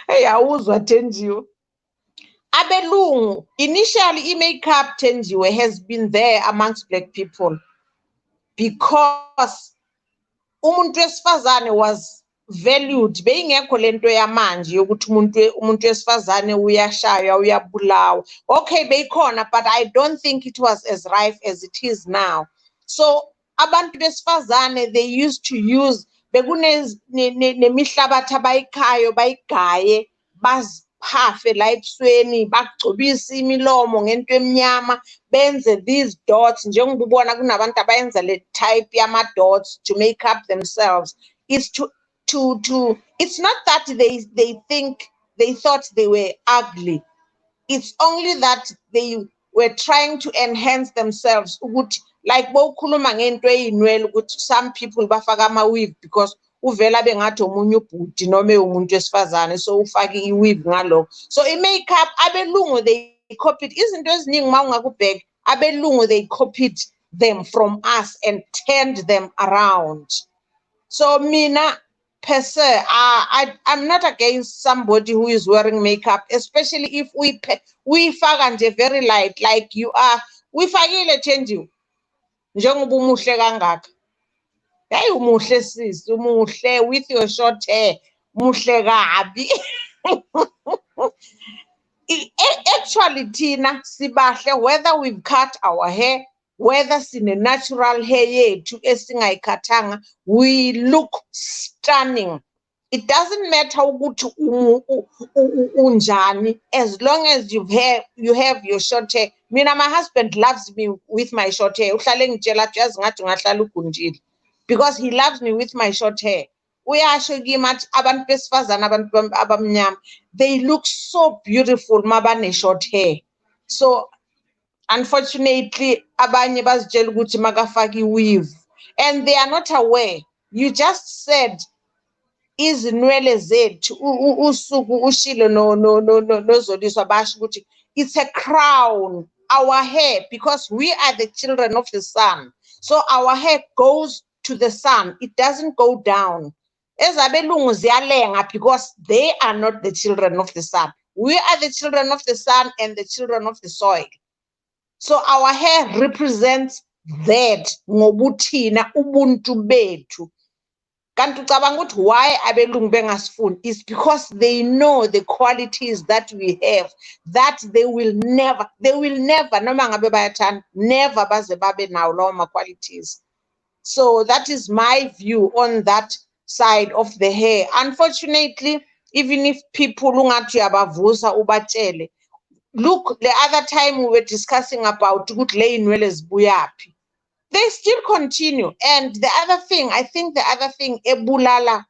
hey awuzwa Thenjiwe. Abelungu initially i-makeup Thenjiwe has been there amongst black people because umuntu wesifazane was valued. Beyingekho lento yamanje yokuthi umuntu wesifazane uyashaya uyabulawa. Okay beyikhona, but I don't think it was as rife as it is now. So abantu besifazane they used to use nemihlabathi abayikhayo bayigaye baziphafe la ebusweni bagcobise imilomo ngento emnyama benze these dots njengoba ubona kunabantu abayenza le type yama dots to make up themselves. It's it's not that they thought they were ugly. It's only that they were trying to enhance themselves ukuthi like bowukhuluma ngento eyinwele ukuthi some people bafaka ama-weave because uvela bengathi omunye ubhudi noma umuntu wesifazane so ufake i-weave ngalokho. So i-makeup abelungu they copied izinto eziningi mawungakubheka. Abelungu they copied them from us and turned them around. So mina per se, I'm not against somebody who is wearing makeup, especially if we faka nje very light like you are. Uyifakile Thenjiwe njengoba umuhle kangaka. Hey umuhle sis, umuhle with your short hair. Muhle kabi. Actually thina sibahle whether we've cut our hair, whether sine natural hair yethu esingayikhathanga, we look stunning. It doesn't matter ukuthi unjani, as long as you have your short hair. Mina my husband loves me with my short hair. Uhlale ngitshela yazi ngathi ngahlala ugundile because he loves me with my short hair. uyasho kimi athi abantu besifazane abantu abamnyama they look so beautiful mabane short hair. So unfortunately abanye bazitshela ukuthi makafake iweave and they are not aware. You just said izinwele zethu usuku ushilo nozoliswa basho ukuthi it's a crown, our hair, because we are the children of the sun, so our hair goes to the sun, it doesn't go down. Ezabelungu ziyalenga because they are not the children of the sun. We are the children of the sun and the children of the soil. So our hair represents that ngobuthina ubuntu bethu. Kanti ucabanga ukuthi why abelungu bengasifuni is because they know the qualities that we have that they will never noma ngabe bayathanda never baze babe nawo lawo ma qualities. So that is my view on that side of the hair. Unfortunately, even if people ungathi uyabavusa ubatshele, look, the other time we were discussing about ukuthi le inwele zibuyaphi. They still continue. And the other thing, I think the other thing ebulala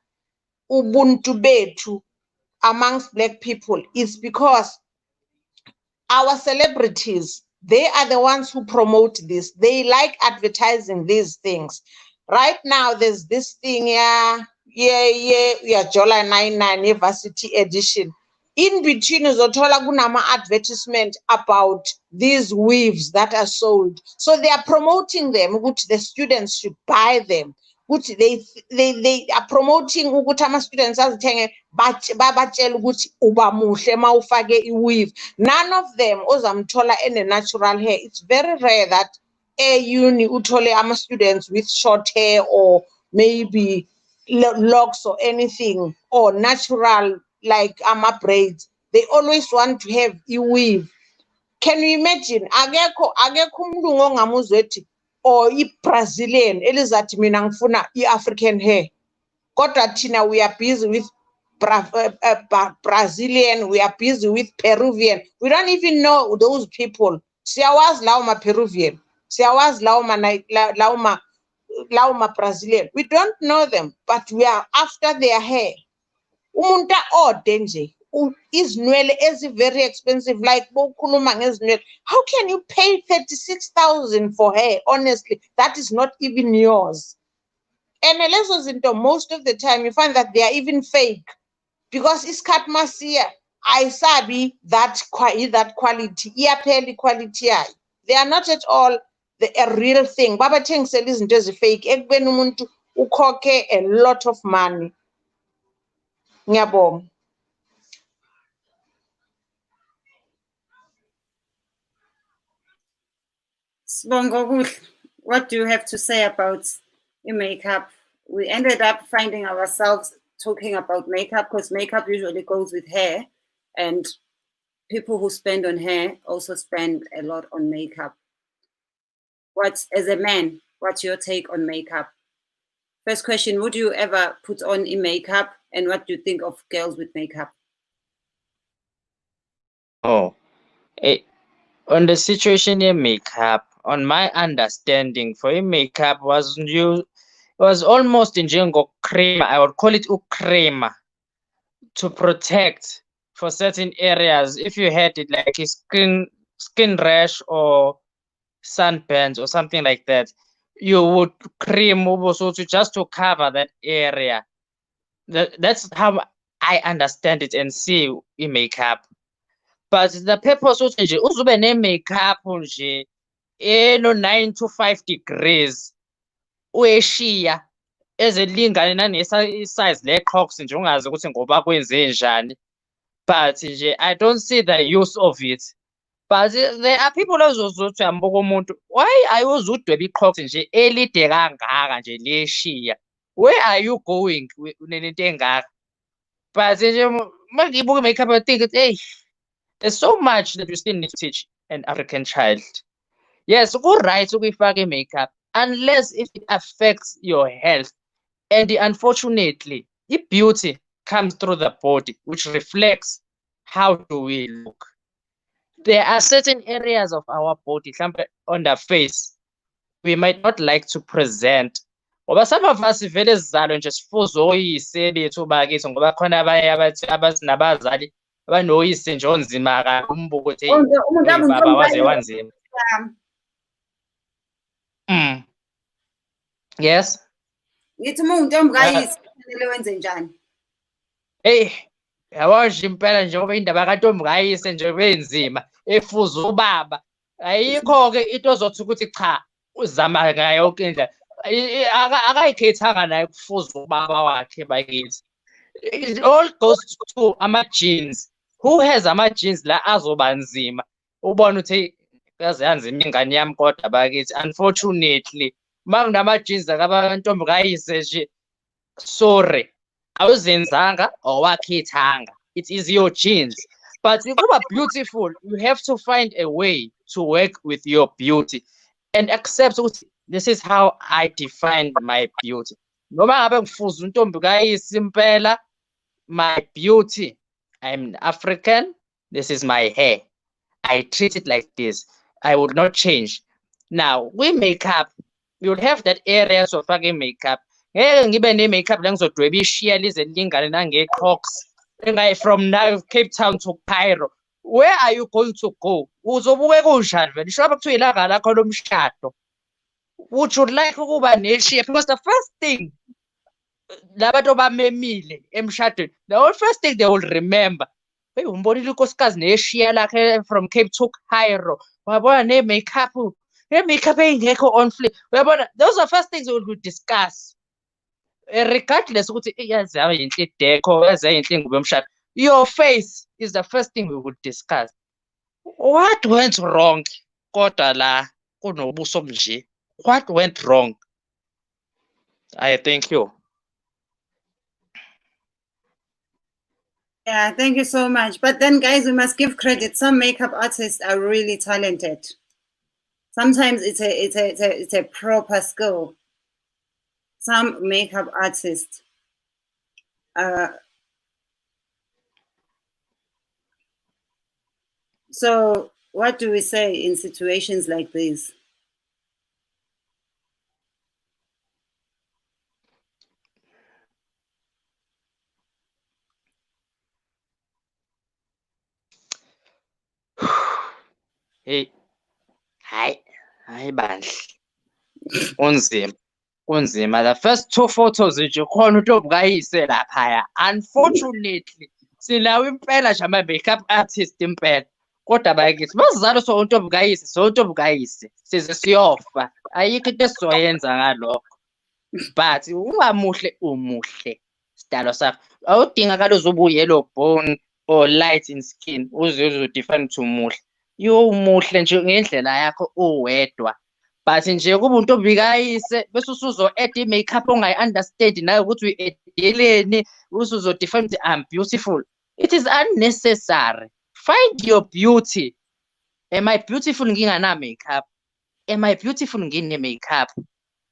ubuntu bethu amongst black people is because our celebrities, they are the ones who promote this. They like advertising these things. Right now, there's this thing, Jola 99 University Edition. In between uzothola kunama advertisement about these weaves that are sold. So they are promoting them, which the students should buy them. Which they are promoting ukuthi ama students azithenge babatshela ukuthi uba muhle mawufake iweave. None of them ozamthola ene natural hair. It's very rare that a uni uthole ama students with short hair or maybe locks or anything or natural like ama braids. They always want to have iweave. Can you imagine? Akekho umlungu ongamuzwa ethi or i-Brazilian elizathi mina ngifuna i-African hair. Kodwa thina we are busy with Brazilian, we are busy with Peruvian. We don't even know those people. Siyawazi lawo ma Peruvian. Siyawazi lawo ma Brazilian. We don't know them, but we are after their hair. Umuntu ode nje izinwele very expensive like bokhuluma ngezinwele. How can you pay 36,000 for hair? Honestly, that is not even yours. And lezo zinto most of the time you find that they are even fake because isikhathi masiya ayisabi that quality iyaphela quality yayo. They are not at all a real thing. Babathengisela izinto ezifake ekubeni umuntu ukhokhe a lot of money. Ngiyabonga. Sibonga, what do you have to say about makeup? We ended up finding ourselves talking about makeup because makeup usually goes with hair, and people who spend on hair also spend a lot on makeup. As a man, what's your take on makeup? First question, would you ever put on makeup, and what do you think of girls with makeup? Oh, on the situation in makeup, on my understanding, for makeup was almost in cream. I would call it cream to protect for certain areas. If you had it like a skin rash or sunburns or something like that, you would cream also just to cover that area. That's how I understand it and see in makeup. But the purpose ukuthi nje uzube ne-makeup nje eno 9 to 5 degrees uyeshiya ezelingane nane-size le-crocs nje ungazi ukuthi ngoba kwenze njani. But nje I don't see the use of it. But there are people ozozuthi uyambuka umuntu, why ayuze udwebe i-crocs nje elide kangaka nje leshiya? Where are you going nento engaka? But nje uma ngibuka i-makeup I think hey, there's so much that we still need to teach an African child. Yes, right ukuyifaka makeup unless if it affects your health. And unfortunately, if beauty comes through the body, which reflects how do we look. There are certain areas of our body, on the face, we might not like to present Ngoba some of us vele sizalwe nje sifuze oyise bethu bakithi ngoba khona abanye abasinabazali abanoyise nje onzima kabi umbuko ukuthi hey Umuntu hey baba waze abuntombi wanzima. Yes. ngithi umuntu omngayisi kufanele wenze njani? Hey, yabo nje impela njengoba indaba kantombi ngayise nje benzima efuza ubaba. Ayikho-ke into ozothi ukuthi cha uzama ngayo yonke indlela. Akayikhethanga naye kufuza ubaba wakhe bakithi. It all goes to ama-genes. Who has ama-genes la azoba nzima? Ubone ukuthi yaze yanzima ingane yami kodwa bakithi. Unfortunately, uma kunama-genes akabantombi kayise nje, sorry, awuzenzanga owakhethanga. It is your genes. But ukuba beautiful, you have to find a way to work with your beauty and accept ukuthi this is how I define my beauty. Noma ngabe ngifuza untombi kayise impela, my beauty, I'm African, this is my hair. I treat it like this. I would not change. Now, with makeup, you'll have that area of fucking makeup. Ngeke ngibe ne-makeup la ngizodweba ishiya lize lingane nange-Crocs. From now Cape Town to Cairo. Where are you going to go? Uzobuke kunjani vele? Shoba kuthiwa ilanga lakho lomshado. Would you like ukuba neshiya? Because the first thing labantu bamemile emshadweni, the first thing they will remember, hey, umbonile unkosikazi neshiya lakhe from Cape to Cairo. Wabona ne-makeup engekho on fleek. Uyabona, those are first things we will discuss. Regardless ukuthi yazi yinhle idecor, yazi yinhle ingubo yomshado. Your face is the first thing we would discuss. What went wrong? Kodwa la kunobuso nje. What went wrong? I thank you. Yeah, thank you so much. But then, guys, we must give credit. Some makeup artists are really talented. Sometimes it's a proper skill. Some makeup artists. So, what do we say in situations like this? Hey, hayi bandla. Kunzima. The first two photos nje khona untombi kayise laphaya. Unfortunately, sinawo impela nje ama-makeup artist impela. Kodwa bakithi masizalo untombi kayise size siyofa. Ayikho into esizoyenza ngalokho. But ungamuhle umuhle sidalo sakho. Awudingakala uzobe u-yellow bone or light in skin uzodefine ukuthi umuhle. Umuhle nje ngendlela yakho uwedwa. But nje kuba untombi kayise bese usuzo-add i-makeup ongayi-understand nayo ukuthi uyi-edeleni usuzodefine ukuthi I'm beautiful. It is unnecessary. Find your beauty. Am I beautiful ngingana-makeup? Am I beautiful ngine-makeup?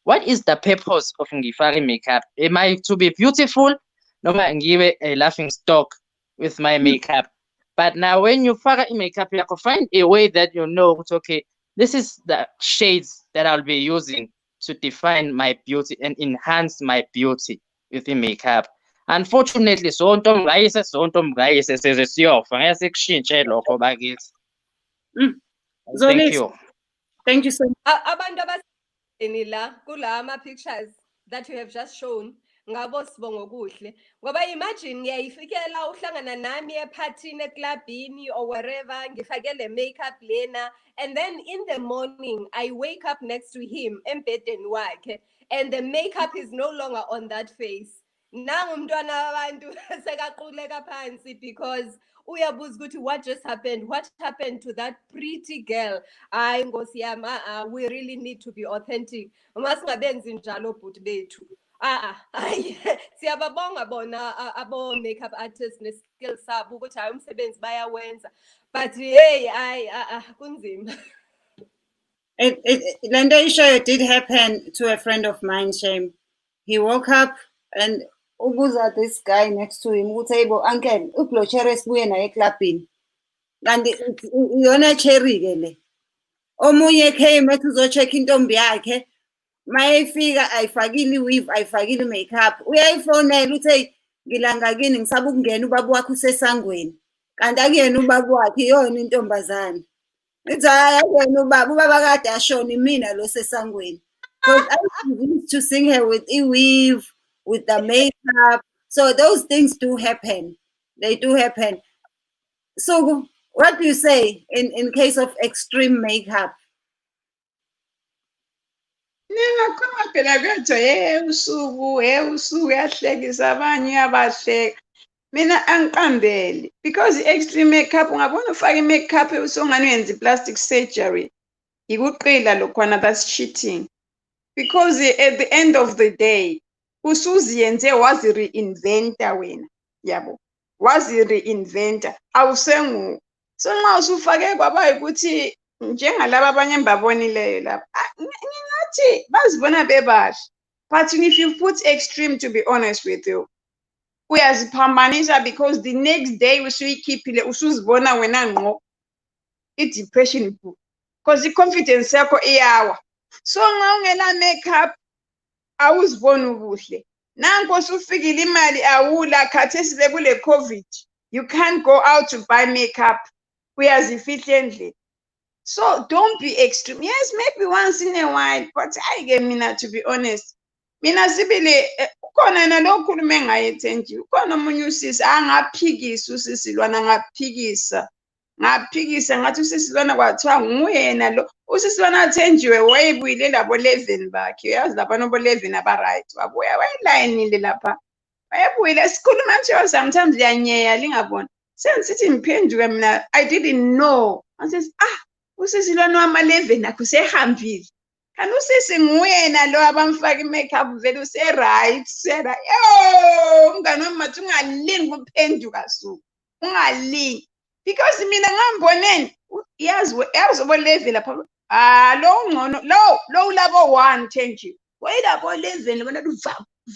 What is the purpose of ngifake makeup? Am I to be beautiful? Noma ngibe a laughing stock with my makeup? But now when you fake makeup, you can find a way that you know, okay, this is the shades that I'll be using to define my beauty and enhance my beauty with the makeup. Unfortunately, sonto mngayise size siyofa. Ngeke sikushintshe lokho bakithi. Thank you. Thank you so much. Abantu abasini la kula ama-pictures that you have just shown ngabo sibongo kuhle ngoba imagine ngiyayifikela uhlangana nami ephathini eklabhini or wherever ngifake le makeup lena and then in the morning I wake up next to him embedeni wakhe and the makeup is no longer on that face. Nangu umntwana wabantu sekaquleka phansi because uyabuza ukuthi what just happened? What happened to that pretty girl? Hayi Nkosi yami, we really need to be authentic. Uma singabenzi njalo bhuti bethu. Hayi siyababonga bona abo makeup artists ne skills sabo ukuthi hayi umsebenzi bayawenza. But hey kunzima. Lento ishoyo did happen to a friend of mine, Shame. He woke up and ubuza this guy next to him ukuthi hayibo uncle ukulo cherry esibuye naye eklabhini kanti iyona cherry ke le omunye came ethi uzo-check intombi yakhe mayifika ayifakile i-weave ayifakile i-makeup uyayifonela uthi hey ngilanga kini ngisaba ukungena ubaba wakho usesangweni kanti akuyena ubaba wakhe iyona intombazane ithi hayi akuyena ubaba kade ashona imina lo sesangweni because I used to sing her with i-weave with the makeup so those things do happen they do happen so what do you say in case of extreme makeup? Ningakhuluma phela kwethu usuku uyahlekisa abanye uyabahleka mina angiqambeli because extreme makeup ungabona ufaka i-makeup usongani uyenza i-plastic surgery ikuqila lokhwana that's cheating because at the end of the day usuziyenze wazi-reinventa wena yabo wazi-reinventa awusenguwo so nxa usufake kwaba ukuthi njengalaba abanye engibabonileyo lapha ngingathi bazibona bebahle but if you put extreme to be honest with you uyaziphambanisa because the next day usuyikhiphile usuzibona wena ngqo i-depression because i-confidence yakho iyawa so nxa ungela makeup awuziboni ubuhle nanko usufikile imali awula khathesi bekule covid you can't go out to buy makeup uyazifihla endlini so don't be extreme yes maybe once in a while but ayike mina to be honest mina sibili ukhona nalokhuluma engayethenji ukhona omunye usisi angaphikisa usisi lwana ngaphikisa ngathi usisi lwana kwathiwa nguyena lo usisi lwana athenjiwe wayebuyile labo 11 bakhe uyazi lapha nobo 11 aba-right wabuya wayelayinile lapha wayebuyile sikhuluma nje sometimes liyanyeya lingabona sengisithi ngiphenduke mina I didn't know ngasithi usisi lwana wama-11 akho usehambile kanti usisi nguyena lo abamfaka i-makeup vele use-right yo mngani wami mathi ungalingi ukuphenduka suku ungalingi because mina ngamboneni yazi obo-11 lapha lo ungcono lo ulabo 1 thenji wayilabo 11 bona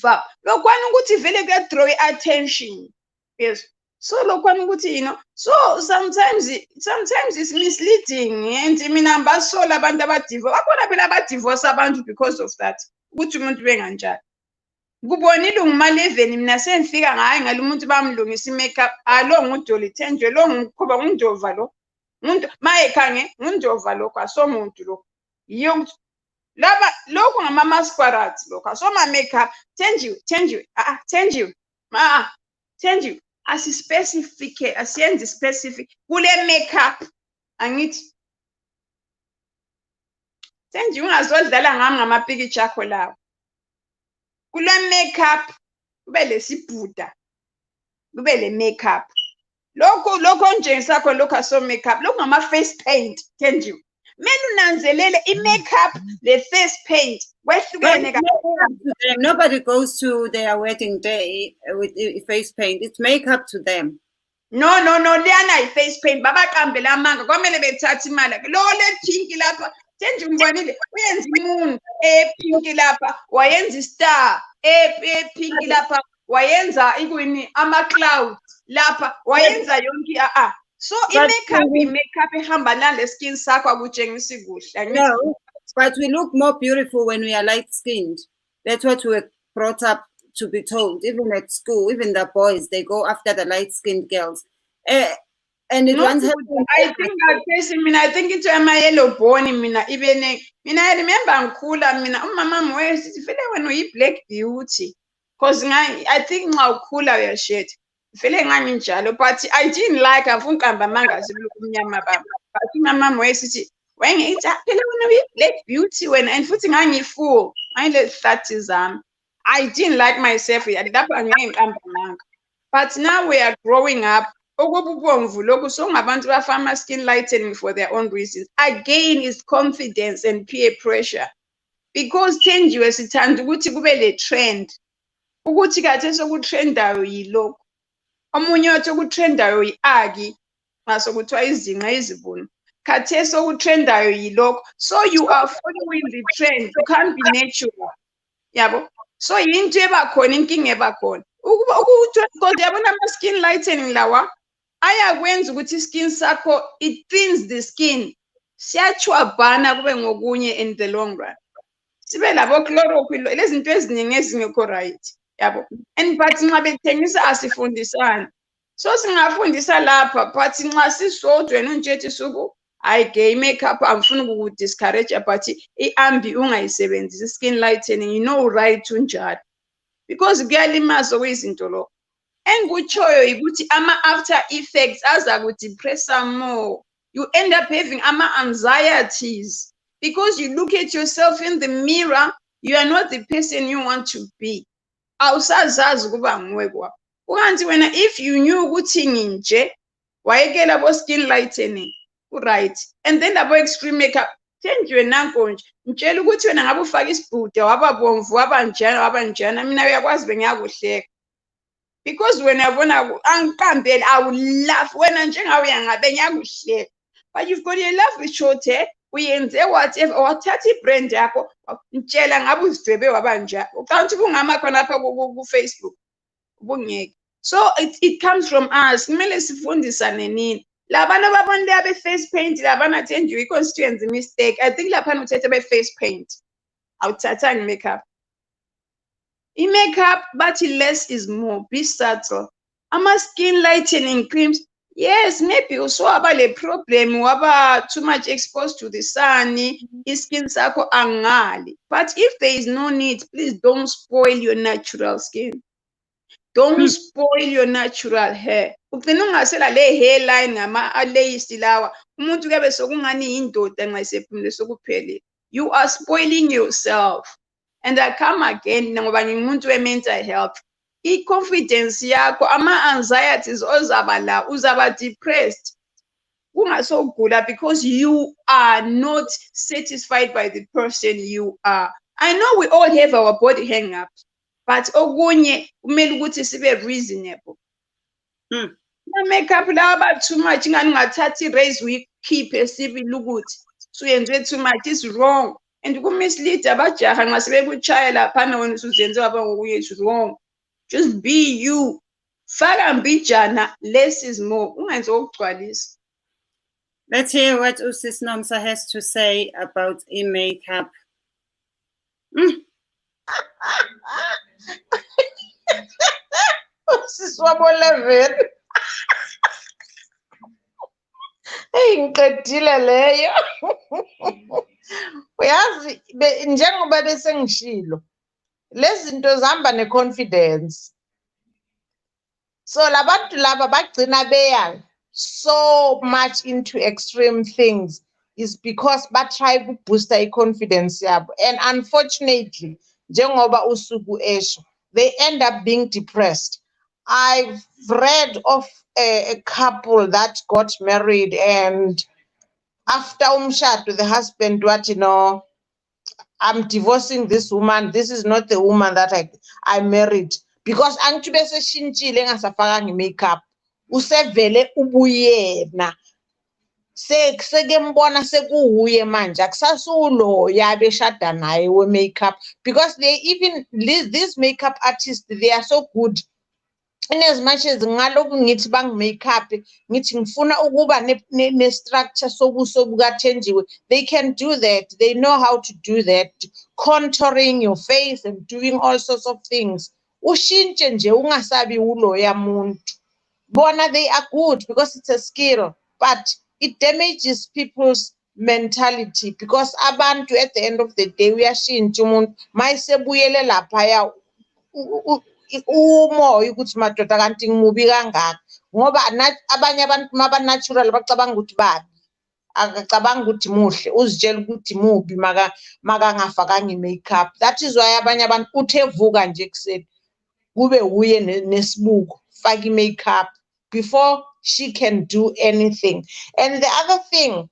va lokwana ukuthi vele kuyadraw i-attention yes so lokwana ukuthi so sometimes it's misleading and mina ngibasola abantu abadivorce bakhona phela abadivorce abantu because of that ukuthi umuntu benganjani kubonile nguma-11 mina sengifika ngaye ngalo umuntu bamlungisa i-makeup lo ngudoli thenjwe lo ngikhoba ngundova lo mayekhange ngundova lokho asomuntu lokho yiyo ukuthi laba lokho ngama-masquerades lokho asoma-makeup thenjiwe thenjiwe asispecific asiyenzi specific kule makeup angithi thenjiwe ungazodlala ngami ngamapikitsha akho lawo kule makeup kube lesibhuda kube le makeup lokho njengisakho lokho aso makeup lokho ngama-face paint thenjiwe kumele unanzelele i-makeup le-face paint kwehlukene kakhulu. Nobody goes to their wedding day with face paint. It's makeup to them. No, liyana i-face paint babaqambela amanga kwamele bethathe imali lo le-pink lapha thenje umbonile uyenza imuntu epink lapha wayenza i-star epink lapha wayenza ikuyini ama-clouds lapha wayenza yonke so i-makeup ehamba nale-skin sakho akutshengisi kuhle no but we look more beautiful when we are light-skinned. That's what we were brought up to be told. Even at school, even the boys, they go after the light-skinned girls. And it once happened. I think it's my yellow bone. Even I remember ngikhula mina umama wesithi vele wena uyi-black beauty because I think nxa ukhula uyashed vele nganginjalo but I didn't like afuna uqamba mangazi lokumnyama baba but umama wesithi wengithi phela wena uyi-black beauty wena and futhi ngangifool ngayile-30 zami I didn't like myself lapho angeke ngiqamba manga but now we are growing up okububomvu lokhu songabantu bafama skin lightening for their own reasons again is confidence and peer pressure because thenjiwe sithanda ukuthi kube le trend ukuthi kathi sokutrendayo yilokho omunye wathi okutrendayo yi-aki ngaso kuthiwa izinqa izibunu khathesi sokutrendayo yilokho so you are following the trend you can't be natural yabo so yinto ebakhona inkinga ebakhona because yabona ama-skin lightening lawa ayakwenza ukuthi i-skin sakho it thins the skin siyachwabhana kube ngokunye in the long run sibe labo chloroquine lezi zinto eziningi ezingekho right yabo. And but nxa bethengisa asifundisani, so singafundisa lapha but nxa sisodwa wena untshetshe suku hayi ke i-makeup angifuni ukukudiscourage but i-ambi ungayisebenzisi skin lightening, you know right unjalo because kuyalimaza okuyizinto lo. Engikutshoyo ukuthi ama-after effects aza kudepressa more. You end up having ama-anxieties because you look at yourself in the mirror, you are not the person you want to be. Awusazazi ukuba nguwe kwakho. Ukanti wena if you knew ukuthi nginje, wayekela bo-skin lightening, right? And then labo extreme makeup, thenjiwe nanko nje. Mtshela ukuthi wena ngabe ufaka isibhuda, wababomvu, wabanjana, mina uyakwazi bengiyakuhleka. Because when yabona angiqambeli, I will laugh wena njengawe yangabe ngiyakuhleka. But you've got your love with short hair, uyenze whatever, wathatha i-brand yakho, mtshela ngabe uzidwebe wabanja. Ukanti ubungama khona lapha ku-Facebook, ubungeke. So it comes from us. Kumele sifundisane nini. Labana babona abe face paint, labana thenjiwe i-constituency mistake. I think lapha uthethe be face paint. Awuthathanga makeup. I-makeup bathi less is more, be subtle. Ama-skin lightening creams, yes, maybe uswaba le problem, waba too much exposed to the sun, i-skin sakho angali. But if there is no need, please don't spoil your natural skin. Don't spoil your natural hair. Ugcina ungasela le hairline ngama-layisi lawa. Umuntu kuyabe sokungani yindoda nxa isephumile sokuphelile. You are spoiling yourself. And I come again, ngoba ngimuntu we-mental health. I-confidence yakho, ama-anxieties ozaba la, uzaba depressed. Ungasogula because you are not satisfied by the person you are. I know we all have our body hang-ups, but okunye kumele ukuthi sibe reasonable. Na-makeup lawa aba too much, ingani ungathatha i-raise uyikhiphe sibili ukuthi suyenziwe too much, is wrong. And kumislead abajaha nxa sebekuchaya laphana wena usuzenze waba ngokuye, it's wrong. Just be you. Faka mbijana, less is more. Ungenzi okugcwalisa. Let's hear what Usis Nomsa has to say about makeup. Usis wabo-11. Hey, ngiqedile leyo. Uyazi njengoba bese ngishilo, lezi zinto zihamba ne-confidence. So labantu laba bagcina beya so much into extreme things is because batry ukuboosta i-confidence yabo. And unfortunately, njengoba usuku esho, they end up being depressed. I've read of a couple that got married, and after umshado, the husband wathi, no, I'm divorcing this woman. This is not the woman that I married. Because angithi bese shintshile engasafakanga i-makeup. Usevele ubuyena. Sekembona sekuhuye manje. Akusasuloya beshada naye we-makeup. Because they even, these makeup artists, they are so good. In as much as ngaloku ngithi bangi-makeup, ngithi ngifuna ukuba ne-structure sobuso bukathenjiwe, they can do that. They know how to do that. Contouring your face and doing all sorts of things. Ushintshe nje ungasabi uloya muntu. Bona, they are good because it's a skill, but it damages people's mentality because abantu at the end of the day uyashintsha umuntu mayisebuyele laphaya umoya ukuthi madoda kanti ngimubi kangaka ngoba abanye abantu maba-natural bacabanga ukuthi babi, akacabanga ukuthi muhle, uzitshela ukuthi mubi makangafakanga i-makeup. That is why abanye abantu uthi evuka nje ekuseni kube uye nesibuko faka i-makeup before she can do anything. And the other thing,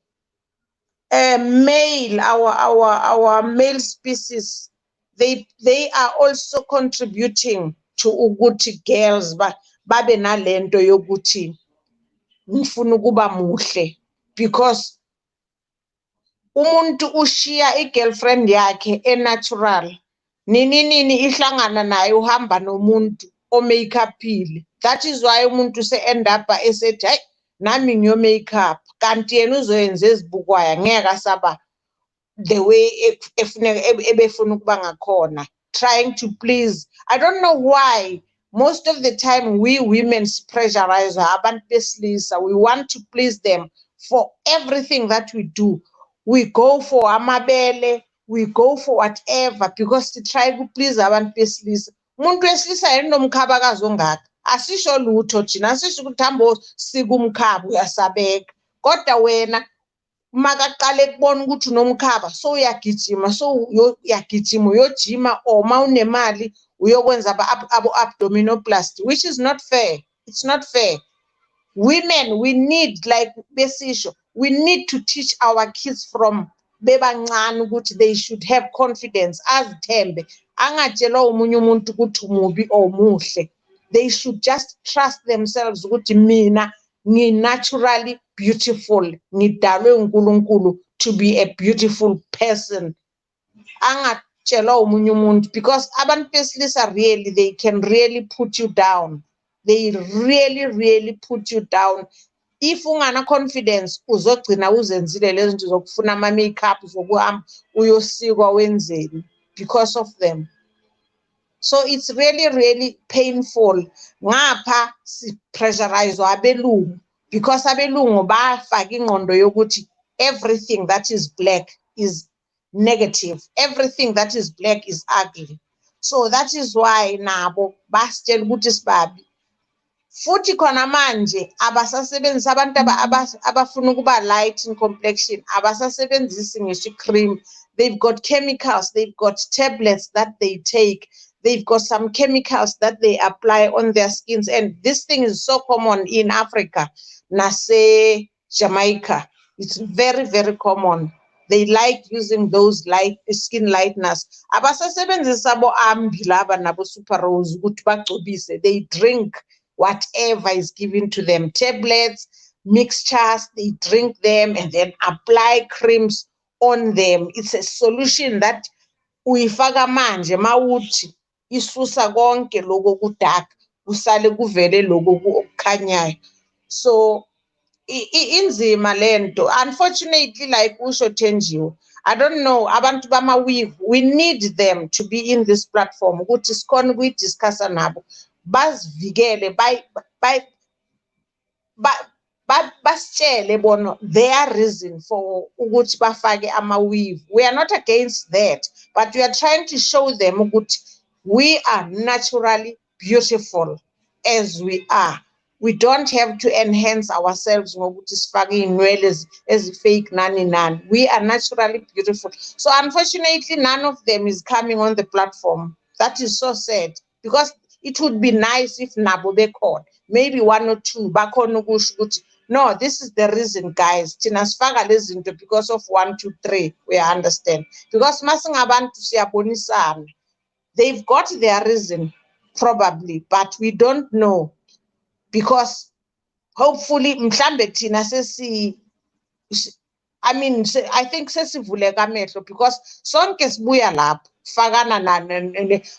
our male species, they are also contributing to ukuthi girls babe nalento yokuthi ngifuna ukuba muhle, because umuntu ushiya i-girlfriend yakhe natural, nini ihlangana naye uhamba nomuntu o-makeupile. That is why umuntu se-end up esethi hayi nami ngiyo-makeup, kanti yena uzoyenza ezibukwayo ngeke asaba the way ebefuna ukuba ngakhona, trying to please. I don't know why most of the time we women pressurize abantu besilisa. We want to please them for everything that we do. We go for amabele, we go for whatever because to try to please abantu besilisa. Umuntu wesilisa yena nomkhabakazi ongaka. Asisho lutho thina, asisho ukuthi hambo sika umkhaba uyasabeka. Kodwa wena makaqale kubona ukuthi unomkhaba so uyagijima, so uyagijima uyojima, or ma unemali uyokwenza abo-abdominoplasty, which is not fair. It's not fair. Women, we need, like besisho, we need to teach our kids from bebancane ukuthi they should have confidence, azithembe, angatshelwa omunye umuntu ukuthi umubi or muhle. They should just trust themselves ukuthi mina naturally beautiful, ngidalwe uNkulunkulu to be a beautiful person. Angatshelwa omunye umuntu, because abantu besilisa really, they can really put you down. They really put you down. If ungana confidence uzogcina uzenzile lezi zinto zokufuna ama makeup zokuhamba uyosikwa wenzeni because of them. So it's really painful. Ngapha si pressurize abelungu because abelungu bafaka ingqondo yokuthi everything that is black is negative, everything that is black is ugly. So that is why nabo basitshela ukuthi sibabi. Futhi khona manje abasasebenzisa abantu abafuna ukuba light in complexion, abasasebenzisi ngisho cream. They've got chemicals, they've got tablets that they take, they've got some chemicals that they apply on their skins, and this thing is so common in Africa, nase Jamaica. It's very common. They like using those light skin lighteners. Abasasebenzisa bo ambi laba nabo super rose ukuthi bagcobise. They drink whatever is given to them, tablets, mixtures, they drink them and then apply creams on them. It's a solution that uyifaka manje mawuthi isusa konke lokho kudaka kusale kuvele lokho okukhanyayo. So inzima lento, unfortunately, like usho Thenjiwe, I don't know, abantu bama-weave, we need them to be in this platform ukuthi sikhona ukuyidiscussa nabo, bazivikele, basitshele bona their reason for ukuthi bafake ama-weave. We are not against that, but we are trying to show them ukuthi we are naturally beautiful as we are. We don't have to enhance ourselves ngokuthi sifake iy'nwele ezi-fake nani. We are naturally beautiful. So unfortunately, none of them is coming on the platform. That is so sad, because it would be nice if nabo bekhona, maybe one or two bakhona ukusho ukuthi no, this is the reason, guys. Thina sifaka lezi zinto because of 1, 2, 3. We understand. Because masingabantu siyabonisana. They've got their reason, probably, but we don't know. Because hopefully, mhlambe thina I think sesivuleka amehlo, because sonke sibuya lapho fakana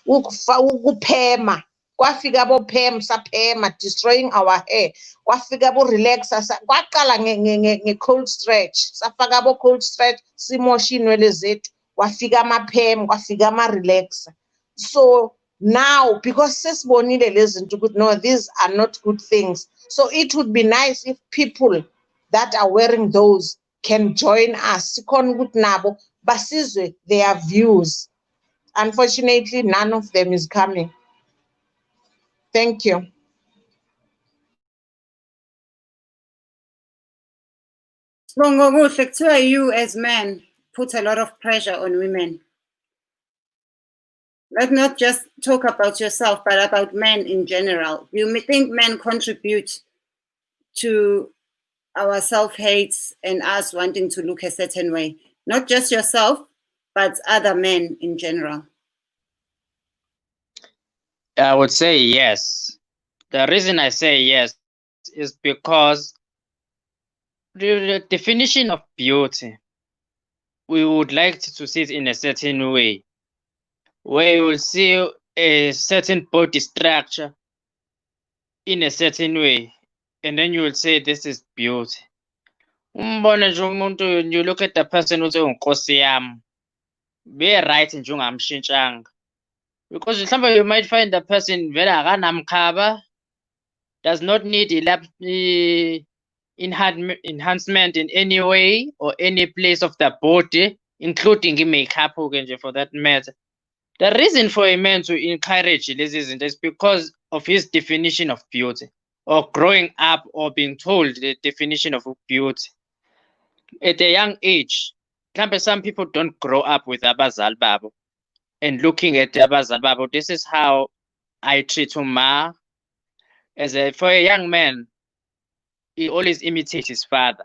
ukuphema. Kwafika bophema saphema, destroying our hair. Kwafika bo-relaxer, kwaqala nge-cold stretch. Safaka bo-cold stretch, simosha iy'nwele zethu. Kwafika amaphema, kwafika ama-relaxer. So now, because sesibonile lezi zinto ukuthi no, these are not good things. So it would be nice if people that are wearing those can join us. Sikhona ukuthi nabo basizwe their views. Unfortunately, none of them is coming. Thank you. Sibonga kuhle, kuthiwa you as men put a lot of pressure on women. Let's not just talk about yourself, but about men in general. You may think men contribute to our self-hates and us wanting to look a certain way. Not just yourself, but other men in general. I would say yes. The reason I say yes is because the definition of beauty, we would like to see it in a certain way, where you will see a certain body structure in a certain way, and then you will say this is beauty. Umbone nje umuntu, you look at the person uthi unkosi yami. Be right nje ungamshintshanga. Because mhlawumbe you might find the person vele akanamkhaba, does not need enhancement in any way or any place of the body, including makeup nje for that matter. The reason for a man to encourage lezi zinto is because of his definition of beauty, or growing up or being told the definition of beauty. At a young age, some people don't grow up with abazali babo and looking at abazali babo. This is how I treat Uma. For a young man, he always imitates his father.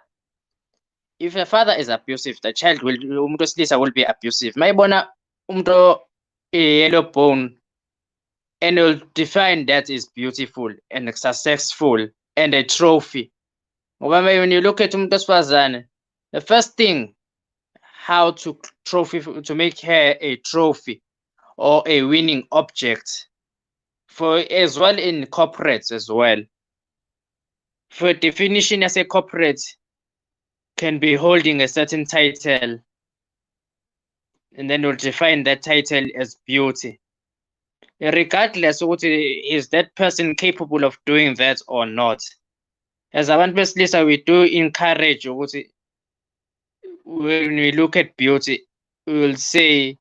If a father is abusive, the child will be abusive. Mayibona umuntu yellow bone, and will define that is beautiful and successful and a trophy. When you look at umuntu wesifazane, the first thing how to make her a trophy or a winning object, for as well in corporates as well. For definition as a corporate can be holding a certain title, and then we'll define that title as beauty. Regardless of is that person capable of doing that or not. As abantu besilisa, we do encourage ukuthi when we look at beauty, we will say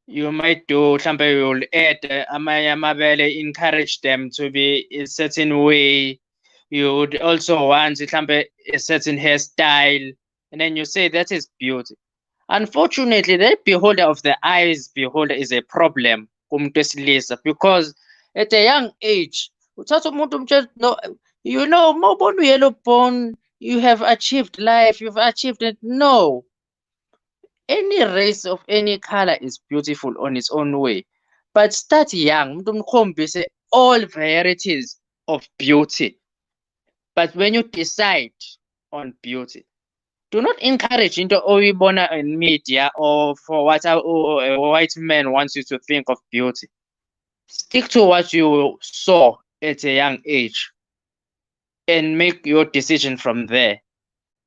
you might do mhlawumbe you will add amanye amabele, encourage them to be a certain way. You would also want mhlawumbe a certain hairstyle, and then you say that is beauty. Unfortunately, that beholder of the eyes beholder is a problem kumuntu wesilisa, because at a young age uthatha umuntu no, you know, mawubona uyellow bone, you have achieved life, you've achieved it. No, any race of any color is beautiful on its own way, but start young, umuntu umkhombise all varieties of beauty. But when you decide on beauty, do not encourage into oyibona in media or for what a white man wants you to think of beauty. Stick to what you saw at a young age and make your decision from there.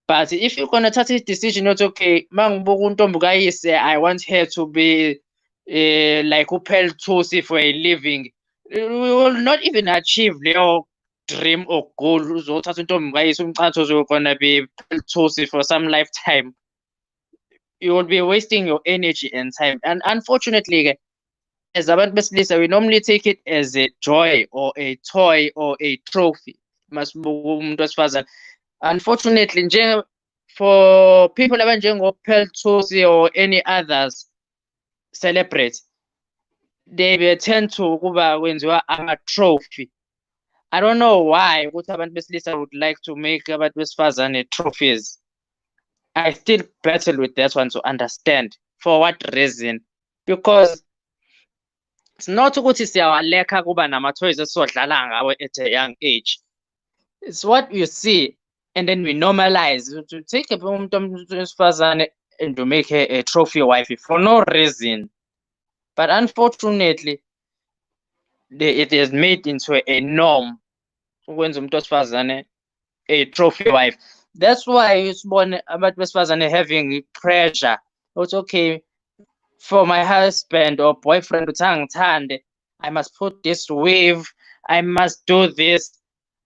But if you're gonna take a decision, it's okay. I want her to be like upel Tosi for a living. We will not even achieve your dream or goal. You're gonna be Tosi for some lifetime. You will be wasting your energy and time. And unfortunately, as abantu besilisa, we normally take it as a joy or a toy or a trophy. Unfortunately, for people abanjengo-Pearl Thusi or any others celebrate, they tend to kuba kwenziwa ama-trophy. I don't know why ukuthi abantu besilisa would like to make abantu besifazane trophies. I still battle with that one to understand for what reason, because it's not ukuthi siyawaleka kuba nama-toys esodlala ngawo at a young age. It's what you see, and then we normalize to take a umuntu and to make her a trophy wife for no reason. But unfortunately, it is made into a norm ukwenza umuntu wesifazane a trophy wife. That's why usibone abantu besifazane having pressure. It's okay for my husband or boyfriend ukuthi angithande, I must put this weave, I must do this.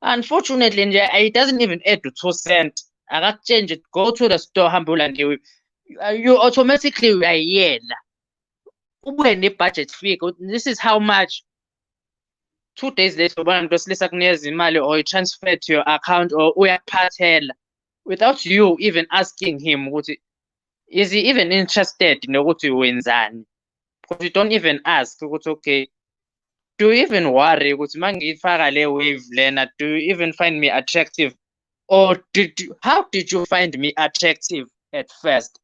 Unfortunately, it doesn't even add to 2 cents. I got change it. Go to the store, humble, and you automatically uyayela. Ube ne-budget figure. This is how much. 2 days later, or you transfer to your account or uyaphathela without you even asking him, is he even interested in ukuthi wenzani? Because you don't even ask, okay, do you even worry ukuthi mangifaka le wave lena, do you even find me attractive, or how did you find me attractive at first?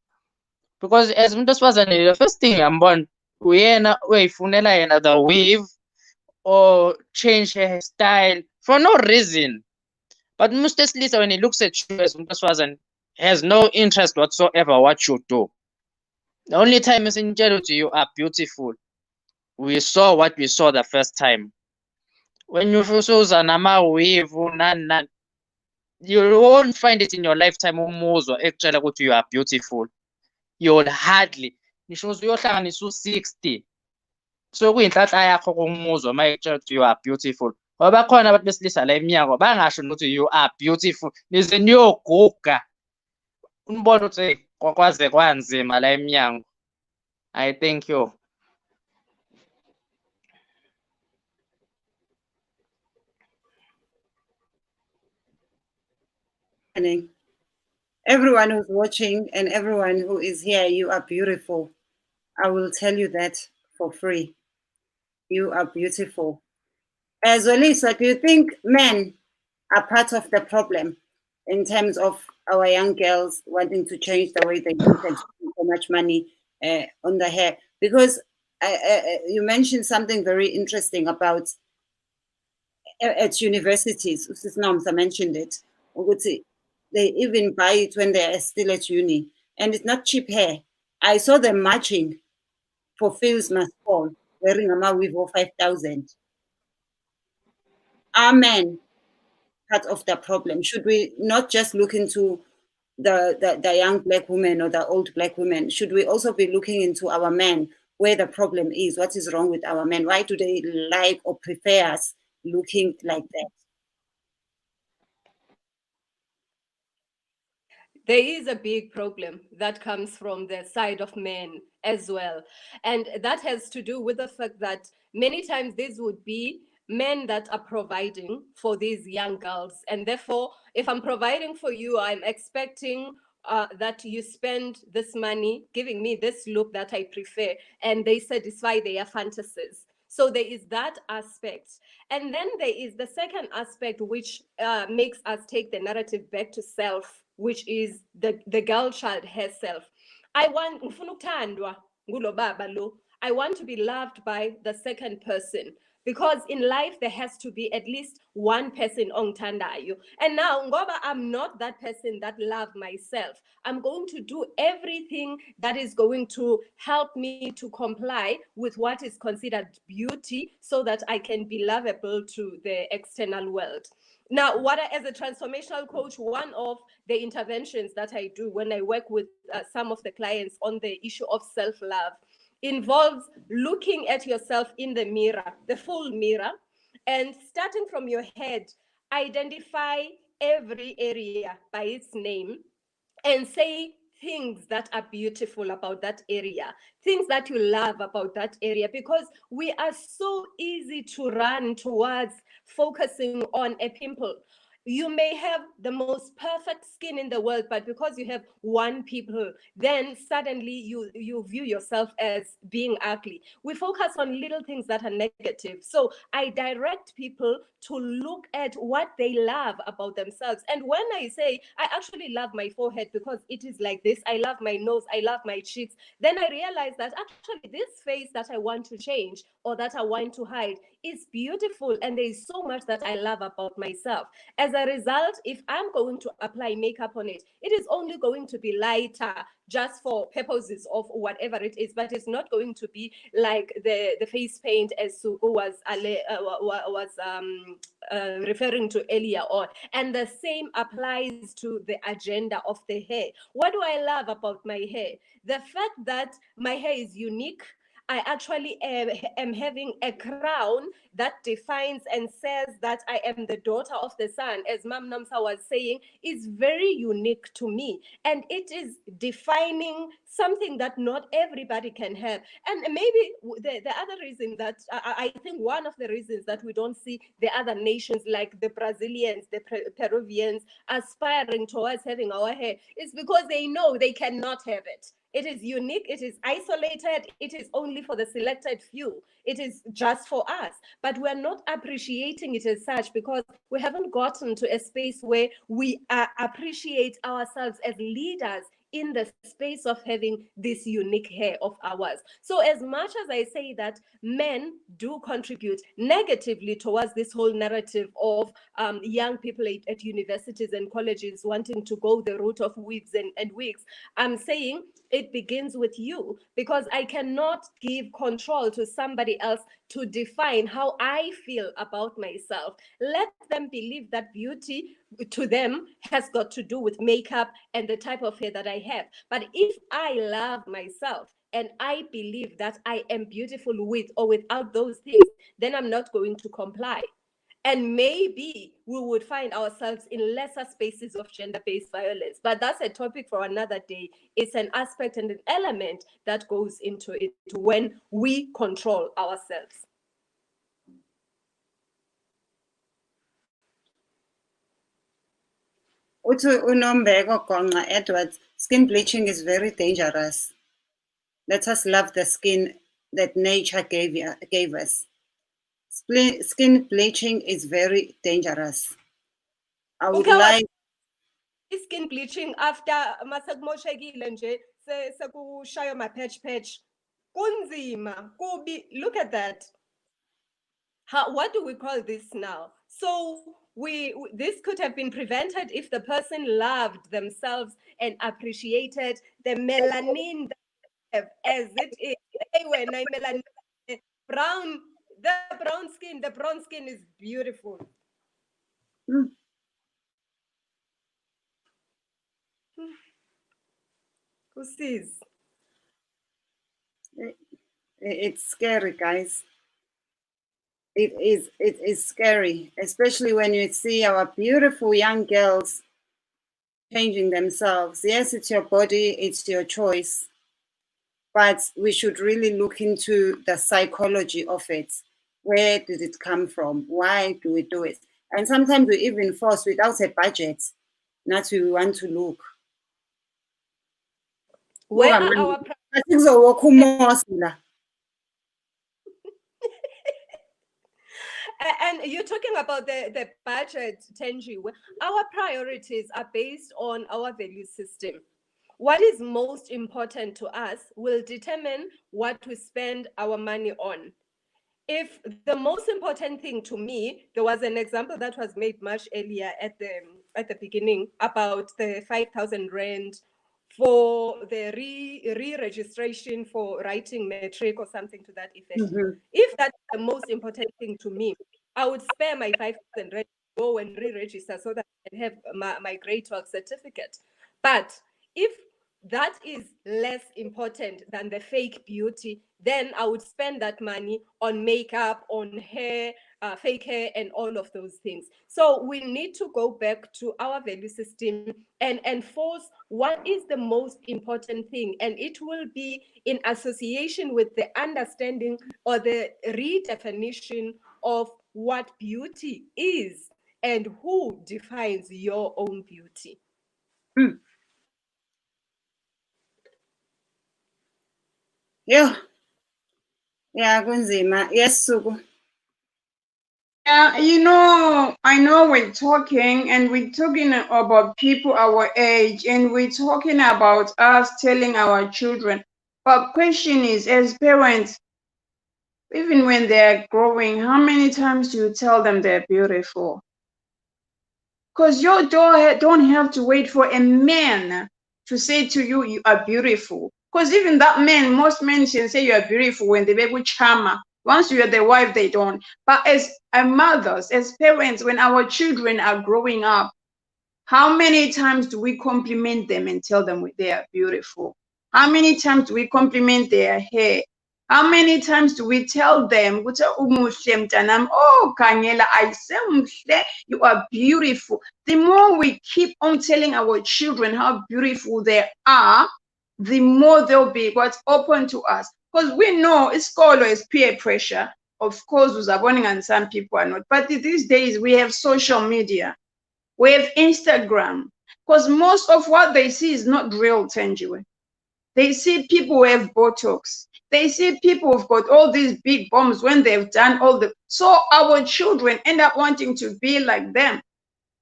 Because as umuntu wesifazane, the first thing ngiyambona uyena uyayifunela yena the wave or change her style for no reason. But umuntu wesilisa, when he looks at you as umuntu wesifazane, has no interest whatsoever what you do. The only time esintshela ukuthi you are beautiful, we saw what we saw the first time. When you uza nama-wave nani, You won't find it in your lifetime umuzwa ekutshela ukuthi you are beautiful. You'll hardly. Ngisho uze uyohlanganisa u-60. So kuyinhlanhla yakho kumuzwa uma ekutshela ukuthi you are beautiful. Ngoba bakhona abantu besilisa la eminyango bangasho ukuthi you are beautiful. Nize niyoguga. Unibona ukuthi kwaze kwanzima la eminyango. I thank you. Everyone who's watching and everyone who is here, you are beautiful. I will tell you that for free. You are beautiful. As Olisa, do you think men are part of the problem in terms of our young girls wanting to change the way they look and spend so much money on the hair? Because you mentioned something very interesting about at universities. Usisnomsa mentioned it. They even buy it when they are still at uni, and it's not cheap hair. I saw them marching for Fields Must Fall, wearing a weave of 5,000. Are men part of the problem? Should we not just look into the young black women or the old black women? Should we also be looking into our men, where the problem is? What is wrong with our men? Why do they like or prefer us looking like that? There is a big problem that comes from the side of men as well. And that has to do with the fact that many times these would be men that are providing for these young girls. And therefore, if I'm providing for you, I'm expecting that you spend this money giving me this look that I prefer, and they satisfy their fantasies. So there is that aspect. And then there is the second aspect, which makes us take the narrative back to self, which is the girl child herself. I want to be loved by the second person, because in life there has to be at least one person ongithandayo. And now ngoba I'm not that person that love myself, I'm going to do everything that is going to help me to comply with what is considered beauty, so that I can be lovable to the external world. Now, as a transformational coach, one of the interventions that I do when I work with some of the clients on the issue of self-love involves looking at yourself in the mirror, the full mirror, and starting from your head, identify every area by its name and say things that are beautiful about that area, things that you love about that area, because we are so easy to run towards focusing on a pimple. You may have the most perfect skin in the world, but because you have one pimple, then suddenly you view yourself as being ugly. We focus on little things that are negative. So I direct people to look at what they love about themselves. And when I say, I actually love my forehead because it is like this, I love my nose, I love my cheeks, then I realize that actually this face that I want to change or that I want to hide is beautiful, and there is so much that I love about myself. As a result, if I'm going to apply makeup on it, it is only going to be lighter just for purposes of whatever it is, but it's not going to be like the face paint as Sugu was referring to earlier on. And the same applies to the agenda of the hair. What do I love about my hair? The fact that my hair is unique. I actually am having a crown that defines and says that I am the daughter of the sun, as Mam Namsa was saying, is very unique to me. And it is defining something that not everybody can have. And maybe the other reason that I think one of the reasons that we don't see the other nations like the Brazilians, the Peruvians aspiring towards having our hair is because they know they cannot have it. It is unique, it is isolated, it is only for the selected few. It is just for us. But we're not appreciating it as such because we haven't gotten to a space where we appreciate ourselves as leaders in the space of having this unique hair of ours. So as much as I say that men do contribute negatively towards this whole narrative of young people at universities and colleges wanting to go the route of wigs and wigs, I'm saying it begins with you, because I cannot give control to somebody else to define how I feel about myself. Let them believe that beauty to them has got to do with makeup and the type of hair that I have. But if I love myself and I believe that I am beautiful with or without those things, then I'm not going to comply. And maybe we would find ourselves in lesser spaces of gender-based violence. But that's a topic for another day. It's an aspect and an element that goes into it when we control ourselves. Unombeko Gonga Edwards, skin bleaching is very dangerous. Let us love the skin that nature gave us. Skin bleaching is very dangerous. I would like skin bleaching after masakumoshekile nje sekushaya ma-patch kunzima kubi. Look at that. What do we call this now? So this could have been prevented if the person loved themselves and appreciated the melanin they have as it is. When I melanin brown, the brown skin is beautiful. Who sees? it's scary, guys. It is scary, especially when you see our beautiful young girls changing themselves. Yes, it's your body, it's your choice, but we should really look into the psychology of it. Where did it come from? Why do we do it? And sometimes we even force without a budget. Not we want to look. Where are our and you're talking about the budget, Tenji. Our priorities are based on our value system. What is most important to us will determine what we spend our money on. If the most important thing to me, there was an example that was made much earlier at the beginning about the 5,000 rand for the re-registration for writing matric or something to that effect. If that's the most important thing to me, I would spare my 5,000 rand to go and re-register so that I can have my grade 12 certificate. But if that is less important than the fake beauty, then I would spend that money on makeup, on hair, fake hair, and all of those things. So we need to go back to our value system and enforce what is the most important thing. And it will be in association with the understanding or the redefinition of what beauty is and who defines your own beauty. Yeah, kunzima. Yes, Sugu. Yeah, I know we're talking about people our age, and we're talking about us telling our children. But question is, as parents, even when they're growing, how many times do you tell them they're beautiful? Because you don't have to wait for a man to say to you, you are beautiful. Because even that man, most men can say you are beautiful when they be charmer. Once you are the wife, they don't. But as mothers, as parents, when our children are growing up, how many times do we compliment them and tell them they are beautiful? How many times do we compliment their hair? How many times do we tell them, oh, Kanyela, I say, you are beautiful. The more we keep on telling our children how beautiful they are, the more they'll be what's open to us. Because we know it's always peer pressure. Of course, who's abonning and some people are not. But these days, we have social media. We have Instagram. Because most of what they see is not real, tangible. They see people who have Botox. They see people who've got all these big bombs when they've done all the... So our children end up wanting to be like them.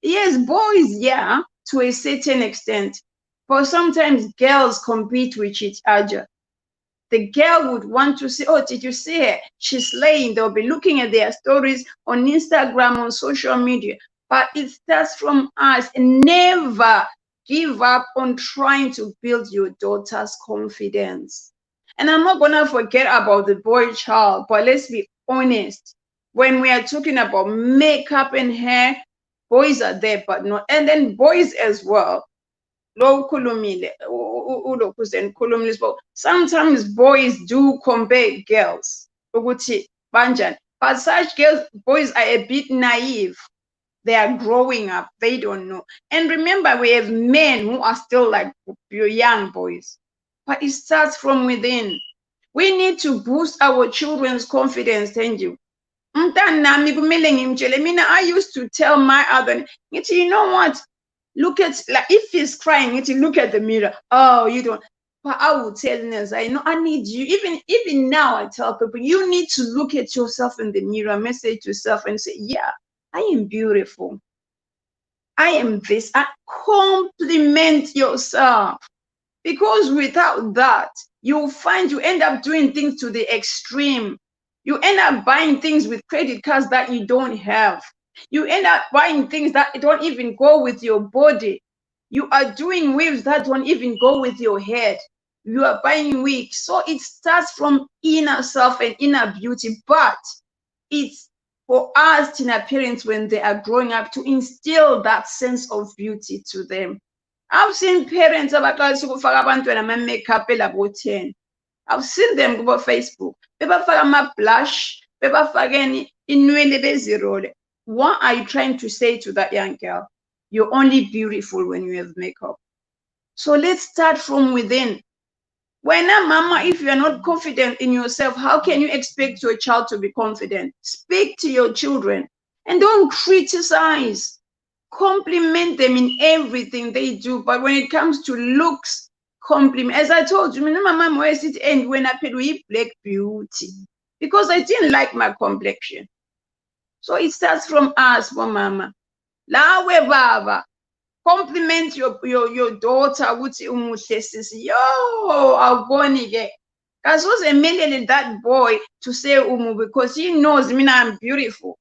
Yes, boys, yeah, to a certain extent. But sometimes girls compete with each other. The girl would want to say, oh, did you see her? She's slaying. They'll be looking at their stories on Instagram, on social media. But it starts from us. Never give up on trying to build your daughter's confidence. And I'm not going to forget about the boy child, but let's be honest. When we are talking about makeup and hair, boys are there, but not, and then boys as well. Sometimes boys do compare girls, but such girls, boys are a bit naive. They are growing up, they don't know. And remember, we have men who are still like young boys, but it starts from within. We need to boost our children's confidence. Thank you. I used to tell my other, you know what? Look at, like, if he's crying, look at the mirror. Oh, you don't. But I will tell Nels, I know I need you. Even now, I tell people, you need to look at yourself in the mirror, message yourself, and say, yeah, I am beautiful. I am this. I compliment yourself. Because without that, you'll find you end up doing things to the extreme. You end up buying things with credit cards that you don't have. You end up buying things that don't even go with your body. You are doing waves that don't even go with your head. You are buying wigs. So it starts from inner self and inner beauty, but it's for us, teen parents, when they are growing up, to instill that sense of beauty to them. I've seen parents abaqalisa ukufaka abantwana ama-makeup elabo-10. I've seen them go Facebook. Bebafaka ama-blush, bebafakeni inwele bezirole. What are you trying to say to that young girl? You're only beautiful when you have makeup. So let's start from within. When a mama, if you're not confident in yourself, how can you expect your child to be confident? Speak to your children and don't criticize. Compliment them in everything they do. But when it comes to looks, compliment. As I told you, my mom always it end when I paid with black beauty because I didn't like my complexion. So it starts from us, for mama. Lawe baba. Compliment your daughter ukuthi umuhle sisi. Yo, awuboni ke. Kazuze emelele that boy to say umu because he knows me I'm beautiful.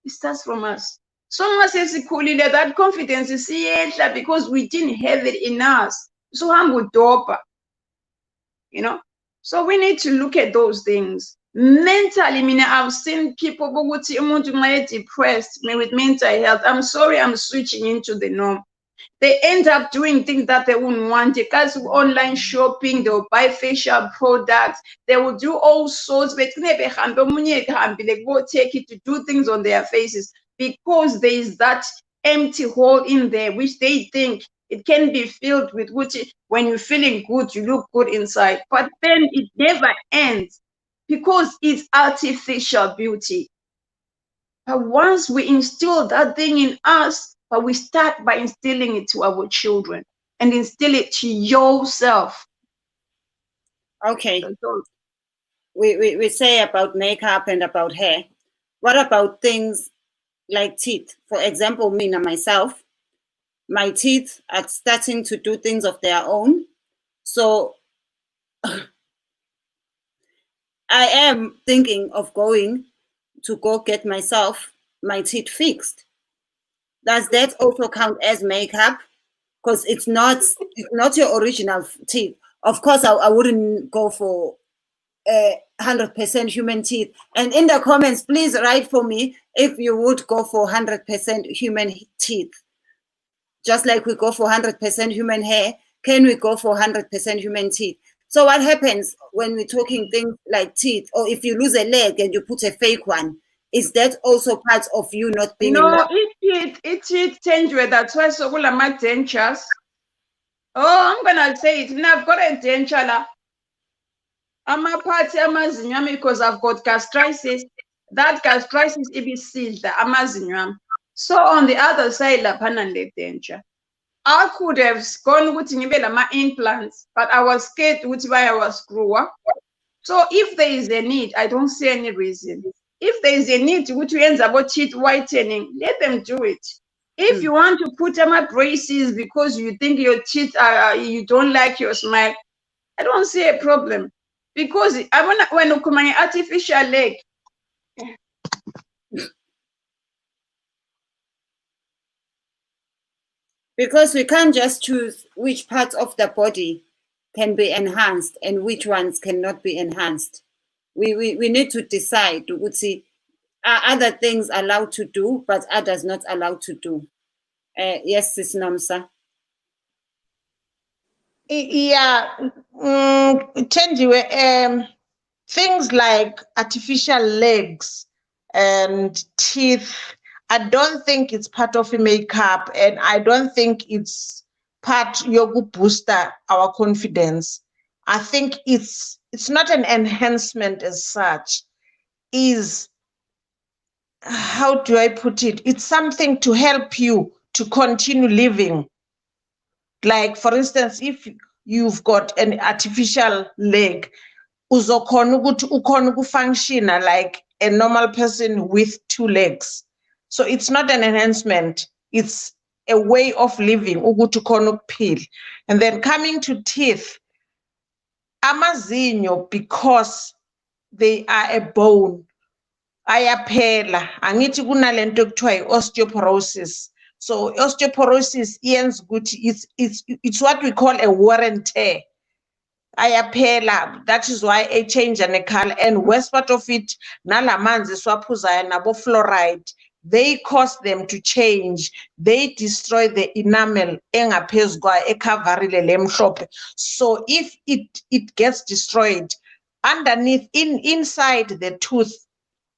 It starts from us. So much sesikhulile, that confidence is siyehla because we didn't have it in us. So hangudopa. You know? So we need to look at those things. Mentally, I've seen people who depressed with mental health. I'm sorry, I'm switching into the norm. They end up doing things that they wouldn't want. They can do online shopping, they'll buy facial products, they will do all sorts. They go take it to do things on their faces because there is that empty hole in there which they think it can be filled with, which when you're feeling good, you look good inside. But then it never ends because it's artificial beauty. But once we instill that thing in us, but we start by instilling it to our children and instill it to yourself. Okay. We say about makeup and about hair. What about things like teeth? For example, me and myself, my teeth are starting to do things of their own. So I am thinking of going to go get myself my teeth fixed. Does that also count as makeup? Because it's not your original teeth. Of course, I wouldn't go for 100% human teeth. And in the comments, please write for me if you would go for 100% human teeth. Just like we go for 100% human hair, can we go for 100% human teeth? So what happens when we're talking things like teeth, or if you lose a leg and you put a fake one, is that also part of you not being in love? It change with that's why so all my dentures. Oh, I'm gonna say it. Now I've got a denture. I'm a party amazinywam because I've got gastritis. That gastritis is sealed amazinywam. So on the other side, la panande denture. I could have gone with my implants, but I was scared which way I was screwer. So if there is a need, I don't see any reason. If there is a need which ends about teeth whitening, let them do it. If you want to put them at braces because you think your teeth are, you don't like your smile, I don't see a problem. Because I want when you come an artificial leg. Because we can't just choose which parts of the body can be enhanced and which ones cannot be enhanced. We need to decide, are other things allowed to do, but others not allowed to do? Yes, Sis Nomsa. Yeah, Thenjiwe, things like artificial legs and teeth, I don't think it's part of a makeup, and I don't think it's part yogu booster our confidence. I think it's not an enhancement as such. Is, how do I put it? It's something to help you to continue living. Like, for instance, if you've got an artificial leg, uzokhona ukuthi ukhona ukufunctiona like a normal person with 2 legs. So it's not an enhancement, it's a way of living ukuthi ukhona ukuphila. And then coming to teeth, amazinyo, because they are a bone, ayaphela. Angithi kunalento ekuthiwa i-osteoporosis. So osteoporosis yenza ukuthi it's what we call a wear and tear. Ayaphela, that is why a change and a color. And worst part of it, nalamanzi swaphuzayo nabo fluoride, they cause them to change. They destroy the enamel engaphezu kwayo ekhavarile lemhlophe. So if it gets destroyed, underneath, inside the tooth,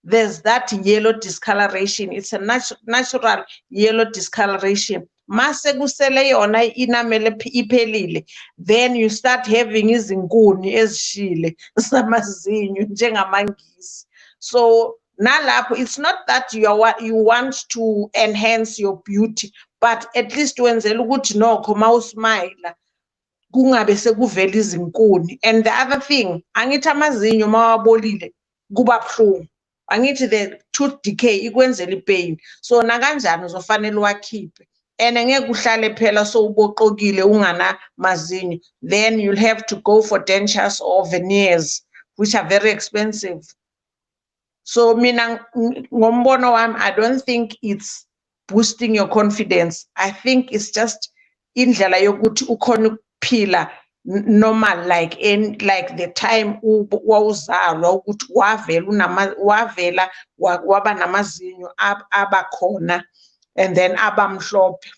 there's that yellow discoloration. It's a natural yellow discoloration. Mase kusele yona inamele iphelile, then you start having izinkuni ezishile zamazinyo njengamangisi. So nalapho, it's not that you want to enhance your beauty, but at least wenzela ukuthi nokho mawusmile kungabe sekuvela izinkuni. And the other thing, angithi amazinyo mawabolile kuba buhlungu. Angithi the tooth decay ikwenzela ipain. So nakanjani uzofanele wakhiphe. And ngeke uhlale phela so uboqokile ungana mazinyo. Then you'll have to go for dentures or veneers, which are very expensive. So mina ngombono wami, I don't think it's boosting your confidence. I think it's just indlela yokuthi ukhona ukuphila normal, like the time wawuzalwa ukuthi wavela waba namazinyo abakhona, and then abamhlophe,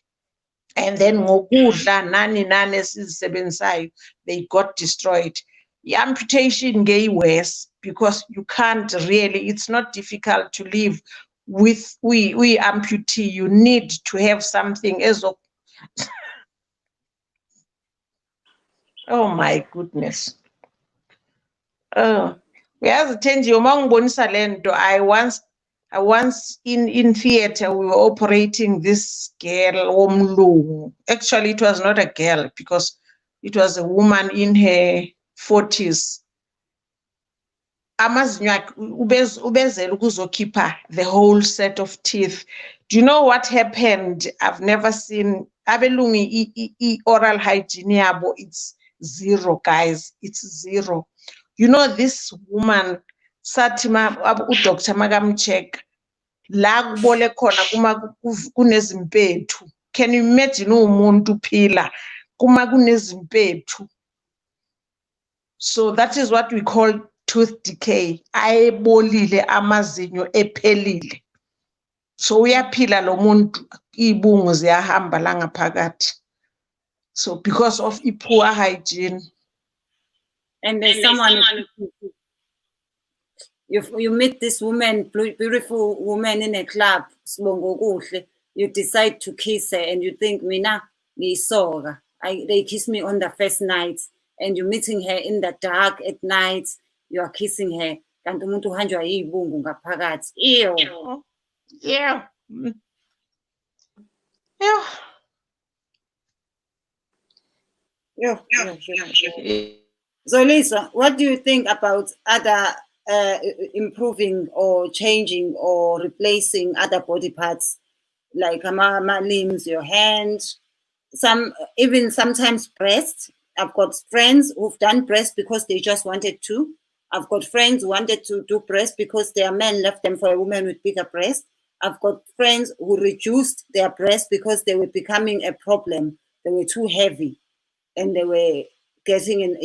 and then ngokudla nani esizisebenzisayo, they got destroyed. The amputation gay worse because you can't really, it's not difficult to live with we amputee. You need to have something as of oh my goodness. Oh, yazi Thenjiwe, uma ngibonisa lento, I once in theater we were operating this girl womlungu. Actually, it was not a girl because it was a woman in her 40s. Amazinyo akhe ubezela ukuzokhipha the whole set of teeth. Do you know what happened? I've never seen abelungu oral hygiene yabo, it's zero, guys. It's zero. You know, this woman sathi uDr makamcheck la kubole khona kunezimpethu. Can you imagine umuntu uphila kuma kunezimpethu? So that is what we call tooth decay. Ayebolile amazinyo ephelile. So uyaphila lo muntu, ibungu ziyahamba la ngaphakathi. So because of poor hygiene. And there's someone you meet this woman, beautiful woman in a club, you decide to kiss her and you think, mina ngiyisoka. They kiss me on the first night, and you're meeting her in the dark at night, you are kissing her. Kanti umuntu uhanjwa yibungu ngaphakathi. Ew. Yeah. Yeah. Yeah. So Lisa, what do you think about other improving or changing or replacing other body parts, like my limbs, your hands, even sometimes breast? I've got friends who've done breast because they just wanted to. I've got friends who wanted to do breast because their men left them for a woman with bigger breast. I've got friends who reduced their breast because they were becoming a problem. They were too heavy and they were getting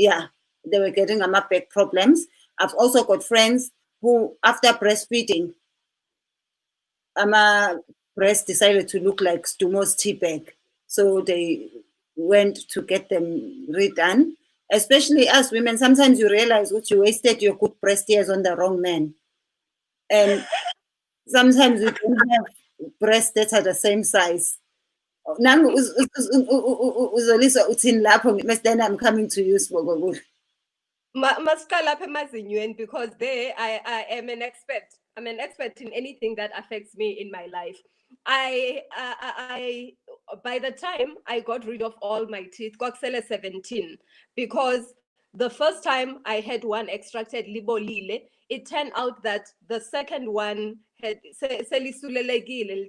back problems. I've also got friends who, after breastfeeding, breasts decided to look like Stumo's tea bag. So they went to get them redone. Especially as women, sometimes you realize that you wasted your good breast hairs on the wrong man. And sometimes we don't have breasts that are the same size. Then I'm coming to you, Sibongo. Masiqala apha emazinyweni, because there I am an expert. I'm an expert in anything that affects me in my life. I by the time I got rid of all my teeth, kwakusele 17, because the first time I had one extracted, libolile, it turned out that the second one had selisulelegile,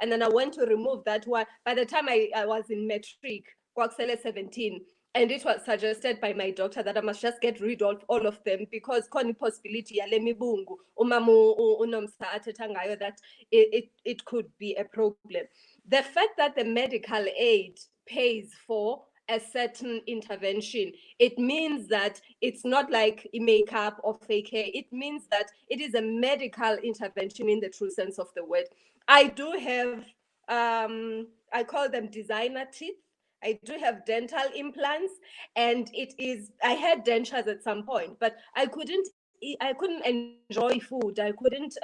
and then I went to remove that one. By the time I was in matric, kwakusele 17. And it was suggested by my doctor that I must just get rid of all of them, because khona possibility yale mibungu umama uNomsa athetha ngayo that it could be a problem. The fact that the medical aid pays for a certain intervention, it means that it's not like makeup or fake hair. It means that it is a medical intervention in the true sense of the word. I do have, I call them designer teeth. I do have dental implants, and I had dentures at some point, but I couldn't enjoy food. I couldn't,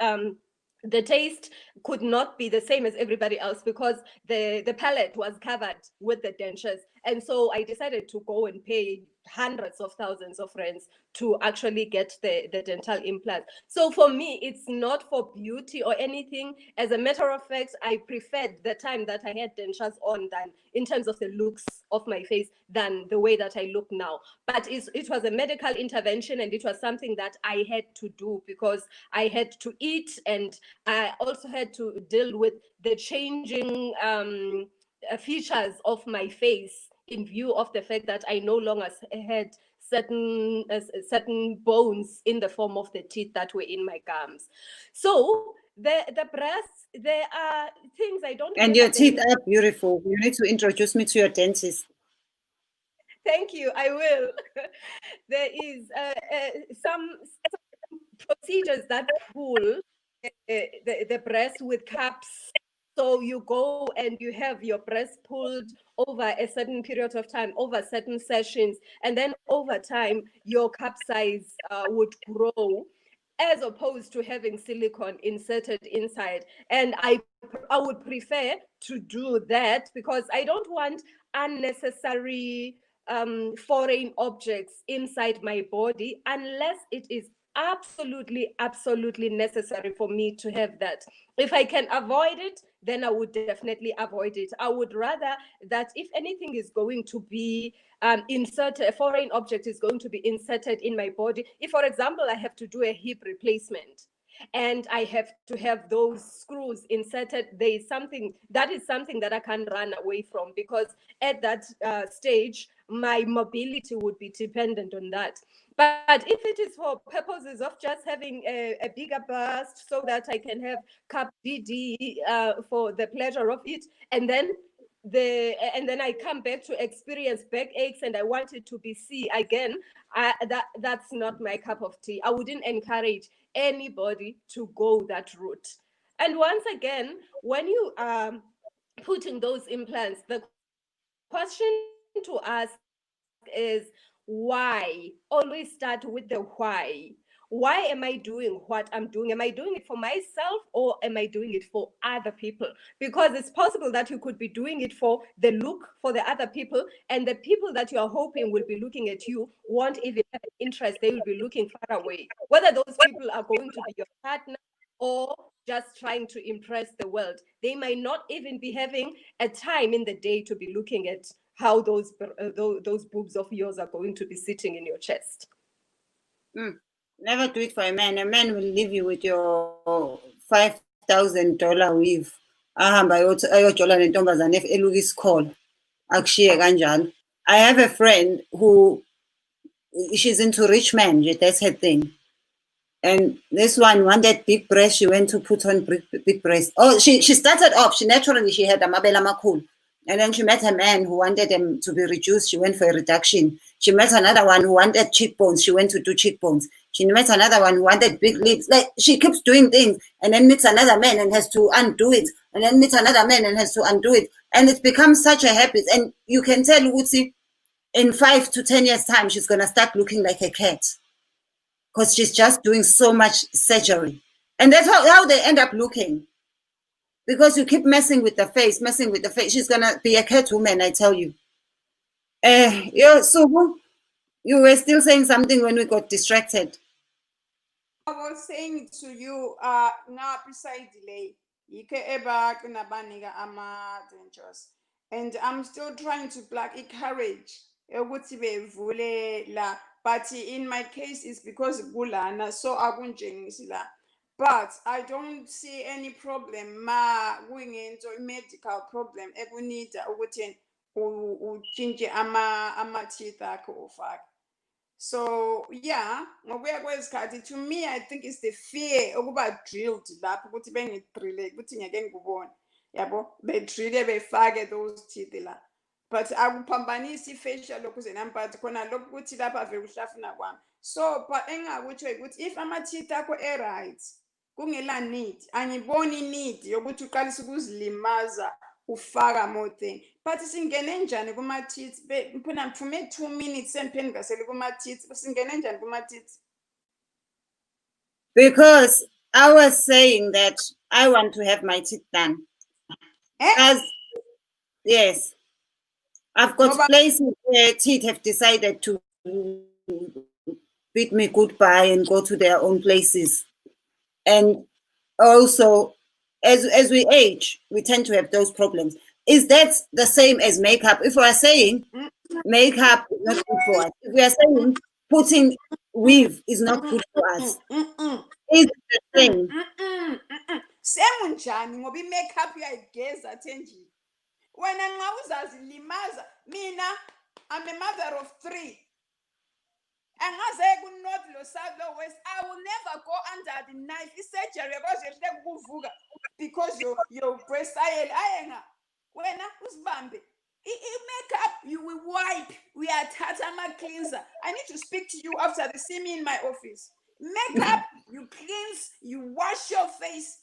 the taste could not be the same as everybody else, because the palate was covered with the dentures. And so I decided to go and pay hundreds of thousands of rands to actually get the dental implant. So for me, it's not for beauty or anything. As a matter of fact, I preferred the time that I had dentures on than in terms of the looks of my face than the way that I look now. But it was a medical intervention, and it was something that I had to do because I had to eat, and I also had to deal with the changing features of my face in view of the fact that I no longer had certain bones in the form of the teeth that were in my gums. So the breasts, there are things I don't. And your teeth are beautiful. You need to introduce me to your dentist. Thank you. I will. There is some procedures that pull the breast with cups. So you go and you have your breast pulled over a certain period of time, over certain sessions, and then over time, your cup size would grow, as opposed to having silicone inserted inside. And I would prefer to do that, because I don't want unnecessary foreign objects inside my body, unless it is absolutely necessary for me to have that. If I can avoid it, then I would definitely avoid it. I would rather that if anything is going to be inserted, a foreign object is going to be inserted in my body. If, for example, I have to do a hip replacement and I have to have those screws inserted, there is something that I can't run away from, because at that stage, my mobility would be dependent on that. But if it is for purposes of just having a bigger bust so that I can have cup DD for the pleasure of it, and then I come back to experience backaches and I want it to be C again, that's not my cup of tea. I wouldn't encourage anybody to go that route. And once again, when you are putting those implants, the question to ask is why. Always start with the why. Why am I doing what I'm doing? Am I doing it for myself, or am I doing it for other people? Because it's possible that you could be doing it for the look for the other people, and the people that you are hoping will be looking at you won't even have an interest. They will be looking far away. Whether those people are going to be your partner or just trying to impress the world, they might not even be having a time in the day to be looking at how those boobs of yours are going to be sitting in your chest. Never do it for a man. A man will leave you with your $5,000 weave. Ahamba ayojola nentombazane eluka isikholo. Akushiye kanjalo. I have a friend who, she's into rich men, that's her thing. And this one wanted big breasts. She went to put on big breasts. Oh, she started off, she had amabele amakhulu. And then she met a man who wanted them to be reduced. She went for a reduction. She met another one who wanted cheekbones. She went to do cheekbones. She met another one who wanted big lips. Like, she keeps doing things and then meets another man and has to undo it, and then meets another man and has to undo it. And it becomes such a habit. And you can tell Uzi, in 5 to 10 years' time, she's going to start looking like a cat because she's just doing so much surgery. And that's how they end up looking. Because you keep messing with the face. She's going to be a cat woman, I tell you. So you were still saying something when we got distracted. I was saying to you, now beside delay, you can back ama dangerous, and I'm still trying to encourage. But in my case, it's because gulana, so I won't la. But I don't see any problem. Going into a medical problem. Every need change ama teeth ofak. So yeah, to me, I think it's the fear about drilled that ukuthi bengidrille ukuthi ngeke ngikubone yabo bedrille befake those teeth la, but akuphambanisi facial lokhu zenamphakathi khona lokhu ukuthi lapha vele uhlafuna kwami. So but engakutsho ukuthi if ama-teeth akho right kungela need, angiboni need yokuthi uqalise ukuzilimaza ufaka more thing. But singene njani kuma-teeth phela ngiphume 2 minutes empheni ngasele kuma-teeth singene njani kuma-teeth? Because I was saying that I want to have my teeth done. Yes, I've got places where teeth have decided to bid me goodbye and go to their own places. And also, as we age, we tend to have those problems. Is that the same as makeup? If we are saying makeup is not good for us, if we are saying putting weave is not good for us, is it the same? Semunjani ngoba i-makeup uyayigeza Thenji. Wena nxa uzazilimaza, mina I'm a mother of 3. Angaze ku-north lo south lo west, I will never go under the knife. I-surgery yakwaziyehlela kuvuka because your breast ayenga. Wena usibambe. I-makeup you will wipe. We are tatama cleanser. I need to speak to you after they see me in my office. Makeup, you cleanse, you wash your face.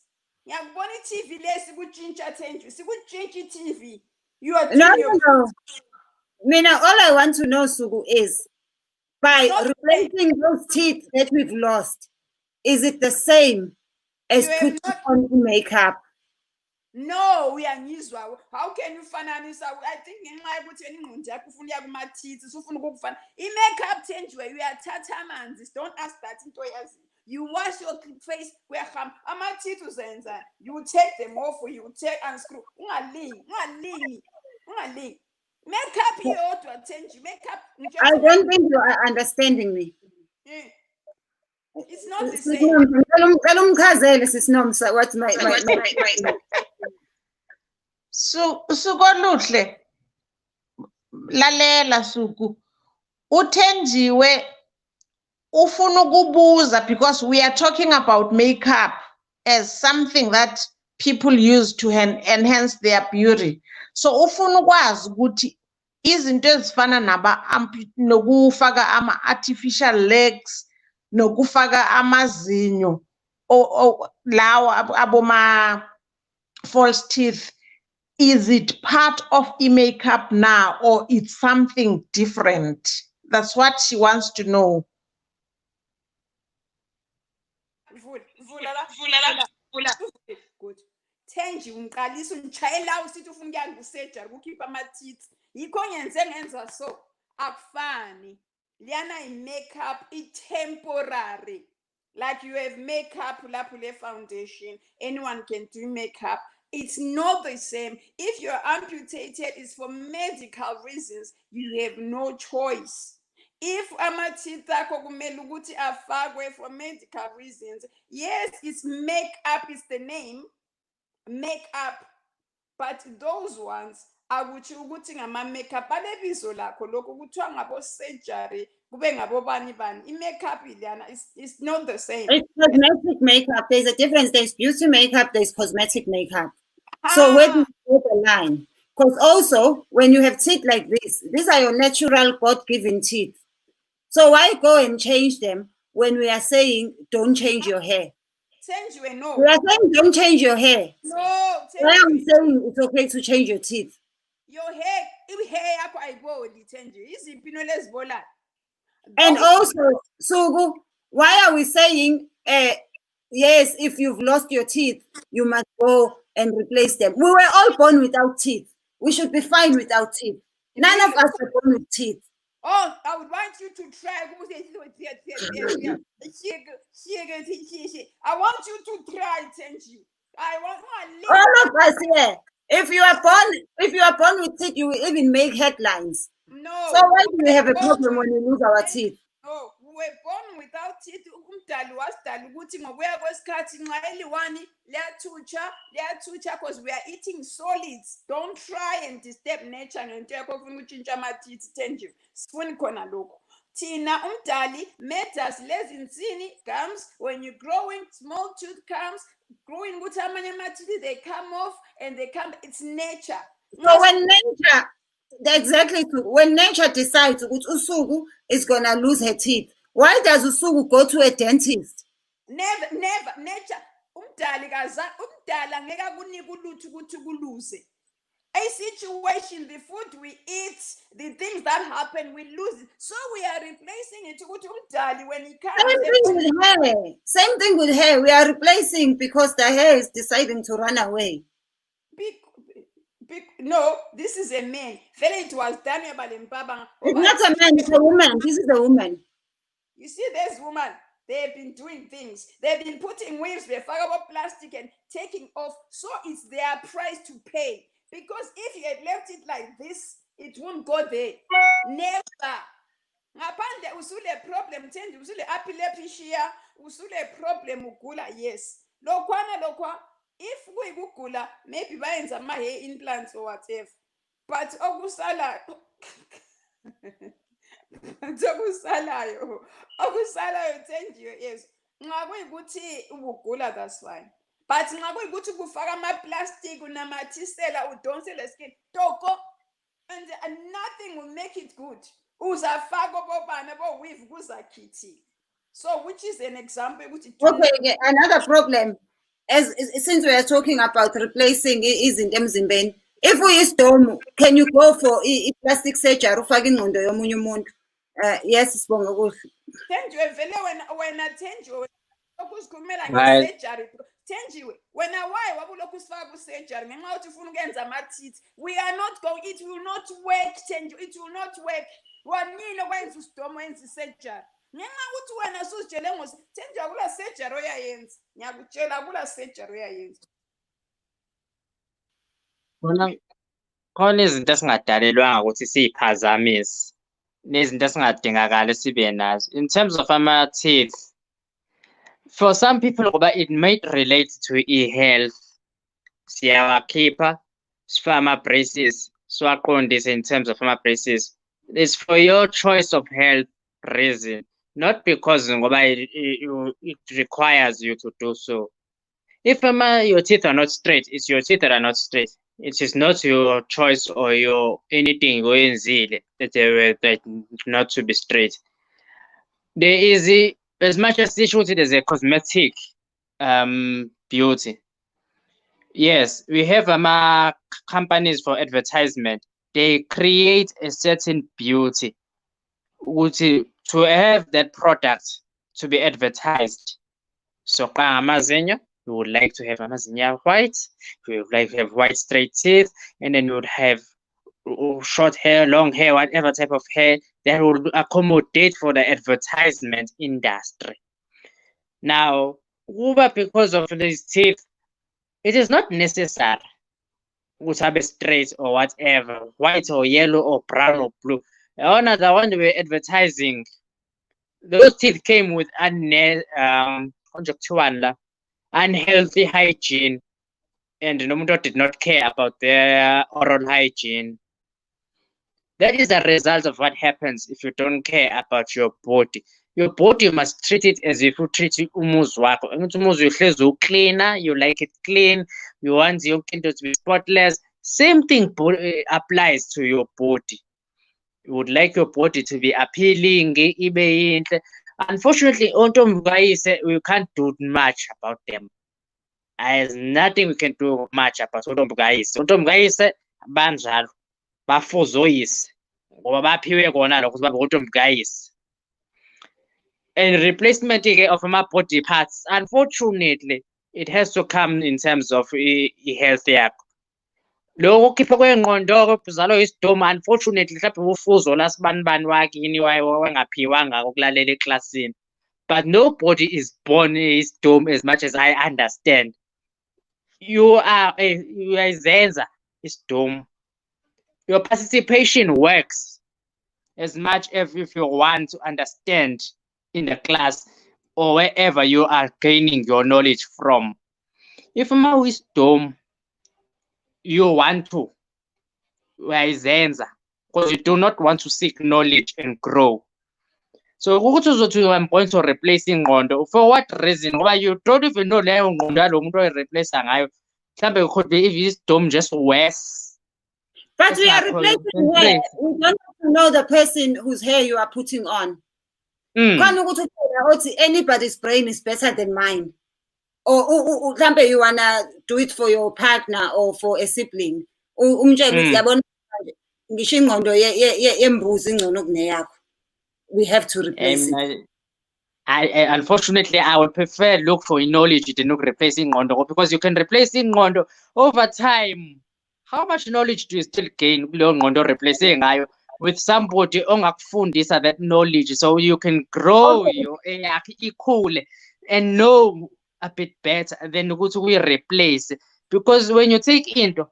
Yabona i-TV le sikutshintsha Thenji, sikutshintsha i-TV. You are doing No. Mina, all I want to know, Sugu, is by replacing those teeth that we've lost, is it the same as putting on makeup? No, we are nizwa. How can you fananisa? I think ngenxa yokuthi ingqondo yakho ufuna uya kuma-teeth, usufuna ukufana. I-makeup Thenji, we are tatamanzi. Don't ask that into yazi. You wash your face, we are ama-teeth uzenza. You take them off, you take unscrew. Ungalingi. Makeup iyodwa Thenji, makeup. I don't think you are understanding me. It's not the same. What's my Sukoluhle lalela Suku, uThenjiwe ufuna ukubuza because we are talking about makeup as something that people use to enhance their beauty. So ufuna ukwazi ukuthi izinto ezifana nokufaka ama-artificial legs, nokufaka amazinyo lawo aboma false teeth, is it part of makeup now or it's something different? That's what she wants to know. Good. Thenji ungiqalisa ungitshayela usithi ufuna ukuya ngu-surgery ukukhipha ama-teeth. Yikho ngenza so akufani. Liyana i-makeup i-temporary. Like you have makeup, lapule foundation, anyone can do makeup. It's not the same. If you're amputated, it's for medical reasons. You have no choice. If ama-teeth akho kumele ukuthi afakwe for medical reasons, yes, it's makeup is the name, makeup. But those ones, akutsho ukuthi ngama-makeup alebizo lakho lokho kuthiwa ngabo-surgery kube ngabobani bani. I-makeup ilana is not the same. It's cosmetic makeup. There's a difference. There's beauty makeup, there's cosmetic makeup. So where do you draw the line? Because also, when you have teeth like this, these are your natural God-given teeth. So why go and change them when we are saying don't change your hair? Thenjiwe, no. We are saying don't change your hair. No, Why are we Thenjiwe. saying it's okay to change your teeth? Your hair, i-hair yakho ayiboli Thenjiwe. Iziphi into lezibolayo? And Those- also, Sugu, why are we saying, yes, if you've lost your teeth, you must go and replace them? We were all born without teeth. We should be fine without teeth. None of us were born with teeth. Oh, I would want you to try. I want you to try, Thenjiwe. I want All of us here. If you are born with teeth, you will even make headlines. No. So why do we have a problem when we lose our teeth? No, we were born without teeth. Umdali wasidala ukuthi ngokuya kwesikhathi nxa eliwani liyathutsha because we are eating solids. Don't try and disturb nature ngento yakho ufuna utshintsha ama-teeth Thenjiwe. Sifuni khona lokho. Tina umdali made us lezi insini gums. When you're growing, small tooth comes. Growing ukuthi amanye ama-teeth they come off and they come. It's nature. So when nature decides Usugu is gonna lose her teeth, why does Usugu go to a dentist? Never. Nature. Umdala ngeke akunika ulutho ukuthi kuluze. A situation, the food we eat, the things that happen, we lose it. So we are replacing it ukuthi umdali when he comes. Same thing with hair. We are replacing because the hair is deciding to run away. No, this is a man. It was Daniel Balempaba. It's not a man, it's a woman. This is a woman. You see, this woman, they have been doing things. They've been putting waves, they fire about plastic and taking off. So it's their price to pay. Because if you had left it like this, it won't go there. Never. Ngaphandle usule problem Thenjiwe, usule epilepsy, usule problem ugula, yes. Lokwa. If we Google, maybe buy some hair implants or whatever. But okusalayo Thenjiwe, yes. Nxa kuyikuthi ubugula, that's fine. But nxa kuyikuthi kufaka ama-plastic unamathisela udonsele skin toko, and nothing will make it good. Uzafaka obobana bo-weave kuzakhithika. So which is an example. Okay, another problem. Since we are talking about replacing izinto emzimbeni, if uyisdom, can you go for plastic surgery ufake ingqondo yomunye umuntu? Yes, sibonga kuhle. Thenjiwe vele wena Thenjiwe okuzikhulumela Right. nge-surgery. Thenjiwe wena why wabulokhu usifaka ku-surgery ngenxa yokuthi ufuna ukuyenza ama-teeth. We are not going, it will not work Thenjiwe, it will not work. Wanini okwenza usidomo wenza i-surgery ngenxa ukuthi wena susitshele ngosi Thenjiwe akula surgery oyayenza. Ngiyakutshela akula surgery oyayenza. Khona izinto esingadalelwanga ukuthi siyiphazamise nezinto esingadingakali sibe nazo. In terms of ama-teeth, for some people it might relate to e-health. Siyawakhipha sifake ama-braces siwaqondise in terms of ama-braces. It's for your choice of health reason, not because it requires you to do so. If your teeth are not straight, it's your teeth that are not straight. It is not your choice or your anything that they were not to be straight. There is as much as they should it as a cosmetic beauty. Yes, we have companies for advertisement. They create a certain beauty to have that product to be advertised. So you would like to have amazinyo white, you would like to have white straight teeth, and then you would have short hair, long hair, whatever type of hair that would accommodate for the advertisement industry. Now, because of these teeth, it is not necessary to have straight or whatever, white or yellow or brown or blue. Another one we were advertising, those teeth came with unhealthy hygiene, and Nomudo did not care about their oral hygiene. That is the result of what happens if you don't care about your body. Your body must treat it as if you treat umuzi wakho. Umuzi uhlezi ucleaner, you like it clean, you want your skin to be spotless. Same thing applies to your body. You would like your body to be appealing, Unfortunately, Ontomgayise, we can't do much about them. There's nothing we can do much about Ontomgayise. Ontomgayise banjalo bafuze oyise ngoba baphiwe kona lokho babe Ontomgayise. And replacement of my body parts, unfortunately, it has to come in terms of health yakho. Lokho kukhipha kwengqondo kuzalwa isidoma, unfortunately mhlawumbe ufuzo lasibanibani wakini wangaphiwanga ukulalela eklasini. But nobody is born isidom as much as I understand. You are izenza isidom. Your participation works as much as if you want to understand in the class or wherever you are gaining your knowledge from. If my wisdom you want to, uyayizenza because you do not want to seek knowledge and grow. So ukuthi uzothi I'm going to replace ingqondo, for what reason? Ngoba you don't even know leyo ngqondo yalo muntu oyireplace ngayo. Mhlambe could be if wisdom just worse. But we are replacing hair. We don't have to know the person whose hair you are putting on. Anybody's brain is better than mine. Or you wanna do it for your partner or for a sibling. We have to replace it. Unfortunately, I would prefer look for knowledge than look replacing ngondo, because you can replace ngondo over time. How much knowledge do you still gain replacing with somebody ongakufundisa that knowledge, so you can grow your equal and know a bit better than we replace? Because when you take into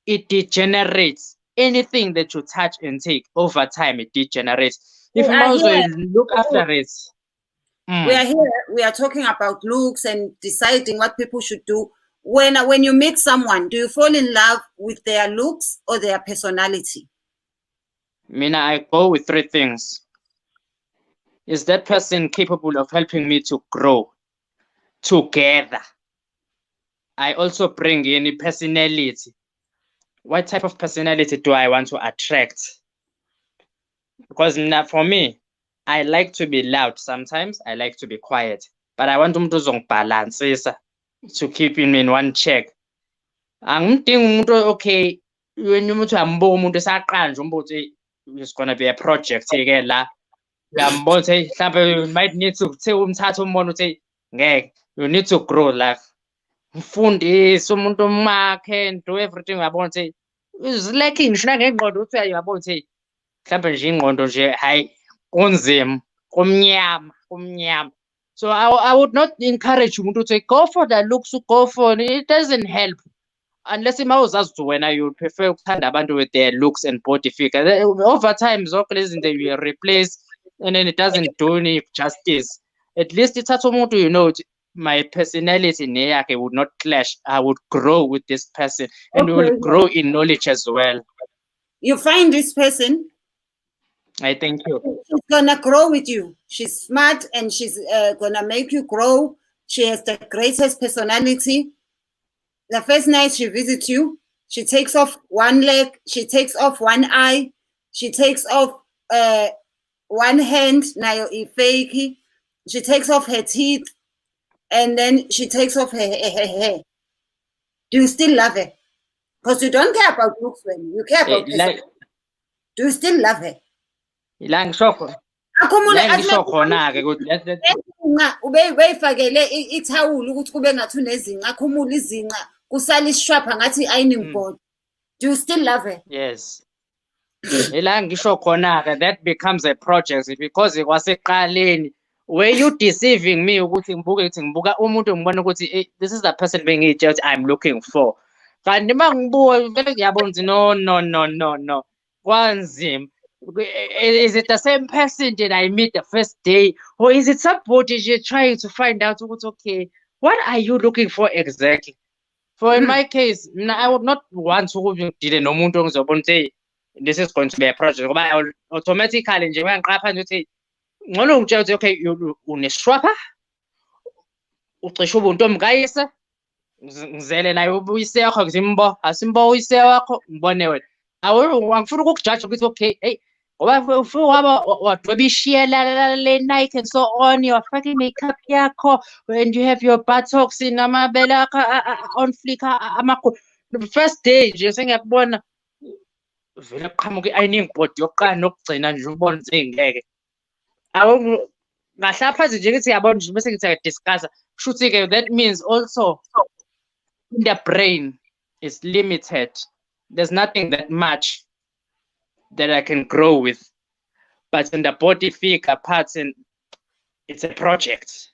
it degenerates. Anything that you touch and take over time, it degenerates. If you also look after it. We are here, we are talking about looks and deciding what people should do. When you meet someone, do you fall in love with their looks or their personality? Mina, I go with three things. Is that person capable of helping me to grow together? I also bring in personality. What type of personality do I want to attract? Because for me, I like to be loud sometimes, I like to be quiet, but I want to balance to keep him in one check. Okay, when you it's gonna be a project la. You might need to you need to grow like mfundisi umuntu makhe and do everything yabona ukuthi is lacking shina ngengqondo uthi uyabona ukuthi mhlawumbe nje ingqondo nje hayi kunzima kumnyama. So I would not encourage umuntu to go for the looks, go for it doesn't help unless imawuzazi ukuthi wena you prefer ukuthanda abantu with their looks and body figure. Over time zonke lezi zinto you replace and then it doesn't do any justice. At least ithatha umuntu, you know, my personality neyakhe would not clash. I would grow with this person and we will grow in knowledge as well. You find this person, I thank you. She's gonna grow with you. She's smart and she's gonna make you grow. She has the greatest personality. The first night she visits you, she takes off one leg, she takes off one eye, she takes off one hand, now fake. She takes off her teeth, and then she takes off her hair. Do you still love her? Because you don't care about looks when you care about personality. Do you still love her? Ubeyifakele ithawula ukuthi kube ngathi unezinqa, akhumula izinqa, kusala isishwapha ngathi ayinimbodo. Do you still love her? Yes. That becomes a project because it was eqaleni. Were you deceiving me ukuthi ngibuka umuntu ngibona ukuthi this is the person I'm looking for. Kanti mangibuka vele ngiyabona ukuthi no. Kwanzima. Is it the same person that I meet the first day, or is it somebody you're trying to find out okay, what are you looking for exactly? For in my case, I would not want to deal no muntu ngizobona this is going to be a project. Automatically nje ngiqapha nje ukuthi ngcono ngitshela ukuthi okay, unesishwapha, ucishe ubuntu omgayisa, ngizele naye ubuyise yakho ngizimbo, asimbo uyise wakho ngibone wena. Angifuni ukujudge ukuthi okay, hey, ngoba wadweba ishiya le Nike and so on, wafaka i-makeup yakho, and you have your buttocks namabele akho on flick the first day nje sengiyakubona vele kuqhamuka i-ironing board yokuqala nokugcina nje ubone seyingeke. Ngahlala phansi nje ngithi yabona nje bese ngithi discuss. Shuthi-ke that means also in the brain is limited. There's nothing that much that I can grow with. But in the body figure parts, and it's a project.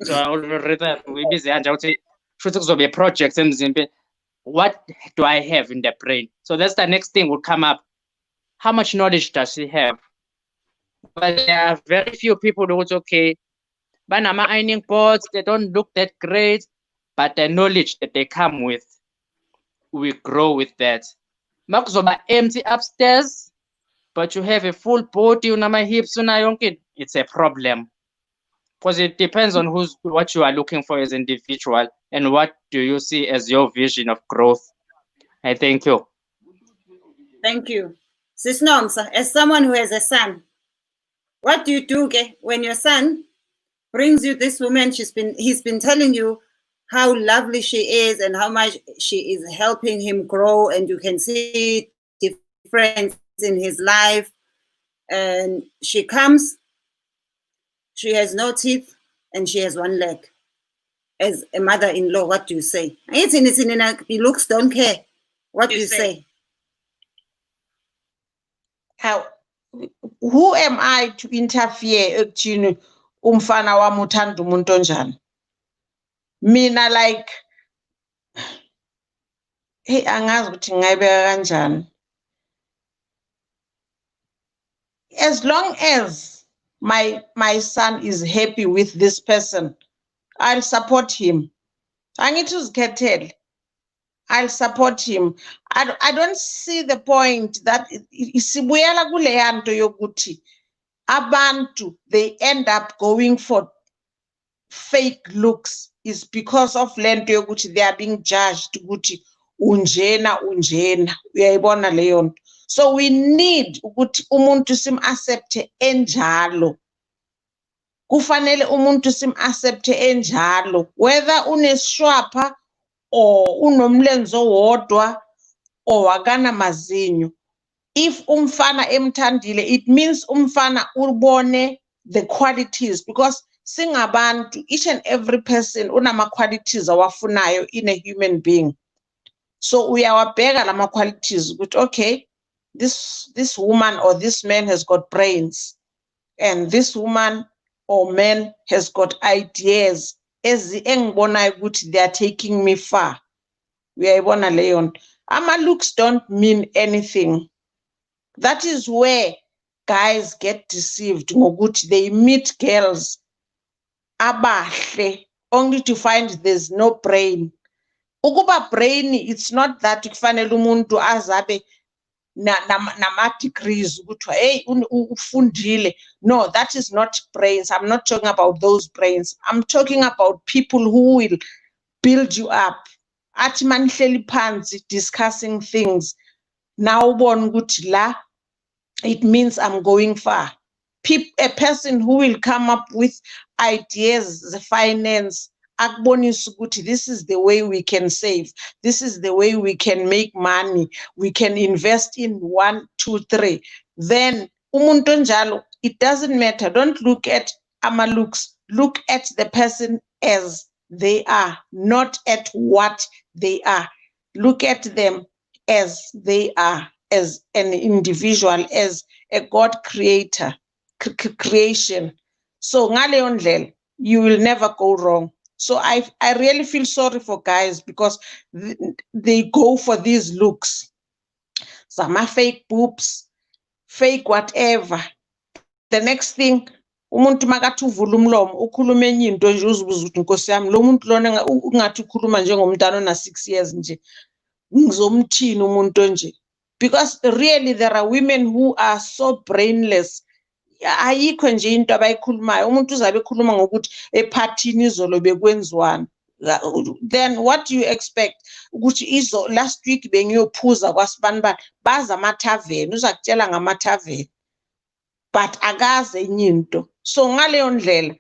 So I already we busy and should be a project. What do I have in the brain? So that's the next thing will come up. How much knowledge does he have? But there are very few people who would okay. Banama ironing boards, they don't look that great, but the knowledge that they come with, we grow with that. Makuzoba empty upstairs, but you have a full body, unama hips, it's a problem. Because it depends on what you are looking for as an individual and what do you see as your vision of growth. I thank you. Thank you. Sis Nomsa, as someone who has a son, what do you do when your son brings you this woman? He's been telling you how lovely she is and how much she is helping him grow, and you can see difference in his life. And she comes, she has no teeth, and she has one leg. As a mother-in-law, what do you say? He looks don't care. What do you say? How, who am I to interfere ekuthini umfana wami uthanda umuntu onjani? Mina like hey angazi ukuthi ngayibeka kanjani. As long as my son is happy with this person, I'll support him. Angithi uzikhethele. I'll support him. I don't see the point that isibuyela kuleya nto yokuthi abantu they end up going for fake looks is because of lento yokuthi they are being judged ukuthi unjena uyayibona leyo nto. So we need ukuthi umuntu sim accepte enjalo. Kufanele umuntu sim accepte enjalo, whether unesishwapha or unomlenzo wodwa or akana mazinyo. If umfana emthandile, it means umfana ubone the qualities, because singabantu, each and every person unama qualities awafunayo in a human being. So uyawabheka lama qualities ukuthi okay, this woman or this man has got brains, and this woman or man has got ideas engibona ukuthi they are taking me far. Uyayibona leyo nto. Ama looks don't mean anything. That is where guys get deceived ngokuthi they meet girls abahle only to find there's no brain. Ukuba brain, it's not that kufanele umuntu azabe nama degrees ukuthi hey ufundile. No, that is not brains. I'm not talking about those brains. I'm talking about people who will build you up. Athi manihleli phansi discussing things. Now ubone ukuthi la it means I'm going far. A person who will come up with ideas, the finance, akubonisa ukuthi this is the way we can save. This is the way we can make money. We can invest in 1, 2, 3. Then umuntu onjalo, it doesn't matter. Don't look at ama looks. Look at the person as they are, not at what they are. Look at them as they are, as an individual, as a God creator, creation. So ngaleyo ndlela, you will never go wrong. So I really feel sorry for guys because they go for these looks. Some are fake boobs, fake whatever. The next thing, umuntu makathi uvula umlomo ukhuluma enye into nje uzibuza ukuthi Nkosi yami lo muntu lona ungathi ukhuluma njengomntana ona 6 years nje ngizomthini umuntu nje. Because really there are women who are so brainless. Ayikho nje into abayikhulumayo. Umuntu uzabe ekhuluma ngokuthi ephathini izolo bekwenziwana. Then what do you expect? Ukuthi last week bengiyophuza kwaSibanibani baza amathaveni, uzakutshela ngamathaveni. but akaze enye into. So ngaleyo ndlela,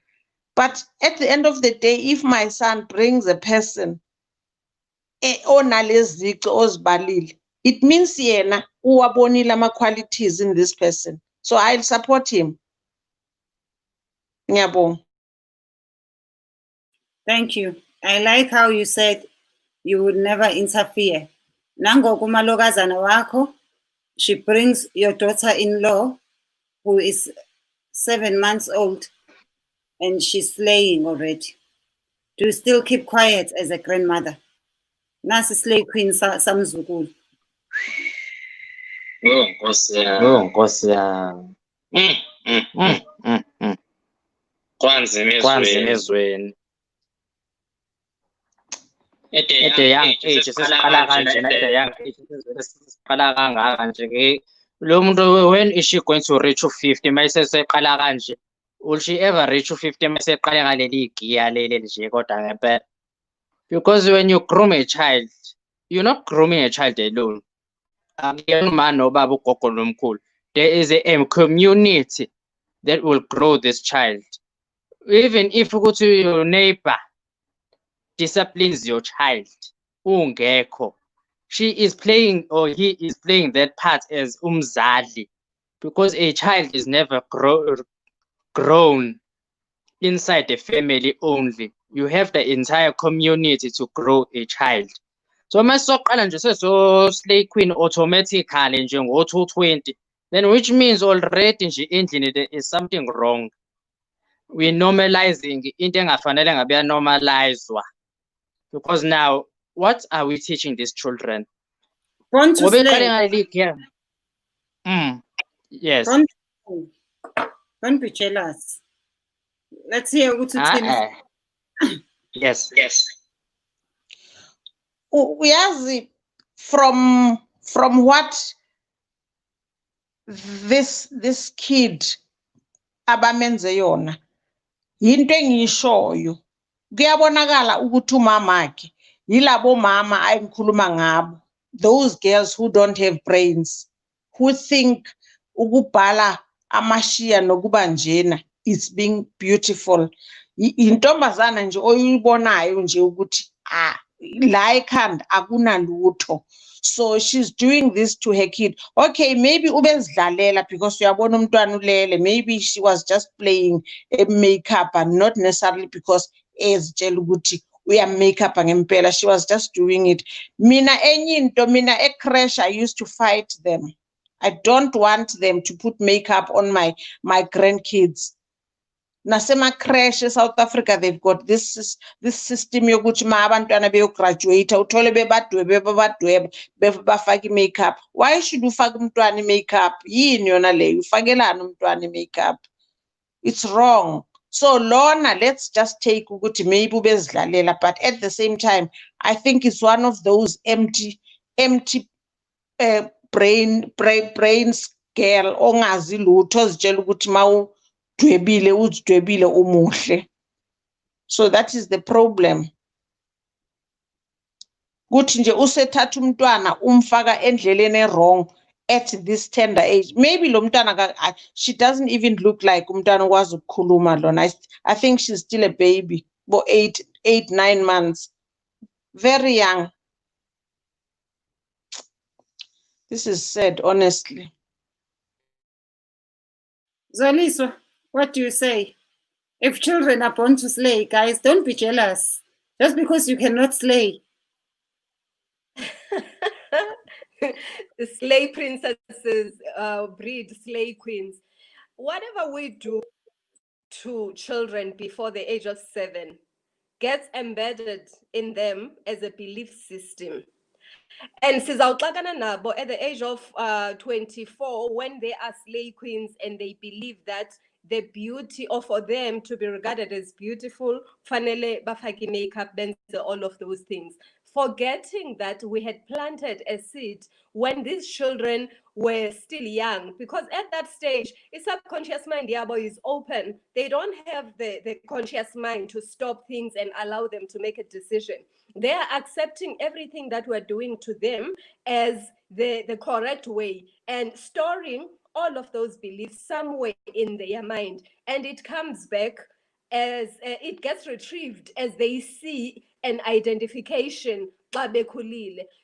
but at the end of the day, if my son brings a person onalezici ozibalile, it means yena uwabonile ama-qualities in this person. So I'll support him. Ngiyabonga. Thank you. I like how you said you would never interfere. Nangoku umalokazana wakho, she brings your daughter-in-law, who is 7 months old, and she's slaying already. Do you still keep quiet as a grandmother? Nasi slay queen samzukulu. Oh, Nkosi yami. Kwanzima ezweni. At a young age sesiqala kanje, at a young age sesiqala kangaka nje. Lo muntu, when is she going to reach 50 mayise seqala kanje? Will she ever reach 50 mayise qale ngaleli giya leli nje kodwa ngempela? Because when you groom a child, you're not grooming a child alone. Akuyona umama nobaba ugogo nomkhulu. There is a community that will grow this child. Even if ukuthi your neighbor disciplines your child, ungekho, she is playing or he is playing that part as umzali, because a child is never grown inside the family only. You have the entire community to grow a child. So masizoqala nje seso slay queen automatically nje ngo-220, then which means already nje endlini there is something wrong. We normalizing into engafanele ngabe yanormalizwa, because now what are we teaching these children? Born to Ngoba iqale slay. ngaleli giya. Yes. Don't be jealous. Let's hear ukuthi uthini. Yes. Uyazi, from what this kid abamenze yona, yinto engiyishoyo, kuyabonakala ukuthi umamakhe yilabo mama ayikhuluma ngabo, those girls who don't have brains, who think ukubhala amashiya nokuba njena is being beautiful. Intombazana nje oyibonayo nje ukuthi la ekhanda akunalutho. So she's doing this to her kid. Okay, maybe ubezidlalela because uyabona umntwana ulele. Maybe she was just playing a makeup and not necessarily because ezitshela ukuthi uya makeup ngempela. She was just doing it. Mina enye into, mina crash, I used to fight them. I don't want them to put makeup on my grandkids. Nasema crash South Africa, they've got this system yokuthi ma abantwana beyograduate uthole bebadwebe bafake makeup. Why should ufake umntwana makeup? Yini yona leyo? Ufakelana umntwana makeup? It's wrong. So lona, let's just take ukuthi maybe ubezidlalela, but at the same time I think it's one of those empty brains girl ongazi lutho ozitshela ukuthi uzidwebile umuhle. So that is the problem. Kuthi nje usethatha umntwana umfaka endleleni wrong at this tender age. Maybe lo mntwana she doesn't even look like umntwana okwazi ukukhuluma lona. I think she's still a baby, bo 8-9 months. Very young. This is sad, honestly. Zoliso, what do you say? If children are born to slay, guys, don't be jealous. Just because you cannot slay. The slay princesses breed slay queens. Whatever we do to children before the age of 7 gets embedded in them as a belief system. And sizawuxakana nabo at the age of 24, when they are slay queens and they believe that the beauty, or for them to be regarded as beautiful, fanele bafaki makeup, benze all of those things, forgetting that we had planted a seed when these children were still young, because at that stage, the subconscious mind yabo is open. They don't have the conscious mind to stop things and allow them to make a decision. They are accepting everything that we're doing to them as the correct way and storing all of those beliefs somewhere in their mind, and it comes back as it gets retrieved as they see an identification.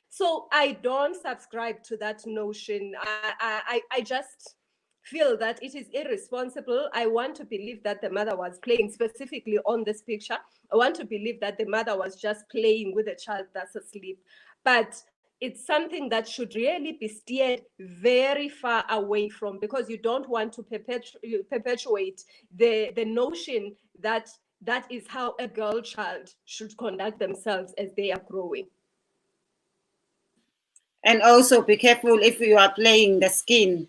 So I don't subscribe to that notion. I just feel that it is irresponsible. I want to believe that the mother was playing, specifically on this picture. I want to believe that the mother was just playing with a child that's asleep. But it's something that should really be steered very far away from, because you don't want to perpetuate the notion that that is how a girl child should conduct themselves as they are growing. And also be careful if you are playing the skin.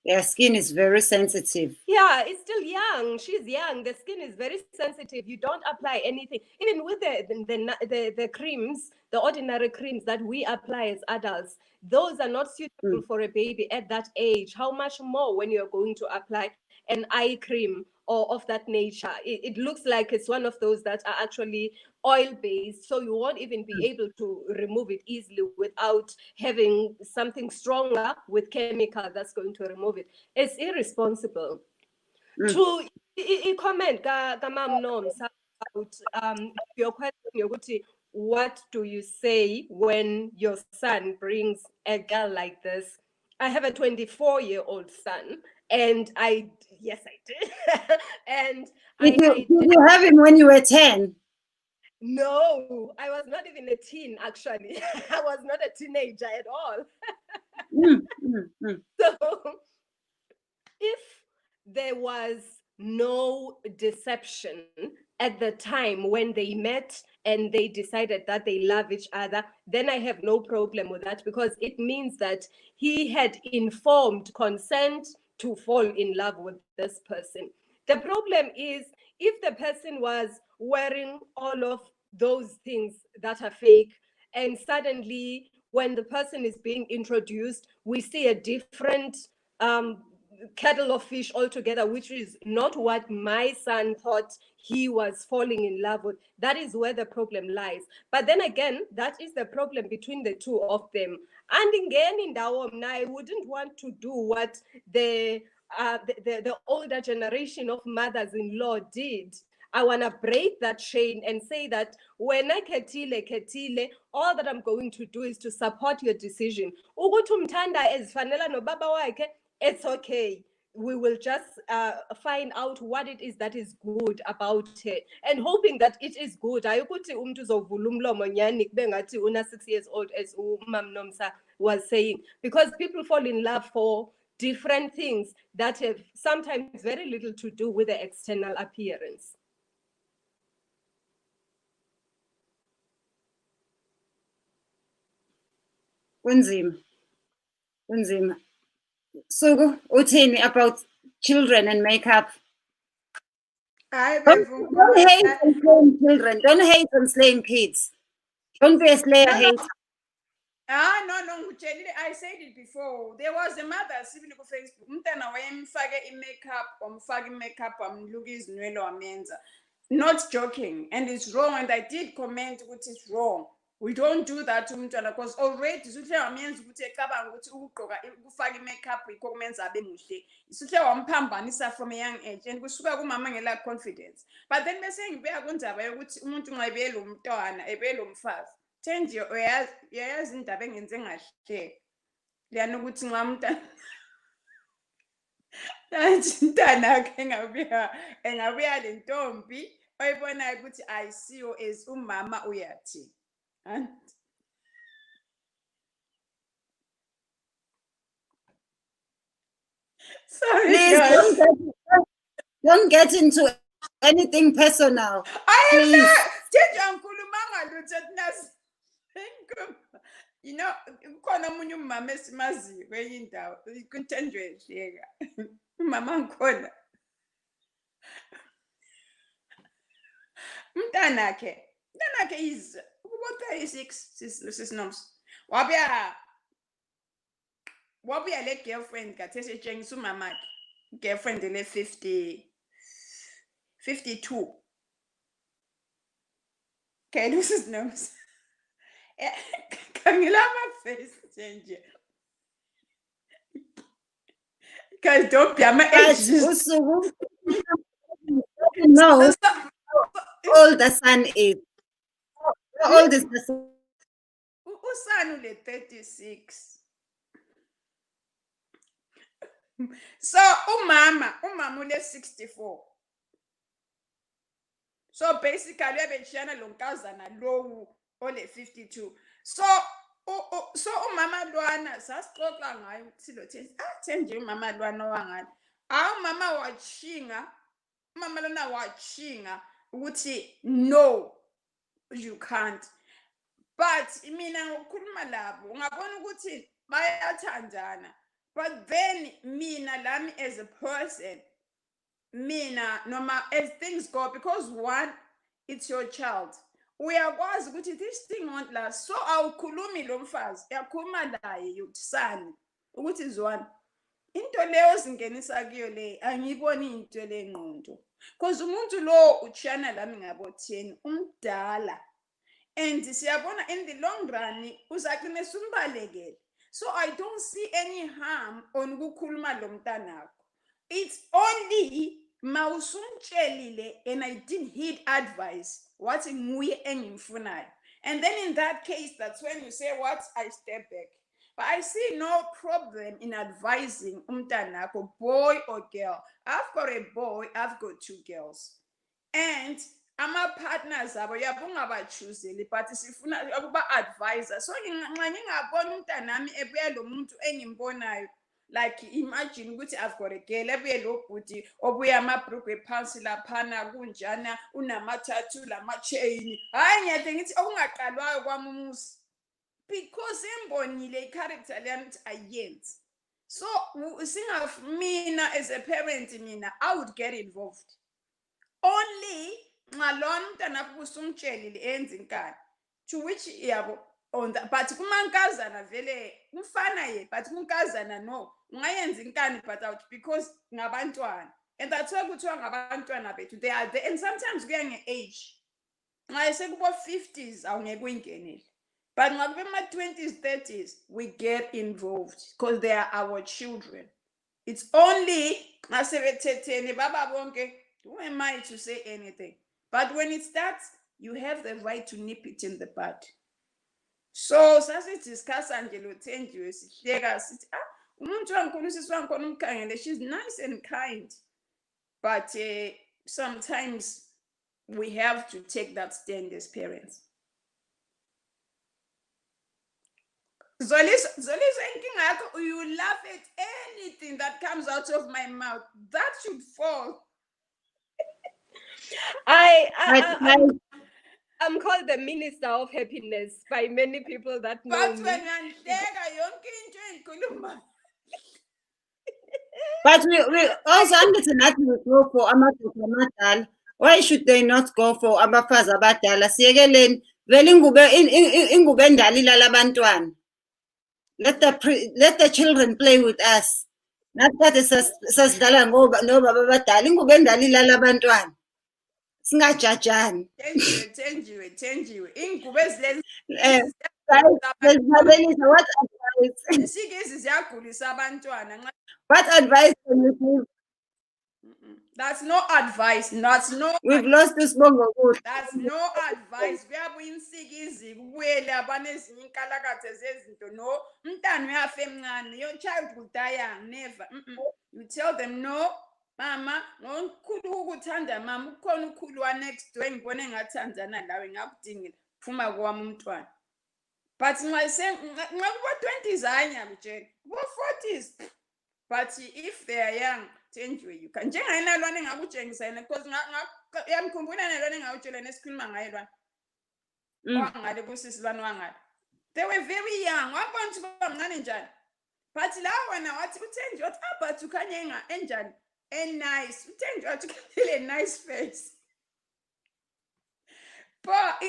Their skin is very sensitive. Yeah, it's still young. She's young. The skin is very sensitive. You don't apply anything. Even with the creams, the ordinary creams that we apply as adults, those are not suitable for a baby at that age. How much more when you're going to apply an eye cream or of that nature? It looks like it's one of those that are actually oil-based, so you won't even be able to remove it easily without having something stronger with chemical that's going to remove it. It's irresponsible. To comment Mam Noms about your question, yokuthi, what do you say when your son brings a girl like this? I have a 24-year-old son, and yes, I did. And Did you have him when you were 10? No, I was not even a teen, actually. I was not a teenager at all. So if there was no deception at the time when they met and they decided that they love each other, then I have no problem with that, because it means that he had informed consent to fall in love with this person. The problem is if the person was wearing all of those things that are fake, and suddenly when the person is being introduced, we see a different kettle of fish altogether, which is not what my son thought he was falling in love with. That is where the problem lies. But then again, that is the problem between the two of them. And again, in Dawom, I wouldn't want to do what the older generation of mothers-in-law did. I want to break that chain and say that when I ketile, all that I'm going to do is to support your decision. Ukuthi umthanda ezifanela nobaba wakhe, it's okay. We will just find out what it is that is good about her, and hoping that it is good. Ayukuthi umuntu uzovula umlomo nyani kube ngathi una 6 years old, as Mam Nomsa was saying, because people fall in love for different things that have sometimes very little to do with the external appearance. Unzima. So, uthini about children and makeup? Don't hate on slaying children. Don't hate on slaying kids. Don't be a slayer hater. No, I said it before. There was a mother sitting on Facebook. Umntana wayemfake makeup amluka izinwele wamenza. Not joking, and it's wrong, and I did comment which is wrong. We don't do that to umntwana, because already suthe wamenza ukuthi ecabanga ukuthi ukugqoka ukufaka makeup yikho kumenza abe muhle. Suthe wamphambanisa from a young age, and kusuka kumama ngela confidence. But then bese ngibuya kundzaba yokuthi umuntu nxa ebelo umntwana ebelo umfazi. Change uyayazi indaba engenze ngahle. Liyana ukuthi nxa umntana mntana akhe engabuya le ntombi oyibonayo ukuthi ayisiyo as umama uyathi. Sorry, Please guys. don't get into anything personal. Please. You know, ukhona omunye umama esimaziyo kwenye indawo kunthenjwe ehleka. Umama ngikhona. Mntanakhe is ukuba 36 sisinoms. Wabuya le girlfriend kathi esetshengisa umamakhe. Girlfriend le 52. Okay, this is noms. Khangela ama face nje. Guys, don't be But ages. usuku doesn't know how old the son is. How old is the son? Usanu le 36. So umama ule 64. So basically ebeshiyana lo nkazana lowu ole 52. So umama lwana sasixoxa ngayo silo Thenji umama lwana wangani. Umama wachinga, umama lona wachinga ukuthi no, you can't. But mina ngokukhuluma labo ungabona ukuthi bayathandana. But then mina lami as a person, mina noma as things go, because one, it's your child. Uyakwazi ukuthi this thing won't last. So awukhulumi lo mfazi, uyakhuluma naye yokusani ukuthi Zwana, into leyo singenisa kuyo le angiyiboni into le ngqondo. Because umuntu lo uchana lami ngabo 10 umdala. And siyabona in the long run uzagcina sumbalekele. So I don't see any harm on ukukhuluma lo mntanakho. It's only mawusumtshelile and I didn't heed advice what nguye engimfunayo. And then in that case, that's when you say what, I step back. But I see no problem in advising umntanakho, boy or girl. I've got a boy, I've got 2 girls. And ama-partners abo yabungabachuzeli but sifuna ukuba advisor. So nxa ngingabona umntanami ebuya lo muntu engimbonayo, like imagine ukuthi I've got a girl ebuye lo bhuti obuya amabhrugwe phansi laphana kunjana unama-tattoo lama-chain. Hayi ngiyade ngithi okungaqalwayo kwami umusi because embonile i-character leyami ukuthi ayenzi. So mina as a parent, mina I would get involved only ngalona mntanakho usumtshelile enza inkani, to which yabo on that. But kumankazana vele umfana ye, but kunkazana no ungayenza inkani but out because ngabantwana. And that's why kuthiwa ngabantwana bethu, they are there. And sometimes kuya nge-age, nxa sekubo 50s awungeke uyingenele, but nxa kube ma-20s 30s we get involved because they are our children. It's only nxa sebethethene baba bonke, who am I to say anything? But when it starts, you have the right to nip it in the bud. So sasidiscussa nje lo Thenjiwe sihleka sithi umuntu wankulu usisi wankhona umkhangele, she's nice and kind, but sometimes we have to take that stand as parents. Zolisa inkinga yakho, you laugh at anything that comes out of my mouth. That should fall. I'm called the Minister of Happiness by many people that know But me. when ngiyahleka yonke into engikhuluma. But we also understand that we go for amadoda amadala. Why should they not go for abafazi abadala? Siyekeleni vele ingube endala ilala abantwana. Let the children play with us. Not that sasidlala nobaba abadala, ingube endala ilala abantwana. Singajajani. Thenjiwe ingube ezilezi What advice? isikezi ziyagulisa abantwana. What advice can you give? That's no advice. That's no. We've lost this bongo. That's no advice. Kuyabuya insikizi kubuyele abanezinye inkalakatha zezinto. No, umntwana uyafa emncane. Your child will die young. Never. You tell them no. Mama, ngokukhulu ukuthanda mama, ukhona ukhulu wa next door engibone engathandana lawe ngakudingela phuma kwami umntwana. But nxa kuba 20s hayi ngiyakutshela, kuba 40s. But if they are young, Thenjiwe, you can. Njengayena lwana engakutshengisa yena because yamkhumbula nalwana engawutshela nesikhuluma ngaye lwana. Wangale kusisi lwana wangale. They were very young. Wabona ukuthi bamncane njani. But la wena wathi uThenjiwe wathi but ukhanye enjani? And nice. UThenjiwe wathi ukhanye nice face. But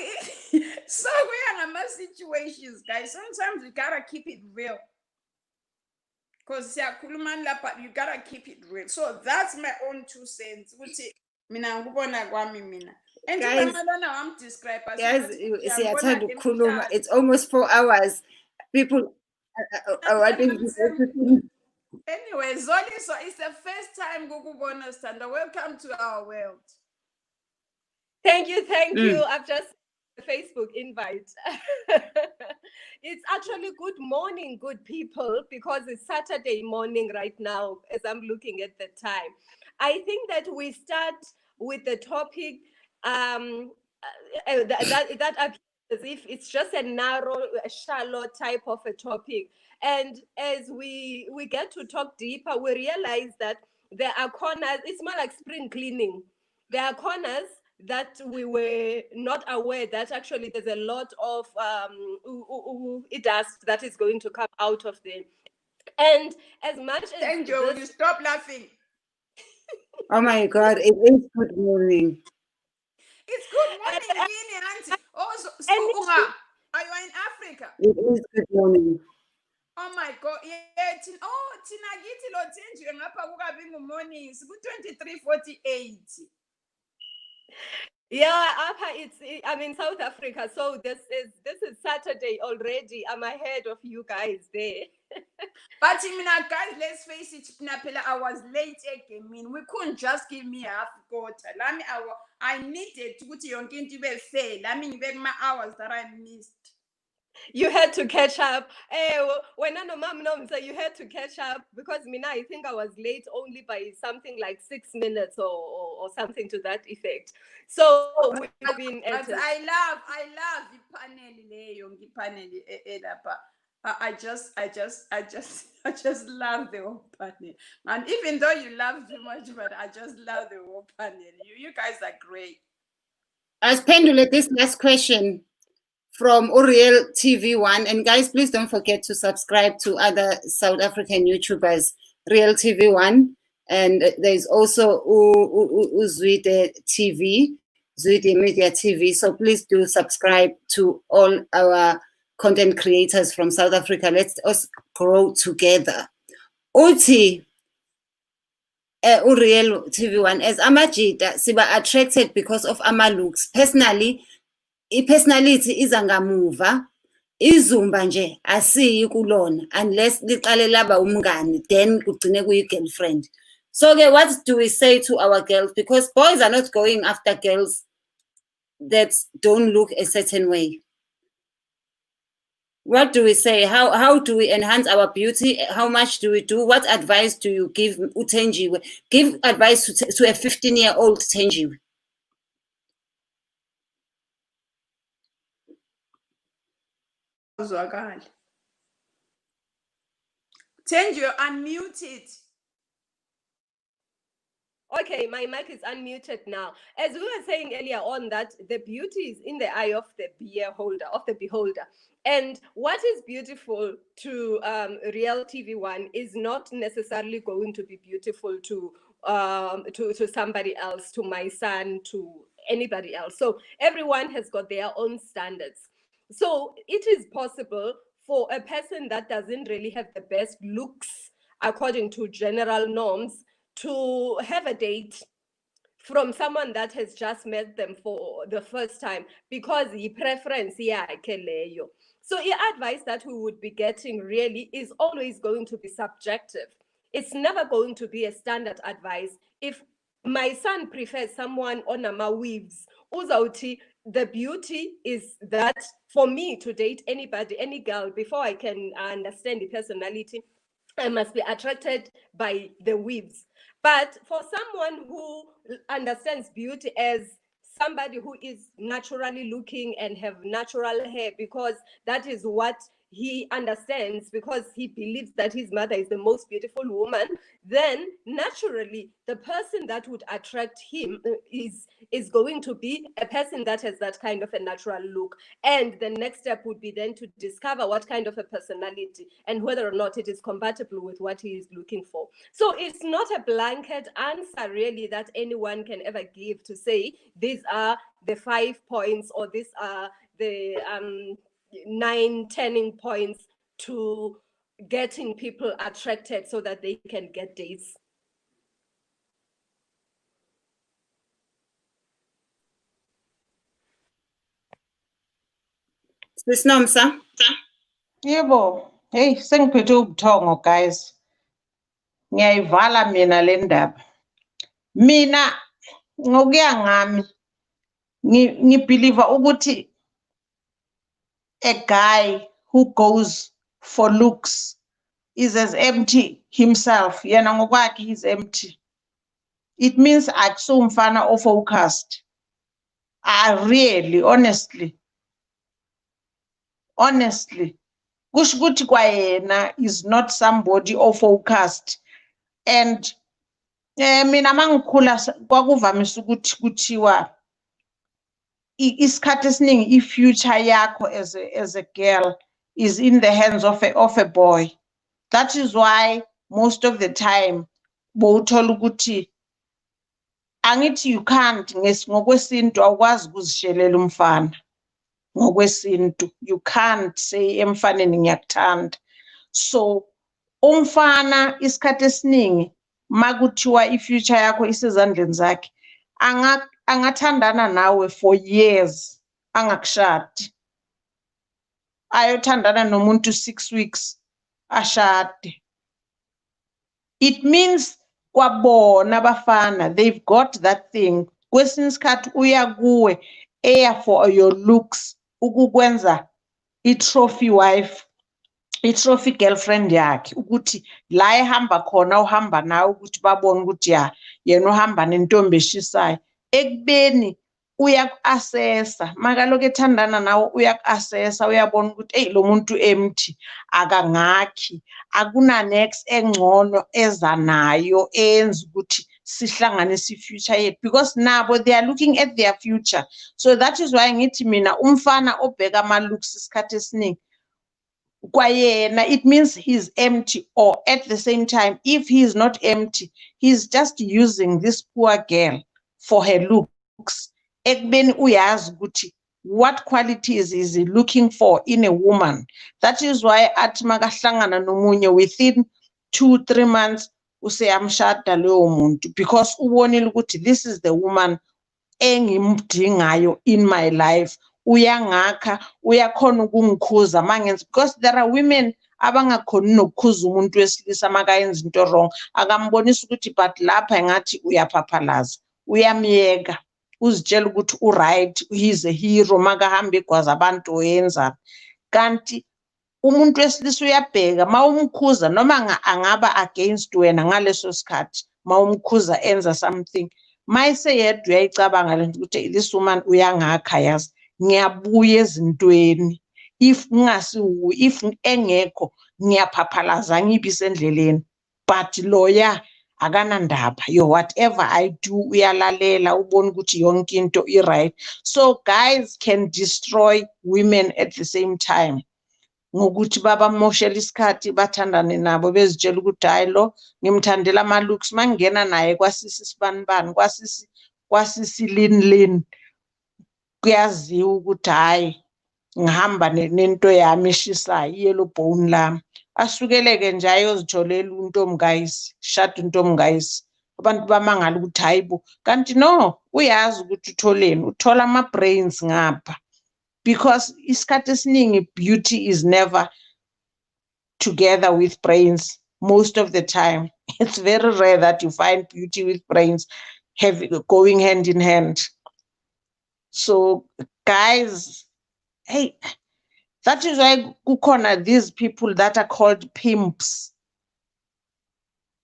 so we are in most situations, guys. Sometimes we gotta keep it real. Because you gotta keep it real. So that's my own 2 cents. And Guys, I'm describe as it's almost 4 hours. People are wanting to Anyway, Zoliso, it's the first time Gugubona Standa. Welcome to our world. Thank you. I've just a Facebook invite. It's actually good morning, good people, because it's Saturday morning right now as I'm looking at the time. I think that we start with the topic that appears as if it's just a narrow, shallow type of a topic. And as we get to talk deeper, we realize that there are corners. It's more like spring cleaning. There are corners that we were not aware that actually there's a lot of dust that is going to come out of them. And as much as Thank you. Will you stop laughing? Oh my God, it is good morning. It's good morning, Guinea, Auntie. Also, are you in Africa? It is good morning. Oh my God. Yeah. Tina Giti lo Tenju ngapha kukabi morning. It's 23:48. Yeah, I'm in South Africa, so this is Saturday already. I'm ahead of you guys there. But guys, let's face it, I was late again. We couldn't just give me half quarter. I needed to put your into be fair. My hours that I missed. You had to catch up. When I know mom so you had to catch up because I think I was late only by something like 6 minutes or something to that effect. So we've been at but I love the panel. I just love the whole panel. And even though you love too much, but I just love the whole panel. You guys are great. As pendulate this last question from Uriel TV1, and guys, please don't forget to subscribe to other South African YouTubers, Real TV1, and there's also Uzwide TV, Zwide Media TV. So please do subscribe to all our content creators from South Africa. Let's us grow together. Uthi Uriel TV1, as amajita siba attracted because of ama looks. Personally, i-personality iza ngamuva, izumba nje asiyi kulona unless liqale laba umngani then kugcine kuyi-girlfriend. So-ke what do we say to our girls? Because boys are not going after girls that don't look a certain way. What do we say? How do we enhance our beauty? How much do we do? What advice do you give uThenjiwe? Give advice to a 15-year-old Thenjiwe. Thenjiwe, unmute it. Okay, my mic is unmuted now. As we were saying earlier on, that the beauty is in the eye of the beholder. And what is beautiful to Real TV1 is not necessarily going to be beautiful to somebody else, to my son, to anybody else. So everyone has got their own standards. So it is possible for a person that doesn't really have the best looks according to general norms to have a date from someone that has just met them for the first time because the preference yakhe. So the advice that we would be getting really is always going to be subjective. It's never going to be a standard advice. If my son prefers someone on ama weaves, uzauti, the beauty is that for me to date anybody, any girl, before I can understand the personality, I must be attracted by the weaves. But for someone who understands beauty as somebody who is naturally looking and have natural hair, because that is what he understands, because he believes that his mother is the most beautiful woman, then naturally the person that would attract him is going to be a person that has that kind of a natural look. And the next step would be then to discover what kind of a personality and whether or not it is compatible with what he is looking for. So it's not a blanket answer really that anyone can ever give to say these are the 5 points or these are the 9 turning points to getting people attracted so that they can get dates. Sis Nomsa? Yebo. Hey, sengiphethe ubuthongo guys. ngiyayivala mina le ndaba. Mina ngokuya ngami ngibelieve ukuthi a guy who goes for looks is as empty himself. Yena ngokwakhe he's empty. It means akusumfana o-focused. Really, honestly. Kusho ukuthi kwayena is not somebody o-focused. And mina mangikhula kwakuvamise ukuthi kuthiwa isikhathi esiningi i-future yakho as a girl is in the hands of a boy. That is why most of the time bowuthola ukuthi angithi you can't ngokwesintu awukwazi ukuzishelela umfana ngokwesintu. You can't say emfaneni ngiyakuthanda. So umfana isikhathi esiningi makuthiwa i-future yakho isezandleni zakhe angathandana nawe for years angakushadi. Ayothandana nomuntu 6 weeks ashade. It means kwabona abafana they've got that thing. Kwesinye isikhathi uya kuwe eya for your looks ukukwenza i-trophy wife, i-trophy girlfriend yakhe ukuthi la ehamba khona uhamba nawe ukuthi babone ukuthi ya yena uhamba nentombi eshisayo. Ekubeni uyaku-assessa makaloku ethandana nawe uyaku-assessa uyabona ukuthi eyi lo muntu empty akangakhi akuna next engcono eza nayo enza ukuthi sihlanganise i-future yethu because nabo they are looking at their future. So that is why ngithi mina umfana obheka ama-looks isikhathi esiningi kwayena it means he's empty, or at the same time if he is not empty he's just using this poor girl for her looks. Ekubeni uyazi ukuthi what qualities is he looking for in a woman. That is why athi makahlangana nomunye within 2-3 months useyamshada loyo muntu because ubonile ukuthi this is the woman engimdingayo in my life. Uyangakha uyakhona ukungikhuza mangenza because there are women abangakhoni nokukhuza umuntu wesilisa makayenza into wrong akambonisa ukuthi but lapha ngathi uyaphaphalaza uyamyeka uzitshela ukuthi uright he's a hero makahamba egwaza abantu oyenza. Kanti umuntu wesilisa uyabheka mawumkhuza noma angaba against wena ngaleso sikhathi mawumkhuza enza something mayiseyedwa uyayicabanga lento ukuthi this woman uyangakha yazi ngiyabuya ezintweni if engekho ngiyaphaphalaza ngibise endleleni but loya akanandaba yo whatever I do uyalalela ubona ukuthi yonke into i-right. So guys can destroy women at the same time ngokuthi babamoshela isikhathi bathandane nabo bezitshela ukuthi hayi lo ngimthandela ama-looks mangena naye kwasisi sibanibani kwasisi lini kuyaziwa ukuthi hayi ngihamba nento yami eshisayo yellow bone lami asukeleke nje ayozitholela untomgayisi shada untomgayisi abantu bamangala ukuthi hayi bo kanti no uyazi ukuthi utholeni uthola ama-brains ngapha because isikhathi esiningi beauty is never together with brains most of the time. It's very rare that you find beauty with brains going hand in hand. So guys, hey, that is why kukhona these people that are called pimps.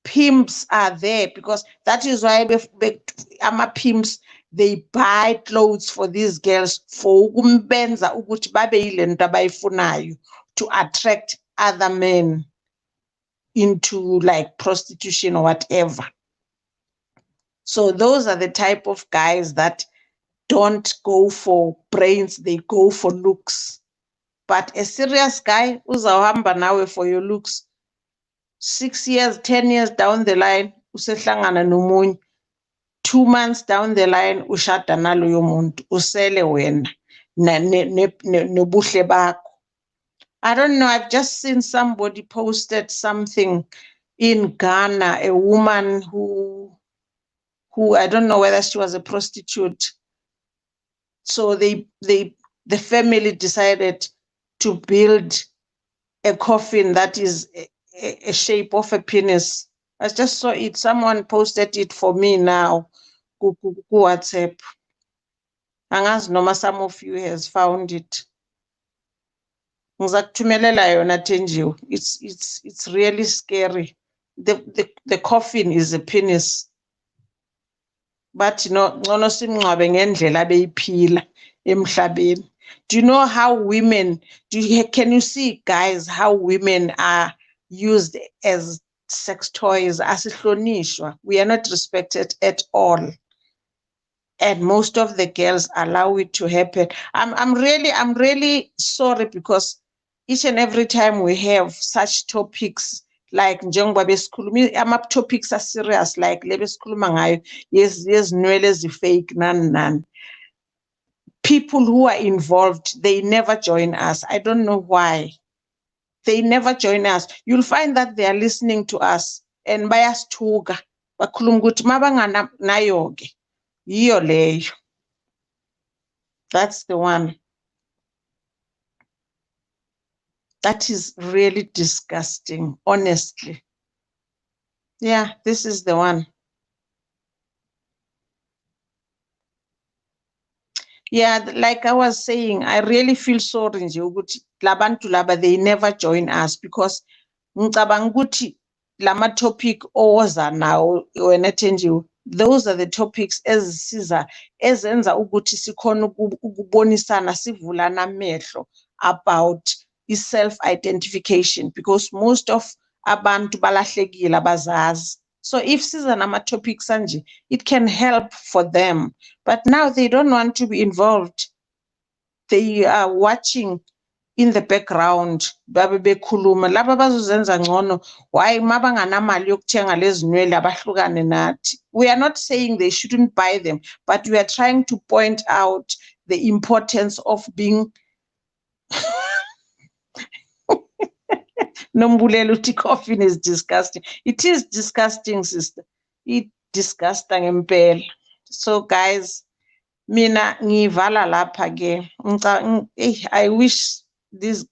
Pimps are there because that is why ama-pimps they buy clothes for these girls for ukumbenza ukuthi babe yile nto abayifunayo to attract other men into like prostitution or whatever. So those are the type of guys that don't go for brains, they go for looks. But a serious guy uzawuhamba nawe for your looks 6 years, 10 years down the line usehlangana nomunye 2 months down the line ushada naloyo muntu usele wena nobuhle bakho. I don't know, I've just seen somebody posted something in Ghana, a woman who I don't know whether she was a prostitute. So the family decided to build a coffin that is a shape of a penis I just saw it. Someone posted it for me now. Ku WhatsApp. Angazi noma some of you has found it. Ngizakuthumelela yona Thenjiwe. It's really scary. The coffin is a penis. But ngcono simngcwabe ngendlela abeyiphila emhlabeni. Do you know how women can you see guys how women are used as sex toys? Asihlonishwa. We are not respected at all. And most of the girls allow it to happen. I'm really sorry because each and every time we have such topics like njengoba besikhuluma ama-topics are serious like le besikhuluma ngayo yezinwele ezi-fake nani. People who are involved, they never join us. I don't know why. They never join us. You'll find that they are listening to us and bayasithuka bakhuluma ukuthi mabanganayo-ke yiyo leyo. That's the one. That is really disgusting, honestly. Yeah, this is the one. Yeah, like I was saying, I really feel sorry nje ukuthi labantu laba they never join us because ngicabanga ukuthi lama topic owoza nawo wena Thenjiwe, those are the topics ezisiza ezenza ukuthi sikhona ukubonisana sivulana amehlo about self identification because most of abantu balahlekile abazazi. So if siza nama topics anje, it can help for them. But now they don't want to be involved. They are watching in the background. Babe bekhuluma laba bazozenza ngcono. Why mabanganamali yokuthenga lezi nwele abahlukane nathi? We are not saying they shouldn't buy them, but we are trying to point out the importance of being Nombulelo uthi coffin is disgusting. It is disgusting, sister. It disgusting impela. So guys, mina ngivala lapha ke. I wish these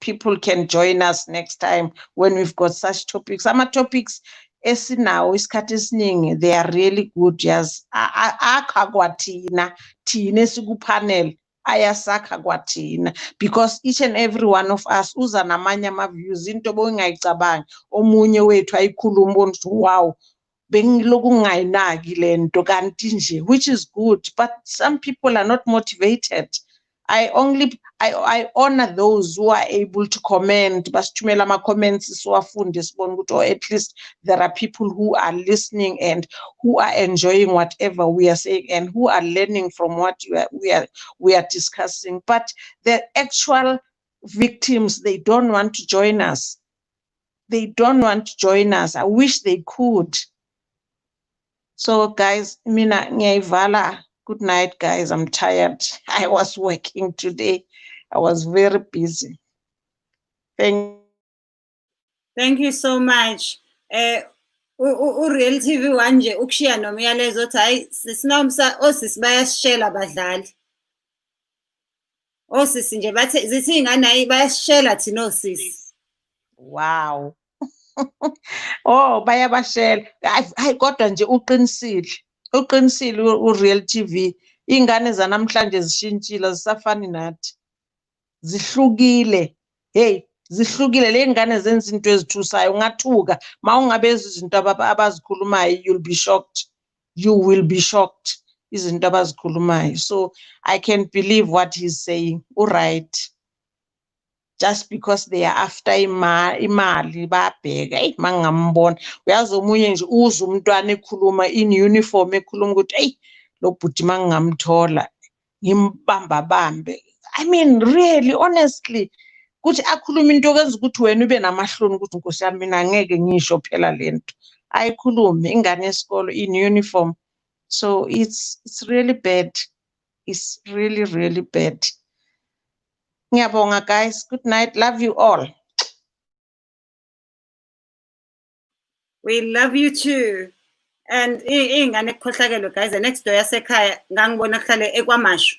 people can join us next time when we've got such topics. Ama topics esinawo isikhathi esiningi they are really good. Yes, akha kwathina thina esikupanel ayasakha kwathina because each and every one of us uza namanye ama-views into obungayicabangi omunye wethu ayikhuluma ubona ukuthi wow bengiloku ngayinaki lento kanti nje which is good but some people are not motivated. I honor those who are able to comment basithumela ama-comments siwafunde sibone ukuthi or at least there are people who are listening and who are enjoying whatever we are saying and who are learning from what we are discussing. But the actual victims, they don't want to join us. They don't want to join us. I wish they could. So guys, mina ngiyayivala. Good night, guys. I'm tired. I was working today. I was very busy. Thank you so much. Real TV wanje ukushiya nomyalezo othi hayi sinomsa osisi bayasishela abadlali. Osisi nje bathe zithi ingane hayi bayasishela thina osisi. Wow. Oh, bayabashela. Hayi kodwa nje uqinisile uReal TV. Ingane zanamhlanje zishintshile zisafani nathi. Zihlukile. Hey, zihlukile le ngane zenza into ezithusayo ungathuka mawungabeza izinto abazikhulumayo you'll be shocked. You will be shocked izinto abazikhulumayo. So I can't believe what he's saying. All right. Just because they are after imali babheka hey mangambona uyazi omunye nje uza umntwana ekhuluma in uniform ekhuluma ukuthi hey lo bhuti mangamthola ngimbamba bambe. I mean really honestly kuthi akhuluma into okwenza ukuthi wena ube namahloni ukuthi Nkosi yami mina ngeke ngisho phela lento ayikhulume ingane yesikolo in uniform. So it's really bad. It's really bad. Ngiyabonga guys. Good night. Love you all. We love you too. And ingane ekukhohlakelo guys the next door yasekhaya ngangibona kuhlale ekwamashu.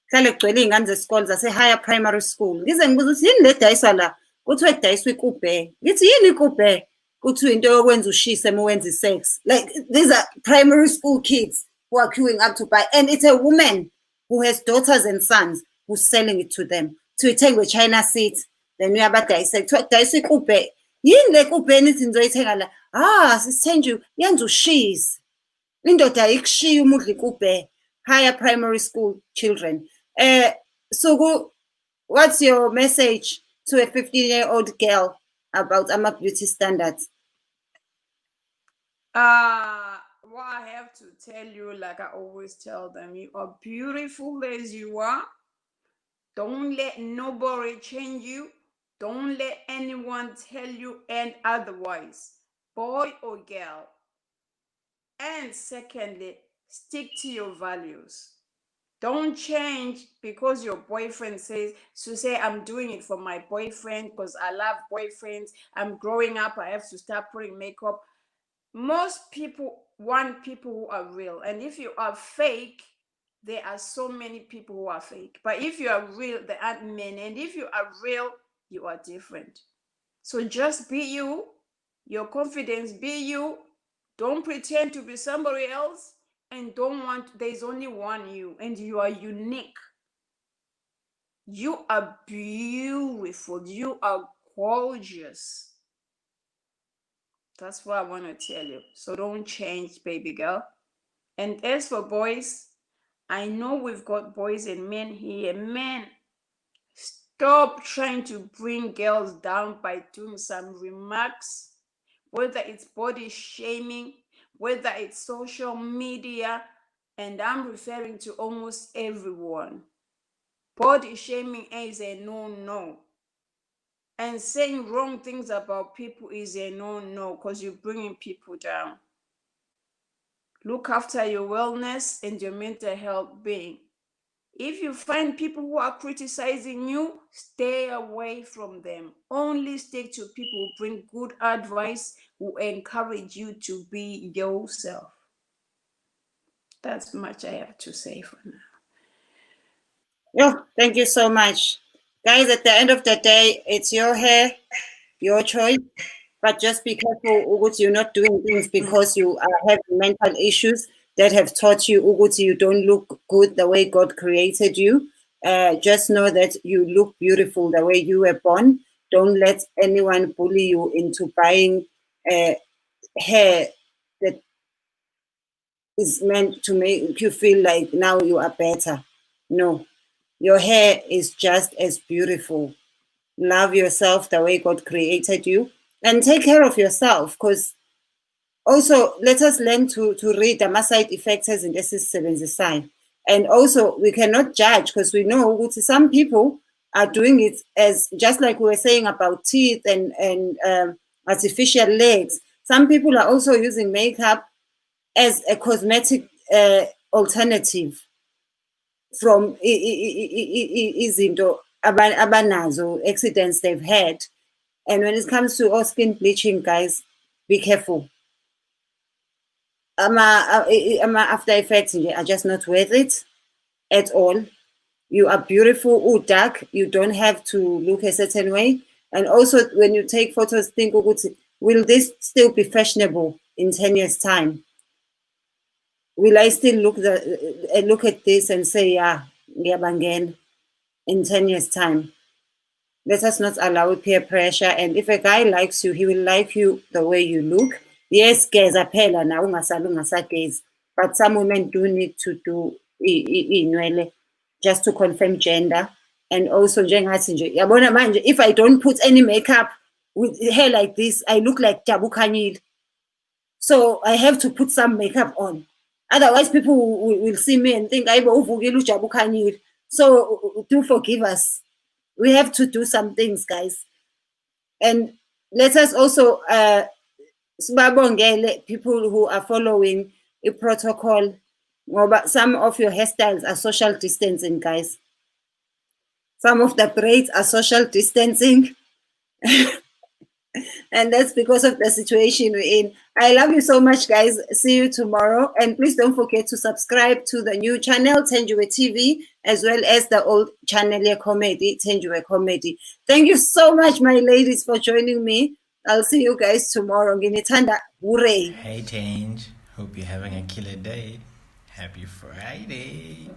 Kuhlale kugcwele izingane zesikole zase higher primary school. Ngize ngibuza ukuthi yini le dayiswa la? Kuthiwe dayiswa ikube. Ngithi yini ikube? kuthiwa into yokwenza ushise uma wenza sex. Like, these are primary school kids who are queuing up to buy, and it's a woman who has daughters and sons who's selling it to them. To ithengwe China seat, then uyabadayisa kuthiwa dayisa ikube yini le kube nithi nizoyithenga la, sisithenje yenza ushise. Indoda ayikushiya uma udla ikube. Higher primary school children. So what's your message to a 15-year-old girl about beauty standards? What I have to tell you, like I always tell them, you are beautiful as you are. Don't let nobody change you. Don't let anyone tell you and otherwise, boy or girl. And secondly, stick to your values. Don't change because your boyfriend says, so say I'm doing it for my boyfriend because I love boyfriends. I'm growing up, I have to start putting makeup. Most people want people who are real. And if you are fake, there are so many people who are fake. But if you are real, there aren't many. And if you are real, you are different. So just be you, your confidence, be you. Don't pretend to be somebody else. And there's only one you, and you are unique. You are beautiful. You are gorgeous. That's what I want to tell you. So don't change, baby girl. And as for boys, I know we've got boys and men here. Men, stop trying to bring girls down by doing some remarks, whether it's body shaming, whether it's social media, and I'm referring to almost everyone. Body shaming is a no-no. And saying wrong things about people is a no-no because you're bringing people down. Look after your wellness and your mental health being. If you find people who are criticizing you, stay away from them. Only stick to people who bring good advice, who encourage you to be yourself. That's much I have to say for now. Yeah, thank you so much. Guys, at the end of the day, it's your hair, your choice. But just be careful, Uguti, you're not doing things because you have mental issues that have taught you, Uguti, you don't look good the way God created you. Just know that you look beautiful the way you were born. Don't let anyone bully you into buying hair that is meant to make you feel like now you are better. No, your hair is just as beautiful. Love yourself the way God created you and take care of yourself, because also let us learn to read the side effects as in this is sign. And also we cannot judge because we know some people are doing it as just like we were saying about teeth and artificial legs. Some people are also using makeup as a cosmetic alternative from izinto abanazo, accidents they've had. And when it comes to skin bleaching, guys, be careful. After effects are just not worth it at all. You are beautiful, dark. You don't have to look a certain way. And also, when you take photos, think, will this still be fashionable in 10 years' time? Will I still look at this and say, yeah, ngiyabangena in 10 years' time? Let us not allow peer pressure. And if a guy likes you, he will like you the way you look. Yes, geza phela na ungasagezi. But some women do need to do inwele just to confirm gender. And also, yabona manje, if I don't put any makeup with hair like this, I look like Jabu Kanyil. So I have to put some makeup on. Otherwise, people will see me and think, Jabu Kanyil. So do forgive us. We have to do some things, guys. And let us also, people who are following a protocol, but some of your hairstyles are social distancing, guys. Some of the braids are social distancing. And that's because of the situation we're in. I love you so much, guys. See you tomorrow. And please don't forget to subscribe to the new channel, Tenjue TV, as well as the old channel Comedy, Tenjue Comedy. Thank you so much, my ladies, for joining me. I'll see you guys tomorrow. Nginithanda. Hooray. Hey Change, hope you're having a killer day. Happy Friday.